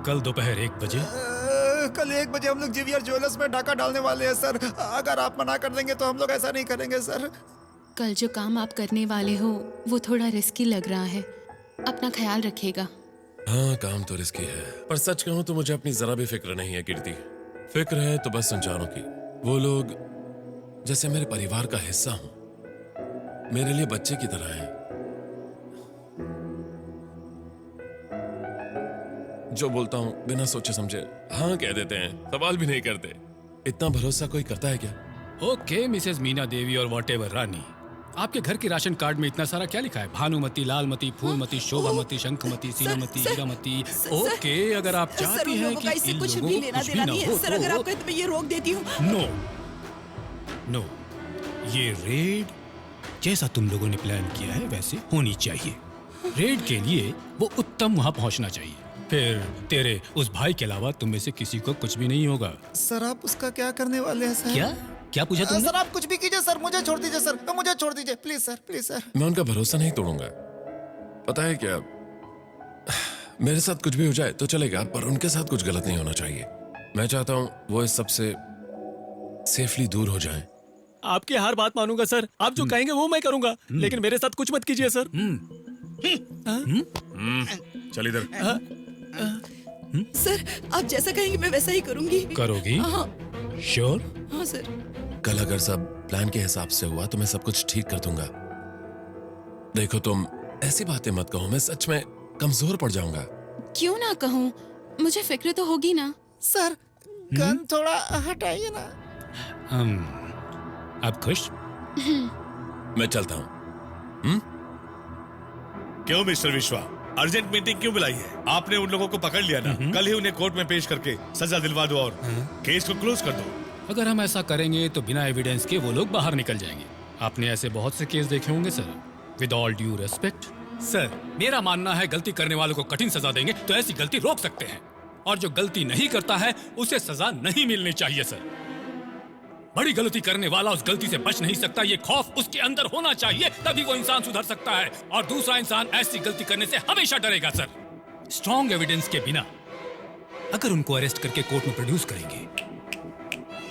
Speaker 10: कल दोपहर 1 बजे?
Speaker 4: कल 1 बजे हम लोग जीवीआर ज्वेलर्स में डाका डालने वाले हैं सर। अगर आप मना कर देंगे तो हम लोग ऐसा नहीं करेंगे सर।
Speaker 15: कल जो काम आप करने वाले हो वो थोड़ा रिस्की लग रहा है, अपना ख्याल रखिएगा।
Speaker 11: हाँ, काम तो रिस्की है, पर सच कहूं तो मुझे अपनी जरा भी फिक्र नहीं है कीर्ति। फिक्र है तो बस संचारों की। वो लोग जैसे मेरे परिवार का हिस्सा हों, मेरे लिए बच्चे की तरह हैं। जो बोलता हूँ बिना सोचे समझे हाँ कह देते हैं, सवाल भी नहीं करते। इतना भरोसा कोई करता है क्या?
Speaker 10: ओके मिसेस मीना देवी और वॉटेवर रानी, आपके घर के राशन कार्ड में इतना सारा क्या लिखा है? भानुमती, लालमती, फूलमती, शोभामती, शंखमती, सीनामती, हीरामती। ओके, अगर आप चाहती हैं कि इन
Speaker 13: कुछ
Speaker 10: लोगों
Speaker 13: भी
Speaker 10: को
Speaker 13: लेना
Speaker 10: कुछ भी
Speaker 13: देना
Speaker 10: ना
Speaker 13: नहीं
Speaker 10: हो
Speaker 13: है सर। अगर
Speaker 10: तो
Speaker 13: आप कहते मैं ये रोक देती हूँ।
Speaker 10: नो, ये रेड जैसा तुम लोगों ने प्लान किया है वैसे होनी चाहिए। रेड के लिए वो उत्तम वहाँ पहुँचना चाहिए। फिर तेरे उस भाई के अलावा तुम में से किसी को कुछ भी नहीं होगा।
Speaker 4: सर आप उसका क्या करने वाले हैं सर?
Speaker 10: क्या पूछा तुमने?
Speaker 4: सर आप कुछ भी कीजिए सर, मुझे छोड़ दीजिए सर, मुझे छोड़ दीजिए प्लीज सर, प्लीज सर।
Speaker 11: मैं उनका भरोसा नहीं तोड़ूंगा। पता है क्या, मेरे साथ कुछ भी हो जाए तो चलेगा, पर उनके साथ कुछ गलत नहीं होना चाहिए। मैं चाहता हूँ वो इस सबसे सेफली दूर हो जाएं।
Speaker 9: आपकी हर बात मानूंगा सर, आप जो कहेंगे वो मैं करूंगा, लेकिन मेरे साथ कुछ मत कीजिए सर।
Speaker 12: चल इधर।
Speaker 13: सर आप जैसा कहेंगे मैं वैसा ही करूंगी।
Speaker 10: करोगी?
Speaker 13: हाँ
Speaker 10: श्योर?
Speaker 13: हाँ सर।
Speaker 11: कल अगर सब प्लान के हिसाब से हुआ तो मैं सब कुछ ठीक कर दूंगा। देखो तुम ऐसी बातें मत कहो, मैं सच में कमजोर पड़ जाऊंगा।
Speaker 15: क्यों ना कहूँ, मुझे फिक्र तो होगी ना।
Speaker 4: सर गन थोड़ा हटाइए ना।
Speaker 10: आप खुश?
Speaker 11: मैं चलता हूँ।
Speaker 5: क्यों मिस्टर विश्वा, अर्जेंट मीटिंग क्यों बुलाई है? आपने उन लोगों को पकड़ लिया ना, कल ही उन्हें कोर्ट में पेश करके सजा दिलवा दो और केस को क्लोज कर दो।
Speaker 10: अगर हम ऐसा करेंगे तो बिना एविडेंस के वो लोग बाहर निकल जाएंगे। आपने ऐसे बहुत से केस देखे होंगे sir. With all due respect sir, मेरा मानना है गलती करने वालों को कठिन सजा देंगे तो ऐसी गलती रोक सकते हैं, और जो गलती नहीं करता है उसे सजा नहीं मिलनी चाहिए सर। बड़ी गलती करने वाला उस गलती से बच नहीं सकता। ये खौफ उसके अंदर होना चाहिए, तभी वो इंसान सुधर सकता है। और दूसरा इंसान ऐसी गलती करने से हमेशा डरेगा सर। स्ट्रॉन्ग एविडेंस के बिना अगर उनको अरेस्ट करके कोर्ट में प्रोड्यूस करेंगे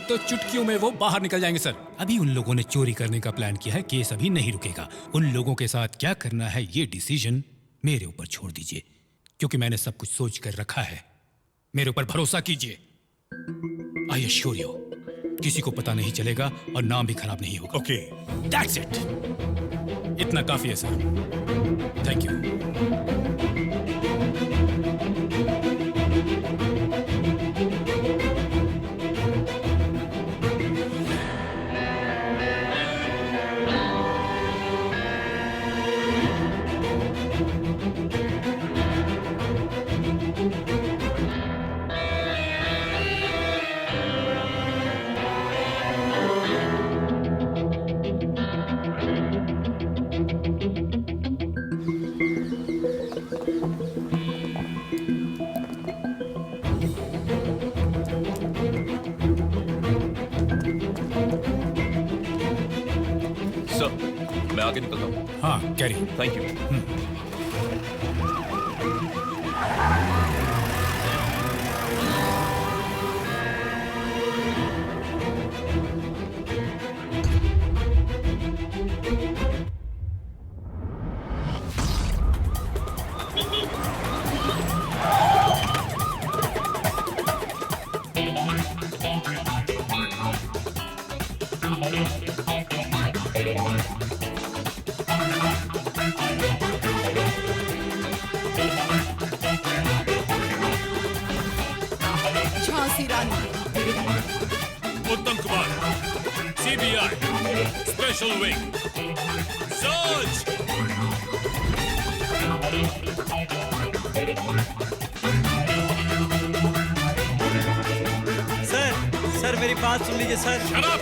Speaker 10: तो चुटकियों में वो बाहर निकल जाएंगे सर। अभी उन लोगों ने चोरी करने का प्लान किया है, केस अभी नहीं रुकेगा। उन लोगों के साथ क्या करना है ये डिसीजन मेरे ऊपर छोड़ दीजिए, क्योंकि मैंने सब कुछ सोच कर रखा है। मेरे ऊपर भरोसा कीजिए। आई एश्योर यू, किसी को पता नहीं चलेगा और नाम भी खराब नहीं होगा।
Speaker 12: Okay,
Speaker 10: that's it. इतना काफी है सर। Thank you.
Speaker 16: मैं आगे निकलता हूँ।
Speaker 10: हाँ, कैरी।
Speaker 16: Thank you.
Speaker 13: Jhansi Rani.
Speaker 16: Uttam Kumar, CBI, special wing, search.
Speaker 8: Sir मेरी बात सुन लीजिए सर।
Speaker 16: Shut up!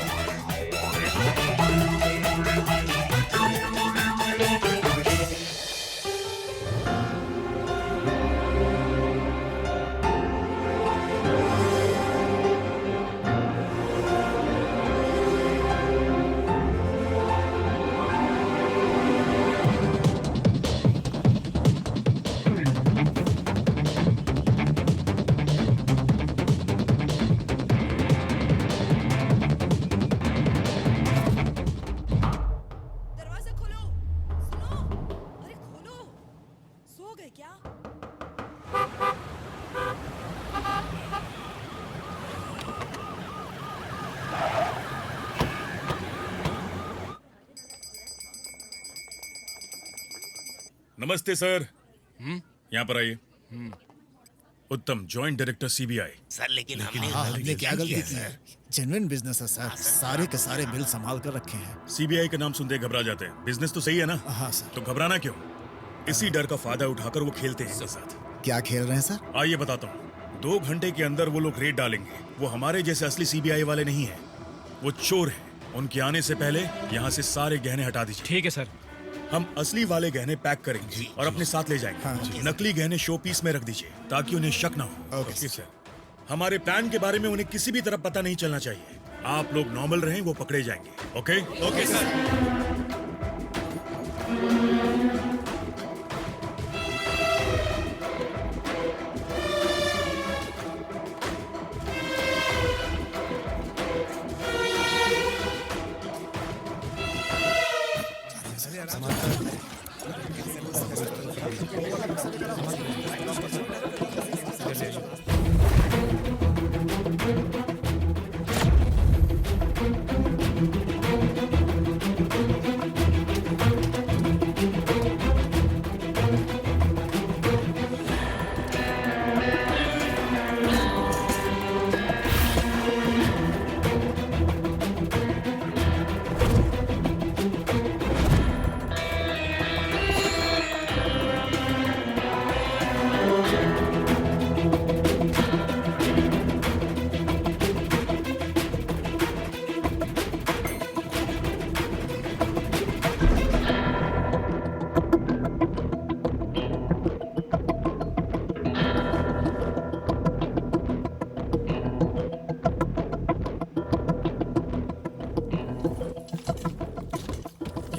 Speaker 12: नमस्ते सर। यहाँ पर आइए। उत्तम, जॉइंट डायरेक्टर सीबीआई।
Speaker 2: सर लेकिन
Speaker 4: हमने क्या गलती की है? जेन्युइन बिजनेस है सर, सारे के सारे बिल संभाल कर रखे हैं।
Speaker 12: सीबीआई का नाम सुनते घबरा जाते हैं। बिजनेस तो सही है ना?
Speaker 4: हाँ सर।
Speaker 12: तो घबराना क्यों? इसी डर का फायदा उठाकर वो खेलते हैं साथ।
Speaker 4: क्या खेल रहे हैं सर?
Speaker 12: आइए बताता हूँ। 2 घंटे के अंदर वो लोग रेड डालेंगे। वो हमारे जैसे असली सीबीआई वाले नहीं है, वो चोर है। उनके आने से पहले यहाँ से सारे गहने हटा दीजिए।
Speaker 7: ठीक है सर।
Speaker 12: हम असली वाले गहने पैक करेंगे और अपने साथ ले जाएंगे। नकली गहने शो पीस में रख दीजिए ताकि उन्हें शक ना हो। Okay sir. हमारे प्लान के बारे में उन्हें किसी भी तरह पता नहीं चलना चाहिए। आप लोग नॉर्मल रहें, वो पकड़े जाएंगे। Okay? Okay sir.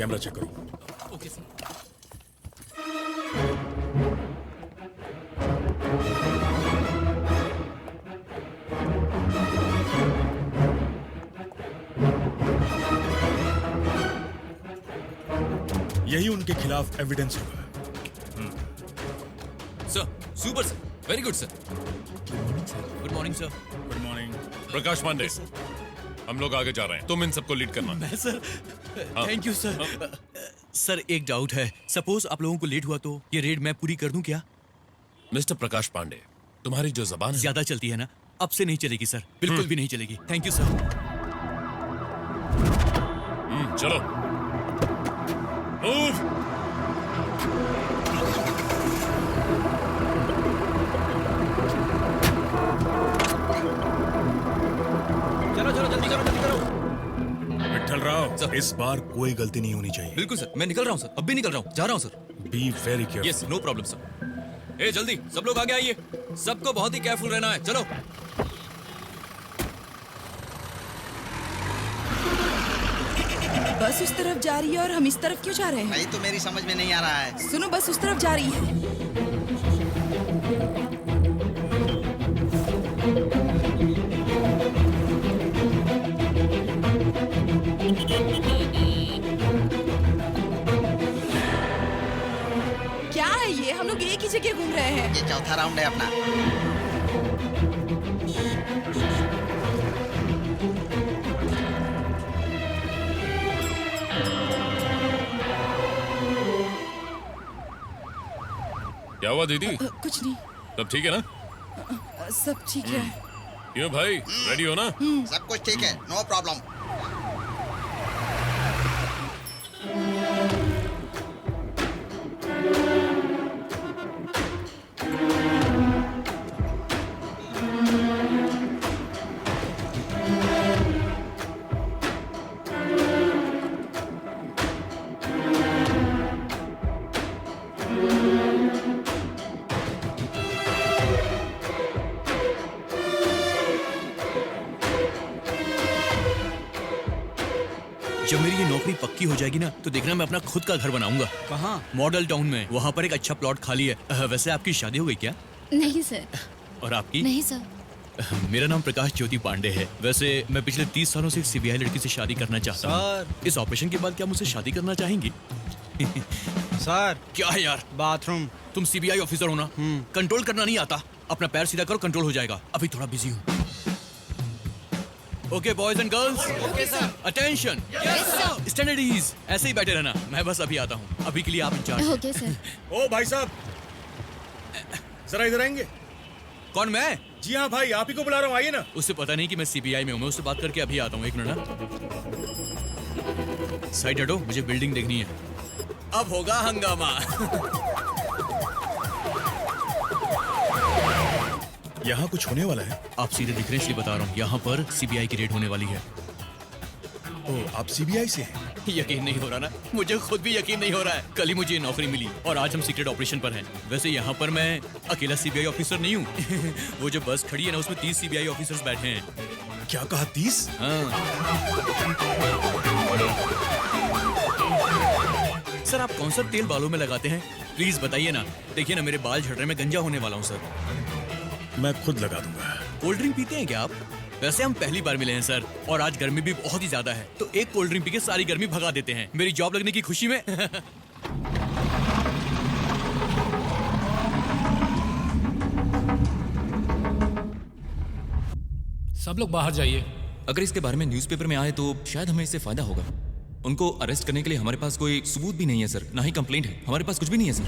Speaker 12: Camera check करो।
Speaker 3: Okay sir.
Speaker 12: यही उनके खिलाफ एविडेंस होगा।
Speaker 3: Sir, super sir, very good sir. Good morning sir.
Speaker 12: Good morning.
Speaker 11: Prakash Pandey, हम लोग आगे जा रहे हैं, तुम इन सबको लीड करना।
Speaker 3: मैं sir, thank you sir. Sir एक डाउट है, सपोज आप लोगों को लेट हुआ तो ये रेड मैं पूरी कर दूं क्या?
Speaker 11: मिस्टर प्रकाश पांडे, तुम्हारी जो जबान
Speaker 3: ज्यादा चलती है ना, अब से नहीं चलेगी सर, बिल्कुल भी नहीं चलेगी। Thank you sir.
Speaker 11: चलो मूव।
Speaker 3: चलो चलो जल्दी करो, जल्दी करो।
Speaker 12: विठल राव, इस बार कोई गलती नहीं होनी चाहिए।
Speaker 3: बिल्कुल सर, मैं निकल रहा हूँ सर, अब भी निकल रहा हूँ, जा रहा हूँ sir.
Speaker 12: Be very careful.
Speaker 3: Yes, no problem sir. ए जल्दी, सब लोग आगे आइए, सबको बहुत ही केयरफुल रहना है। चलो।
Speaker 13: बस उस तरफ जा रही है और हम इस तरफ क्यों जा रहे हैं?
Speaker 14: भाई तो मेरी समझ में नहीं आ रहा है।
Speaker 13: सुनो, बस उस तरफ जा रही है। क्या है ये? हम लोग एक ही जगह घूम रहे हैं।
Speaker 14: ये चौथा राउंड है अपना।
Speaker 11: क्या हुआ दीदी?
Speaker 13: कुछ नहीं,
Speaker 11: सब ठीक है ना?
Speaker 13: सब ठीक है।
Speaker 11: क्यों भाई, रेडी हो ना?
Speaker 14: सब कुछ ठीक है, नो प्रॉब्लम।
Speaker 3: जब मेरी ये नौकरी पक्की हो जाएगी ना, तो देखना मैं अपना खुद का घर बनाऊंगा।
Speaker 2: कहाँ?
Speaker 3: मॉडल टाउन में, वहाँ पर एक अच्छा प्लॉट खाली है। वैसे आपकी शादी हो गई क्या?
Speaker 6: नहीं सर।
Speaker 3: और आपकी?
Speaker 6: नहीं सर।
Speaker 3: मेरा नाम प्रकाश ज्योति पांडे है। वैसे मैं पिछले 30 सालों से एक सीबीआई लड़की से शादी करना चाहता हूँ। इस ऑपरेशन के बाद क्या मुझसे शादी करना चाहेंगी?
Speaker 2: सर
Speaker 3: क्या है यार?
Speaker 2: बाथरूम।
Speaker 3: तुम सीबीआई ऑफिसर हो ना, कंट्रोल करना नहीं आता? अपना पैर सीधा करो, कंट्रोल हो जाएगा। अभी थोड़ा बिजी हूँ। Okay boys and girls,
Speaker 21: okay sir.
Speaker 3: Attention,
Speaker 21: yes sir.
Speaker 3: Stand at ease. ऐसे ही बैठे रहना, मैं बस अभी आता हूँ। अभी के लिए आप इंचार्ज।
Speaker 6: Okay sir.
Speaker 12: ओ भाई साहब, जरा इधर आएंगे?
Speaker 3: कौन, मैं?
Speaker 12: जी हाँ भाई, आप ही को बुला रहा हूँ, आइए ना।
Speaker 3: उससे पता नहीं कि मैं सीबीआई में हूँ, मैं उससे बात करके अभी आता हूँ। एक मिनट ना, साइड हटो, मुझे बिल्डिंग देखनी है। अब होगा हंगामा।
Speaker 12: यहाँ कुछ होने वाला है?
Speaker 3: आप सीधे दिख रहे हैं इसलिए बता रहा हूँ, यहाँ पर सीबीआई की रेड होने वाली है।
Speaker 12: ओ, आप सीबीआई से हैं?
Speaker 3: यकीन नहीं हो रहा ना? मुझे खुद भी यकीन नहीं हो रहा है। कल ही मुझे नौकरी मिली और आज हम सीक्रेट ऑपरेशन पर हैं। वैसे यहाँ पर मैं अकेला सीबीआई ऑफिसर नहीं हूँ। वो जो बस खड़ी है ना, उसमें 30 सीबीआई ऑफिसर्स बैठे हैं।
Speaker 12: क्या कहा, 30?
Speaker 3: हाँ। सर आप कौन सा तेल बालों में लगाते हैं? प्लीज बताइए ना। देखिए ना, मेरे बाल झड़ रहे, मैं गंजा होने वाला हूँ सर।
Speaker 12: मैं खुद लगा दूंगा।
Speaker 3: कोल्ड ड्रिंक पीते हैं क्या आप? वैसे हम पहली बार मिले हैं सर, और आज गर्मी भी बहुत ही ज्यादा है, तो एक कोल्ड ड्रिंक पी के सारी गर्मी भगा देते हैं मेरी जॉब लगने की खुशी में।
Speaker 10: सब लोग बाहर जाइए।
Speaker 7: अगर इसके बारे में न्यूज़पेपर में आए तो शायद हमें इससे फायदा होगा। उनको अरेस्ट करने के लिए हमारे पास कोई सबूत भी नहीं है सर, ना ही कंप्लेंट है। हमारे पास कुछ भी नहीं है सर।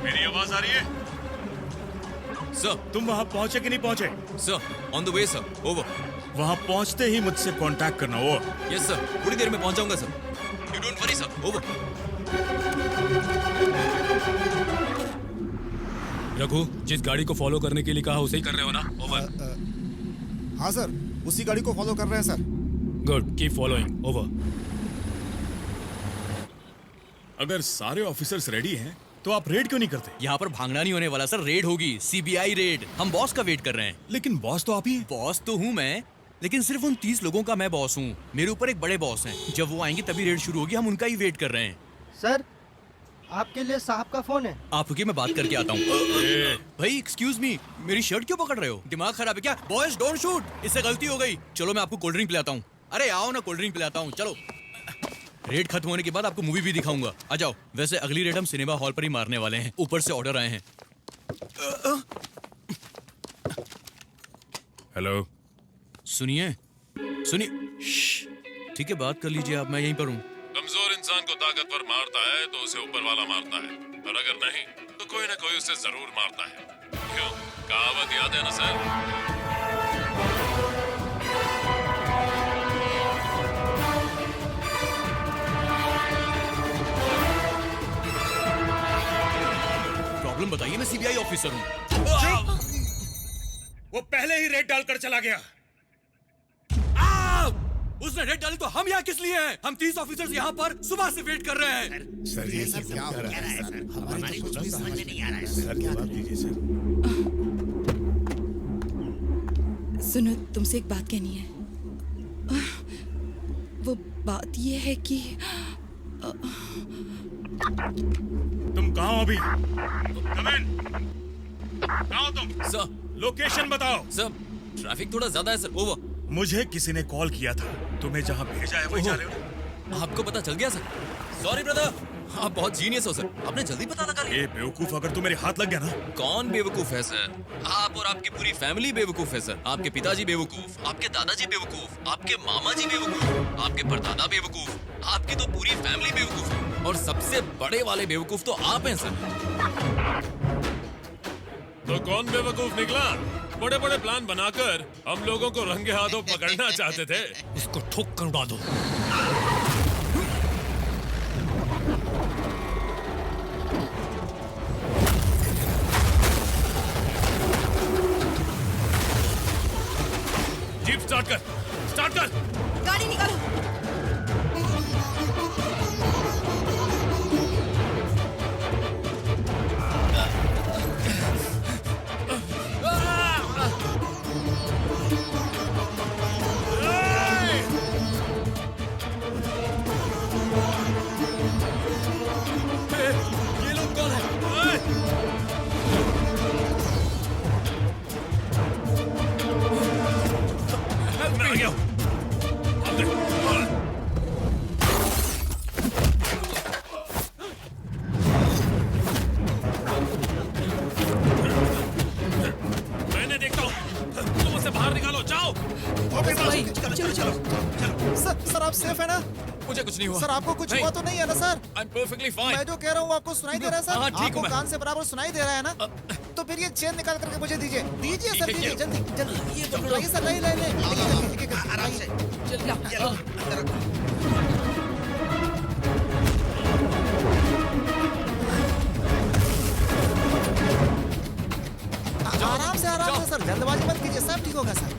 Speaker 12: मेरी आवाज आ रही है?
Speaker 3: सर,
Speaker 12: तुम वहाँ पहुँचे कि नहीं पहुँचे?
Speaker 3: Sir, on the way sir, over.
Speaker 12: वहाँ पहुँचते ही मुझसे कांटेक्ट करना। ओवर।
Speaker 3: यस सर, थोड़ी देर में पहुँच जाऊंगा sir. You don't worry sir, over.
Speaker 10: Raghu, जिस गाड़ी को फॉलो करने के लिए कहा उसे ही कर रहे हो ना? ओवर।
Speaker 1: हाँ सर, उसी गाड़ी को फॉलो कर रहे हैं sir.
Speaker 10: Good, keep following, over.
Speaker 12: अगर सारे ऑफिसर्स रेडी हैं, तो आप रेड क्यों नहीं करते?
Speaker 3: यहाँ पर भागना नहीं होने वाला सर, रेड होगी, सीबीआई रेड। हम बॉस का वेट कर रहे हैं।
Speaker 12: लेकिन बॉस तो आप ही हैं।
Speaker 3: बॉस तो हूँ मैं, लेकिन सिर्फ उन 30 लोगों का मैं बॉस हूँ। मेरे ऊपर एक बड़े बॉस हैं। जब वो आएंगे तभी रेड शुरू होगी। हम उनका ही वेट कर रहे हैं।
Speaker 18: सर, आपके लिए साहब का फोन है।
Speaker 3: आप रुकिए, मैं बात करके आता हूँ। भाई एक्सक्यूज मी, मेरी शर्ट क्यों पकड़ रहे हो? दिमाग खराब है क्या? बॉयज डोंट शूट, इससे गलती हो गई। चलो मैं आपको कोल्ड ड्रिंक पिलाता हूँ। अरे आओ ना, कोल्ड ड्रिंक पिलाता हूँ। चलो, रेड खत्म होने के बाद आपको मूवी भी दिखाऊंगा। आ जाओ। वैसे अगली रेड हम सिनेमा हॉल पर ही मारने वाले हैं। ऊपर से ऑर्डर आए हैं।
Speaker 11: हेलो,
Speaker 3: सुनिए सुनिए। ठीक है, बात कर लीजिए आप, मैं यहीं पर हूँ।
Speaker 11: कमजोर इंसान को ताकतवर मारता है तो उसे ऊपर वाला मारता है, और अगर नहीं तो कोई ना कोई उसे जरूर मारता है। क्यों, कहावत याद है ना सर?
Speaker 3: प्रॉब्लम बताइए, मैं सीबीआई ऑफिसर हूँ।
Speaker 5: वो पहले ही रेड डालकर चला गया।
Speaker 3: उसने रेड डाली तो हम यहाँ किस लिए हैं? हम 30 ऑफिसर्स यहाँ पर सुबह से वेट कर रहे हैं।
Speaker 12: सर ये सब क्या हो रहा है सर? हमारे कुछ भी समझ में नहीं आ रहा है सर। जवाब दीजिए सर।
Speaker 13: सुनो, तुमसे एक बात कहनी है। वो बात ये है कि
Speaker 12: तुम कहाँ हो अभी? कम इन। कहाँ हो तुम?
Speaker 3: सर,
Speaker 12: लोकेशन बताओ।
Speaker 3: सर, ट्रैफिक थोड़ा ज्यादा है सर। ओवर।
Speaker 12: मुझे किसी ने कॉल किया था, तुम्हें जहाँ भेजा है वहीं जा रहे हो?
Speaker 3: आपको पता चल गया सर? सॉरी ब्रदर, आप बहुत जीनियस हो सर। आपने जल्दी पता लगा लिया।
Speaker 12: ये बेवकूफ, अगर तू मेरे हाथ लग गया ना।
Speaker 3: कौन बेवकूफ है सर? आप और आपकी पूरी फैमिली बेवकूफ है सर। आपके पिताजी बेवकूफ, आपके दादाजी बेवकूफ, आपके मामा जी बेवकूफ, आपके परदादा बेवकूफ, आपकी तो पूरी फैमिली बेवकूफ है। और सबसे बड़े वाले बेवकूफ तो आप हैं सर।
Speaker 11: तो कौन बेवकूफ निकला? बड़े बड़े प्लान बनाकर हम लोगों को रंगे हाथों पकड़ना चाहते थे।
Speaker 3: इसको ठोक कर उड़ा दो।
Speaker 11: जीप स्टार्ट कर, स्टार्ट कर।
Speaker 13: गाड़ी निकालो।
Speaker 3: ये लोग कौन है?
Speaker 11: मैं आ गया हूँ। मैंने देखता हूँ, तुम उसे बाहर निकालो, जाओ।
Speaker 4: चलो चलो सर, आप सेफ है ना?
Speaker 3: मुझे कुछ नहीं हुआ
Speaker 4: सर, आपको कुछ हुआ तो नहीं है ना सर?
Speaker 3: I'm perfectly fine.
Speaker 4: मैं जो कह रहा हूँ आपको सुनाई दे रहा है सर?
Speaker 3: हाँ, ठीक हूँ
Speaker 4: आपको
Speaker 3: मैं।
Speaker 4: कान से बराबर सुनाई दे रहा है ना? तो फिर ये चेन निकाल करके मुझे दीजिए। दीजिए सर, दीजिए जल्दी जल्दी। ये पकड़ो सर, नहीं नहीं नहीं,
Speaker 14: आराम से। ये लो, अंदर रखो।
Speaker 4: आराम से सर, जल्दबाजी मत कीजिए, सब ठीक होगा सर।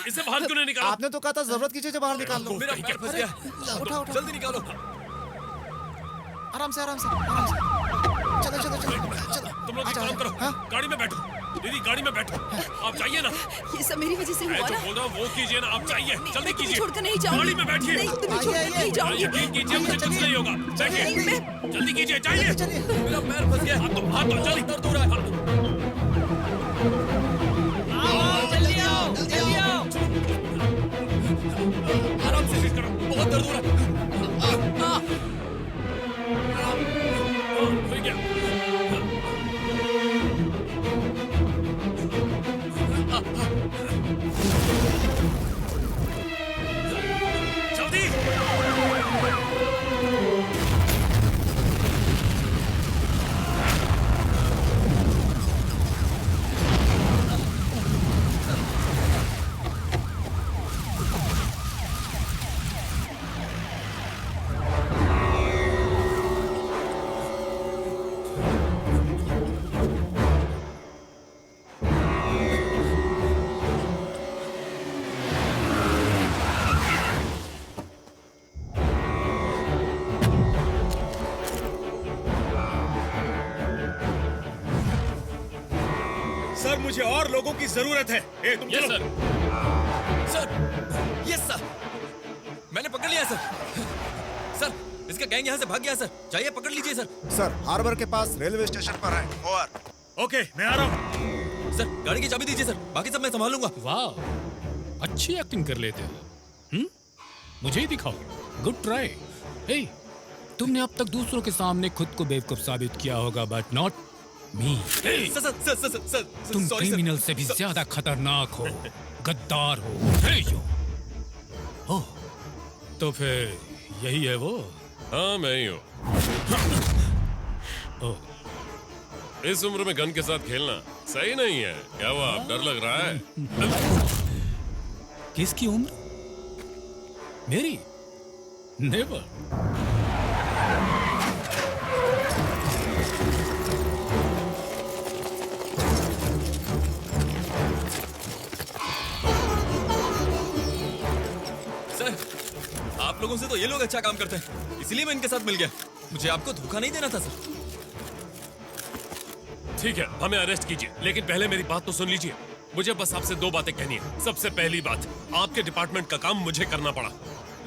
Speaker 11: इसे बाहर क्यों नहीं निकाला?
Speaker 4: आपने तो कहा था जरूरत की चीजें बाहर निकाल लो।
Speaker 3: मेरा पैर फंस गया।
Speaker 4: उठा उठा,
Speaker 3: जल्दी निकालो।
Speaker 4: आराम से आराम से आराम से।
Speaker 11: तुम लोग एक काम करो, गाड़ी में बैठो। दीदी गाड़ी में बैठो, आप जाइए ना।
Speaker 13: ये सब मेरी वजह से
Speaker 11: मैं
Speaker 13: हुआ
Speaker 11: तो
Speaker 13: ना।
Speaker 11: बोल रहा हूँ वो कीजिए ना, आप जाइए, जल्दी कीजिए।
Speaker 13: छोड़कर नहीं जाऊंगी।
Speaker 11: गाड़ी में बैठिए।
Speaker 13: नहीं, तुम्हें छोड़कर नहीं जाऊंगी।
Speaker 11: यकीन कीजिए, मुझे कुछ नहीं होगा। जाइए, जल्दी कीजिए, जाइए। मेरा पैर फंस गया। हाथ तो जल्दी दर्द हो रहा है।
Speaker 9: जल्दी आओ, जल्दी आओ।
Speaker 11: आराम से सीट करो, बहुत दर्द हो रहा है। हो गया। जल्दी।
Speaker 12: सर मुझे और लोगों की जरूरत है। ए, तुम चलो।
Speaker 16: सर, यस सर, मैंने पकड़ लिया सर। सर, इसका गैंग यहाँ से भाग गया सर, चाहिए पकड़ लीजिए सर।
Speaker 1: सर हार्बर के पास रेलवे स्टेशन पर है। ओवर।
Speaker 12: ओके, मैं आ रहा हूँ।
Speaker 16: सर, गाड़ी की चाबी दीजिए सर, बाकी सब मैं संभाल लूंगा।
Speaker 10: वाह, अच्छी एक्टिंग कर लेते हो। मुझे ही दिखाओ। Good try. हे, तुमने अब तक दूसरों के सामने खुद को बेवकूफ साबित किया होगा, but not me.
Speaker 16: Sir sir sir sir sir
Speaker 10: तुम
Speaker 16: सॉरी सर।
Speaker 10: क्रिमिनल से भी ज्यादा खतरनाक हो, गद्दार हो। हे यो। ओह, तो फिर यही है वो?
Speaker 11: हाँ मैं ही हूँ। इस उम्र में गन के साथ खेलना सही नहीं है। क्या हुआ, डर लग रहा है?
Speaker 10: किसकी उम्र? मेरी? नेवर।
Speaker 16: सर, आप लोगों से तो ये लोग अच्छा काम करते हैं, इसीलिए मैं इनके साथ मिल गया। मुझे आपको धोखा नहीं देना था सर।
Speaker 11: ठीक है, हमें अरेस्ट कीजिए, लेकिन पहले मेरी बात तो सुन लीजिए। मुझे बस आपसे दो बातें कहनी है। सबसे पहली बात, आपके डिपार्टमेंट का काम मुझे करना पड़ा।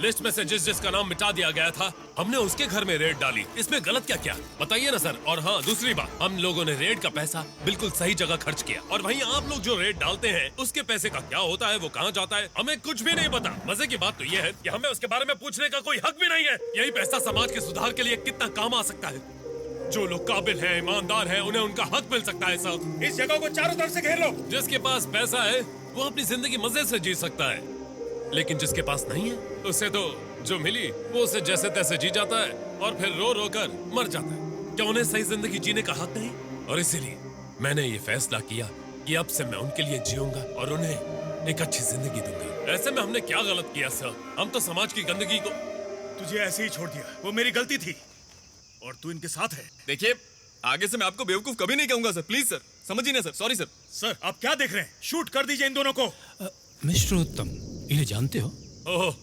Speaker 11: लिस्ट में से जिसका नाम मिटा दिया गया था, हमने उसके घर में रेड डाली। इसमें गलत क्या क्या, बताइए ना सर। और हाँ, दूसरी बात, हम लोगों ने रेड का पैसा बिल्कुल सही जगह खर्च किया। और वहीं आप लोग जो रेड डालते हैं, उसके पैसे का क्या होता है, वो कहाँ जाता है, हमें कुछ भी नहीं पता। मजे की बात तो ये है कि हमें उसके बारे में पूछने का कोई हक भी नहीं है। यही पैसा समाज के सुधार के लिए कितना काम आ सकता है। जो लोग काबिल हैं, ईमानदार हैं, उन्हें उनका हक मिल सकता है सर।
Speaker 12: इस जगह को चारों तरफ से घेर लो।
Speaker 11: जिसके पास पैसा है वो अपनी जिंदगी मजे से जी सकता है, लेकिन जिसके पास नहीं है, उसे तो जो मिली वो उसे जैसे तैसे जी जाता है और फिर रो रो कर मर जाता है। क्या उन्हें सही जिंदगी जीने का हक नहीं? और इसीलिए मैंने ये फैसला किया कि अब से मैं उनके लिए जीऊंगा और उन्हें एक अच्छी जिंदगी दूंगा। ऐसे में हमने क्या गलत किया सर? हम तो समाज की गंदगी को
Speaker 12: तुझे ऐसे ही छोड़ दिया, वो मेरी गलती थी और तू इनके साथ है।
Speaker 16: देखिए, आगे से मैं आपको बेवकूफ कभी नहीं कहूंगा सर, प्लीज सर, समझिए ना सर। Sorry sir.
Speaker 12: सर, आप क्या देख रहे हैं? शूट कर दीजिए इन दोनों को।
Speaker 10: मिस्टर उत्तम, इन्हें जानते हो?
Speaker 11: ओह,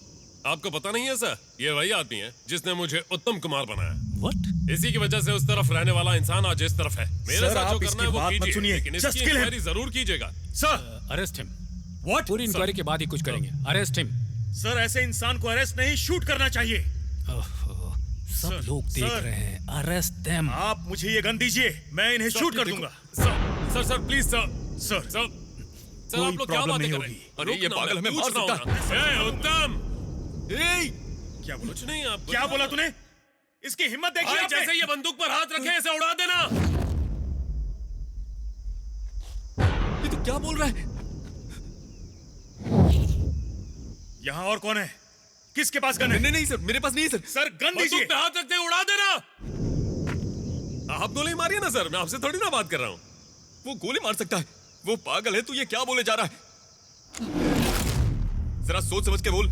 Speaker 11: आपको पता नहीं है सर? ये वही आदमी है जिसने मुझे उत्तम कुमार बनाया।
Speaker 10: What?
Speaker 11: इसी की वजह से उस तरफ रहने वाला इंसान आज इस तरफ है। मेरे
Speaker 12: सर,
Speaker 11: साथ
Speaker 12: आप
Speaker 11: जो
Speaker 12: इसकी
Speaker 11: करना है वो
Speaker 12: बात मत
Speaker 11: कीजिए,
Speaker 12: सुनिए।
Speaker 11: लेकिन
Speaker 12: Just
Speaker 11: इसकी
Speaker 12: kill him.
Speaker 11: इंक्वायरी जरूर कीजिएगा।
Speaker 12: Sir,
Speaker 10: arrest him.
Speaker 12: What?
Speaker 10: पूरी इंक्वायरी के बाद ही कुछ करेंगे। Arrest him.
Speaker 12: सर, ऐसे इंसान को अरेस्ट नहीं, शूट करना चाहिए।
Speaker 10: सब लोग देख रहे हैं। Arrest them.
Speaker 12: आप मुझे ये गन दीजिए, मैं इन्हें शूट कर दूंगा।
Speaker 11: Sir please sir.
Speaker 12: Sir,
Speaker 11: sir आप लोग क्या बातें कर रहे हैं?
Speaker 16: अरे ये पागल हमें मार सकता
Speaker 11: है। उत्तम,
Speaker 12: क्या बोला?
Speaker 11: कुछ नहीं। आप
Speaker 12: क्या बोला तूने? इसकी हिम्मत देखिए आपने।
Speaker 11: जैसे ये बंदूक पर हाथ रखे, इसे उड़ा देना।
Speaker 16: ये तो क्या बोल रहा है?
Speaker 12: यहाँ और कौन है? किसके पास गन है?
Speaker 16: नहीं सर, मेरे पास नहीं है सर।
Speaker 12: सर, गन दीजिए।
Speaker 11: बंदूक पे हाथ रखते उड़ा देना। आप गोली मारिए ना सर, मैं आपसे थोड़ी ना बात कर रहा हूँ।
Speaker 16: वो गोली मार सकता है, वो पागल है। तू ये क्या बोले जा रहा है? जरा सोच समझ के बोल।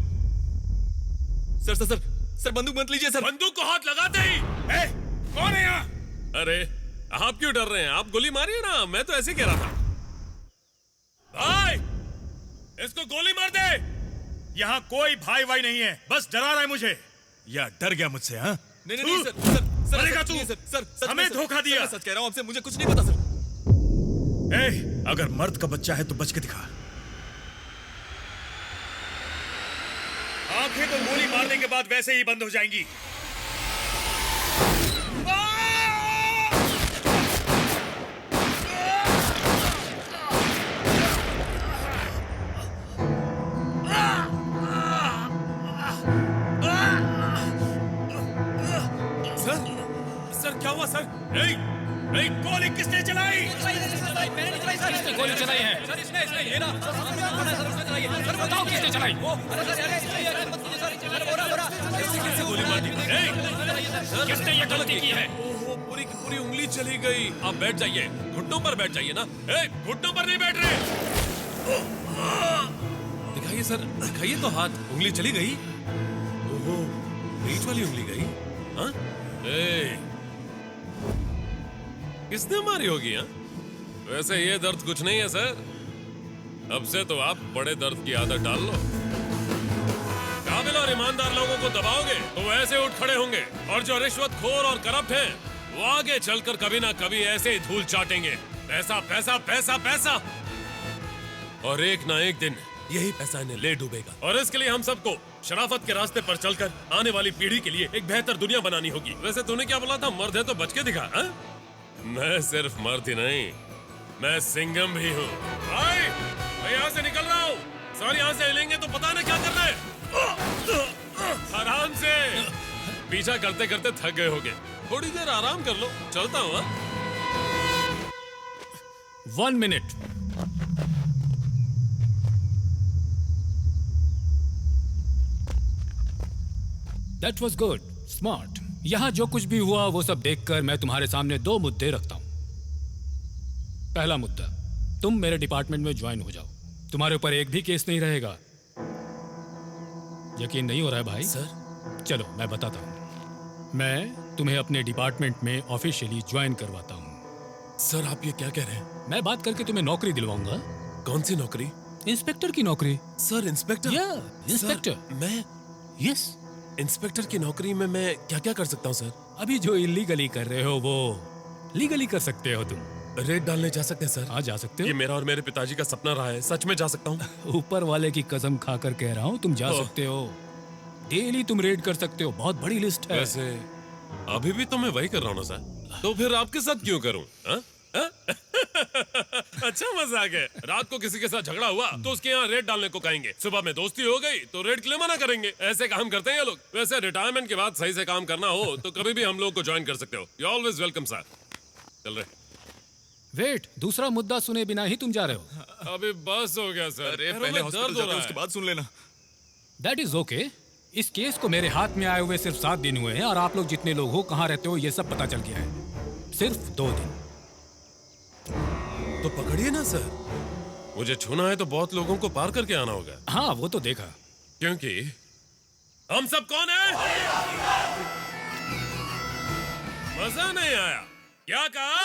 Speaker 16: सर सर सर सर, बंदूक मत लीजिए सर।
Speaker 11: बंदूक को हाथ लगाते ही।
Speaker 12: कौन है यहाँ?
Speaker 11: अरे आप क्यों डर रहे हैं? आप गोली मारिए ना, मैं तो ऐसे कह रहा था। भाई, इसको गोली मार दे।
Speaker 12: यहाँ कोई भाई भाई नहीं है, बस डरा रहा है मुझे। या डर गया मुझसे? हाँ,
Speaker 16: नहीं सर,
Speaker 12: मरेगा तू।
Speaker 16: सर
Speaker 12: हमें धोखा दिया।
Speaker 16: सच कह रहा हूँ आपसे, मुझे कुछ नहीं पता सर।
Speaker 12: अगर मर्द का बच्चा है तो बच के दिखा। आंखें तो गोली मारने के बाद वैसे ही बंद हो जाएंगी।
Speaker 16: सर क्या हुआ सर?
Speaker 12: गोली किसने चलाई?
Speaker 16: किसने गोली चलाई है? सर इसने ये ना सर बताओ किसने चलाई? कैसे गोली मार दी? किसने ये गलती की है? पूरी की पूरी उंगली चली गई। आप बैठ जाइए, घुटनों पर बैठ जाइए ना। घुटनों पर नहीं बैठ रहे। दिखाइए सर, दिखाइए तो हाथ। उंगली चली गई। ओहो, बीच वाली उंगली गई। हाँ? किसने मारी होगी? हाँ? वैसे ये दर्द कुछ नहीं है सर। अब से तो आप बड़े दर्द की आदत डाल लो। काबिल और ईमानदार लोगों को दबाओगे तो वो ऐसे उठ खड़े होंगे, और जो रिश्वतखोर और करप्ट हैं वो आगे चलकर कभी ना कभी ऐसे ही धूल चाटेंगे। पैसा पैसा पैसा पैसा, और एक ना एक दिन यही पैसा इन्हें ले डूबेगा। और इसके लिए हम सबको शराफत के रास्ते पर चलकर आने वाली पीढ़ी के लिए एक बेहतर दुनिया बनानी होगी। वैसे तूने क्या बोला था? मर्द है तो बच के दिखा। हा? मैं सिर्फ मर्द ही नहीं, मैं सिंघम भी हूँ। मैं यहाँ से निकल रहा हूँ। सर यहाँ से हिलेंगे तो पता नहीं क्या करना है। आराम से। पीछा करते करते थक गए होगे, थोड़ी देर आराम कर लो। चलता हूँ।
Speaker 10: 1 minute. That was good, smart. यहाँ जो कुछ भी हुआ वो सब देखकर मैं तुम्हारे सामने 2 मुद्दे रखता हूँ। पहला मुद्दा, तुम मेरे डिपार्टमेंट में ज्वाइन हो जाओ। तुम्हारे ऊपर एक भी केस नहीं रहेगा। यकीन नहीं हो रहा है भाई?
Speaker 16: सर
Speaker 10: चलो मैं बताता हूँ। मैं तुम्हें अपने डिपार्टमेंट में ऑफिशियली ज्वाइन करवाता हूँ।
Speaker 16: सर आप ये क्या कह रहे हैं?
Speaker 10: मैं बात करके तुम्हें नौकरी दिलवाऊंगा।
Speaker 16: कौन सी नौकरी?
Speaker 10: इंस्पेक्टर की नौकरी।
Speaker 16: Sir inspector?
Speaker 10: या इंस्पेक्टर।
Speaker 16: मैं?
Speaker 10: यस।
Speaker 16: इंस्पेक्टर की नौकरी में मैं क्या क्या कर सकता हूँ सर?
Speaker 10: अभी जो इलीगली कर रहे हो वो लीगली कर सकते हो तुम।
Speaker 16: रेड डालने जा सकते हैं सर?
Speaker 10: हाँ जा सकते हो।
Speaker 16: ये मेरा और मेरे पिताजी का सपना रहा है, सच में जा सकता हूँ।
Speaker 10: ऊपर वाले की कसम खाकर कह रहा हूँ, तुम जा सकते हो। डेली तुम रेड कर सकते हो, बहुत बड़ी लिस्ट है।
Speaker 16: वैसे अभी भी तो मैं वही कर रहा हूँ ना सर, तो फिर आपके साथ क्यों करूँ? अच्छा मजाक है। रात को किसी के साथ झगड़ा हुआ तो उसके यहाँ रेड डालने को कहेंगे, सुबह में दोस्ती हो गई तो रेड के लिए मना करेंगे। ऐसे काम करते हैं ये लोग। वैसे रिटायरमेंट के बाद सही से काम करना हो तो कभी भी हम लोग को ज्वाइन कर सकते हो। You always welcome sir. चल रहे।
Speaker 10: वेट, दूसरा मुद्दा सुने बिना ही तुम जा रहे हो?
Speaker 16: अभी बस हो गया सर।
Speaker 7: अरे पहले हॉस्पिटल जाते हैं, उसके बाद सुन लेना।
Speaker 10: That is okay. इस केस को मेरे हाथ में आए हुए सिर्फ 7 दिन हुए हैं, और आप लोग जितने लोग हो, कहाँ रहते हो, ये सब पता चल गया है। सिर्फ 2 दिन।
Speaker 16: तो पकड़िए ना सर। मुझे छूना है तो बहुत लोगों को पार करके आना होगा।
Speaker 10: हाँ वो तो देखा।
Speaker 16: क्योंकि हम सब कौन है? मजा नहीं आया? क्या कहा?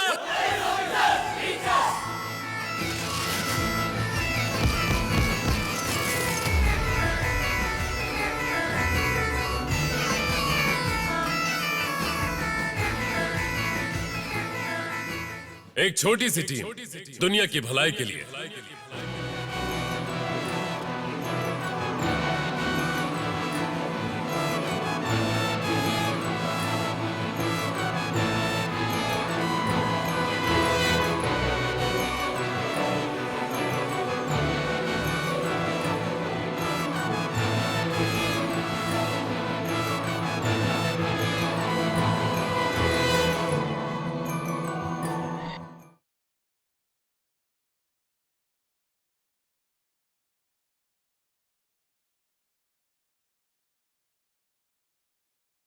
Speaker 16: एक छोटी सी टीम दुनिया की भलाई के लिए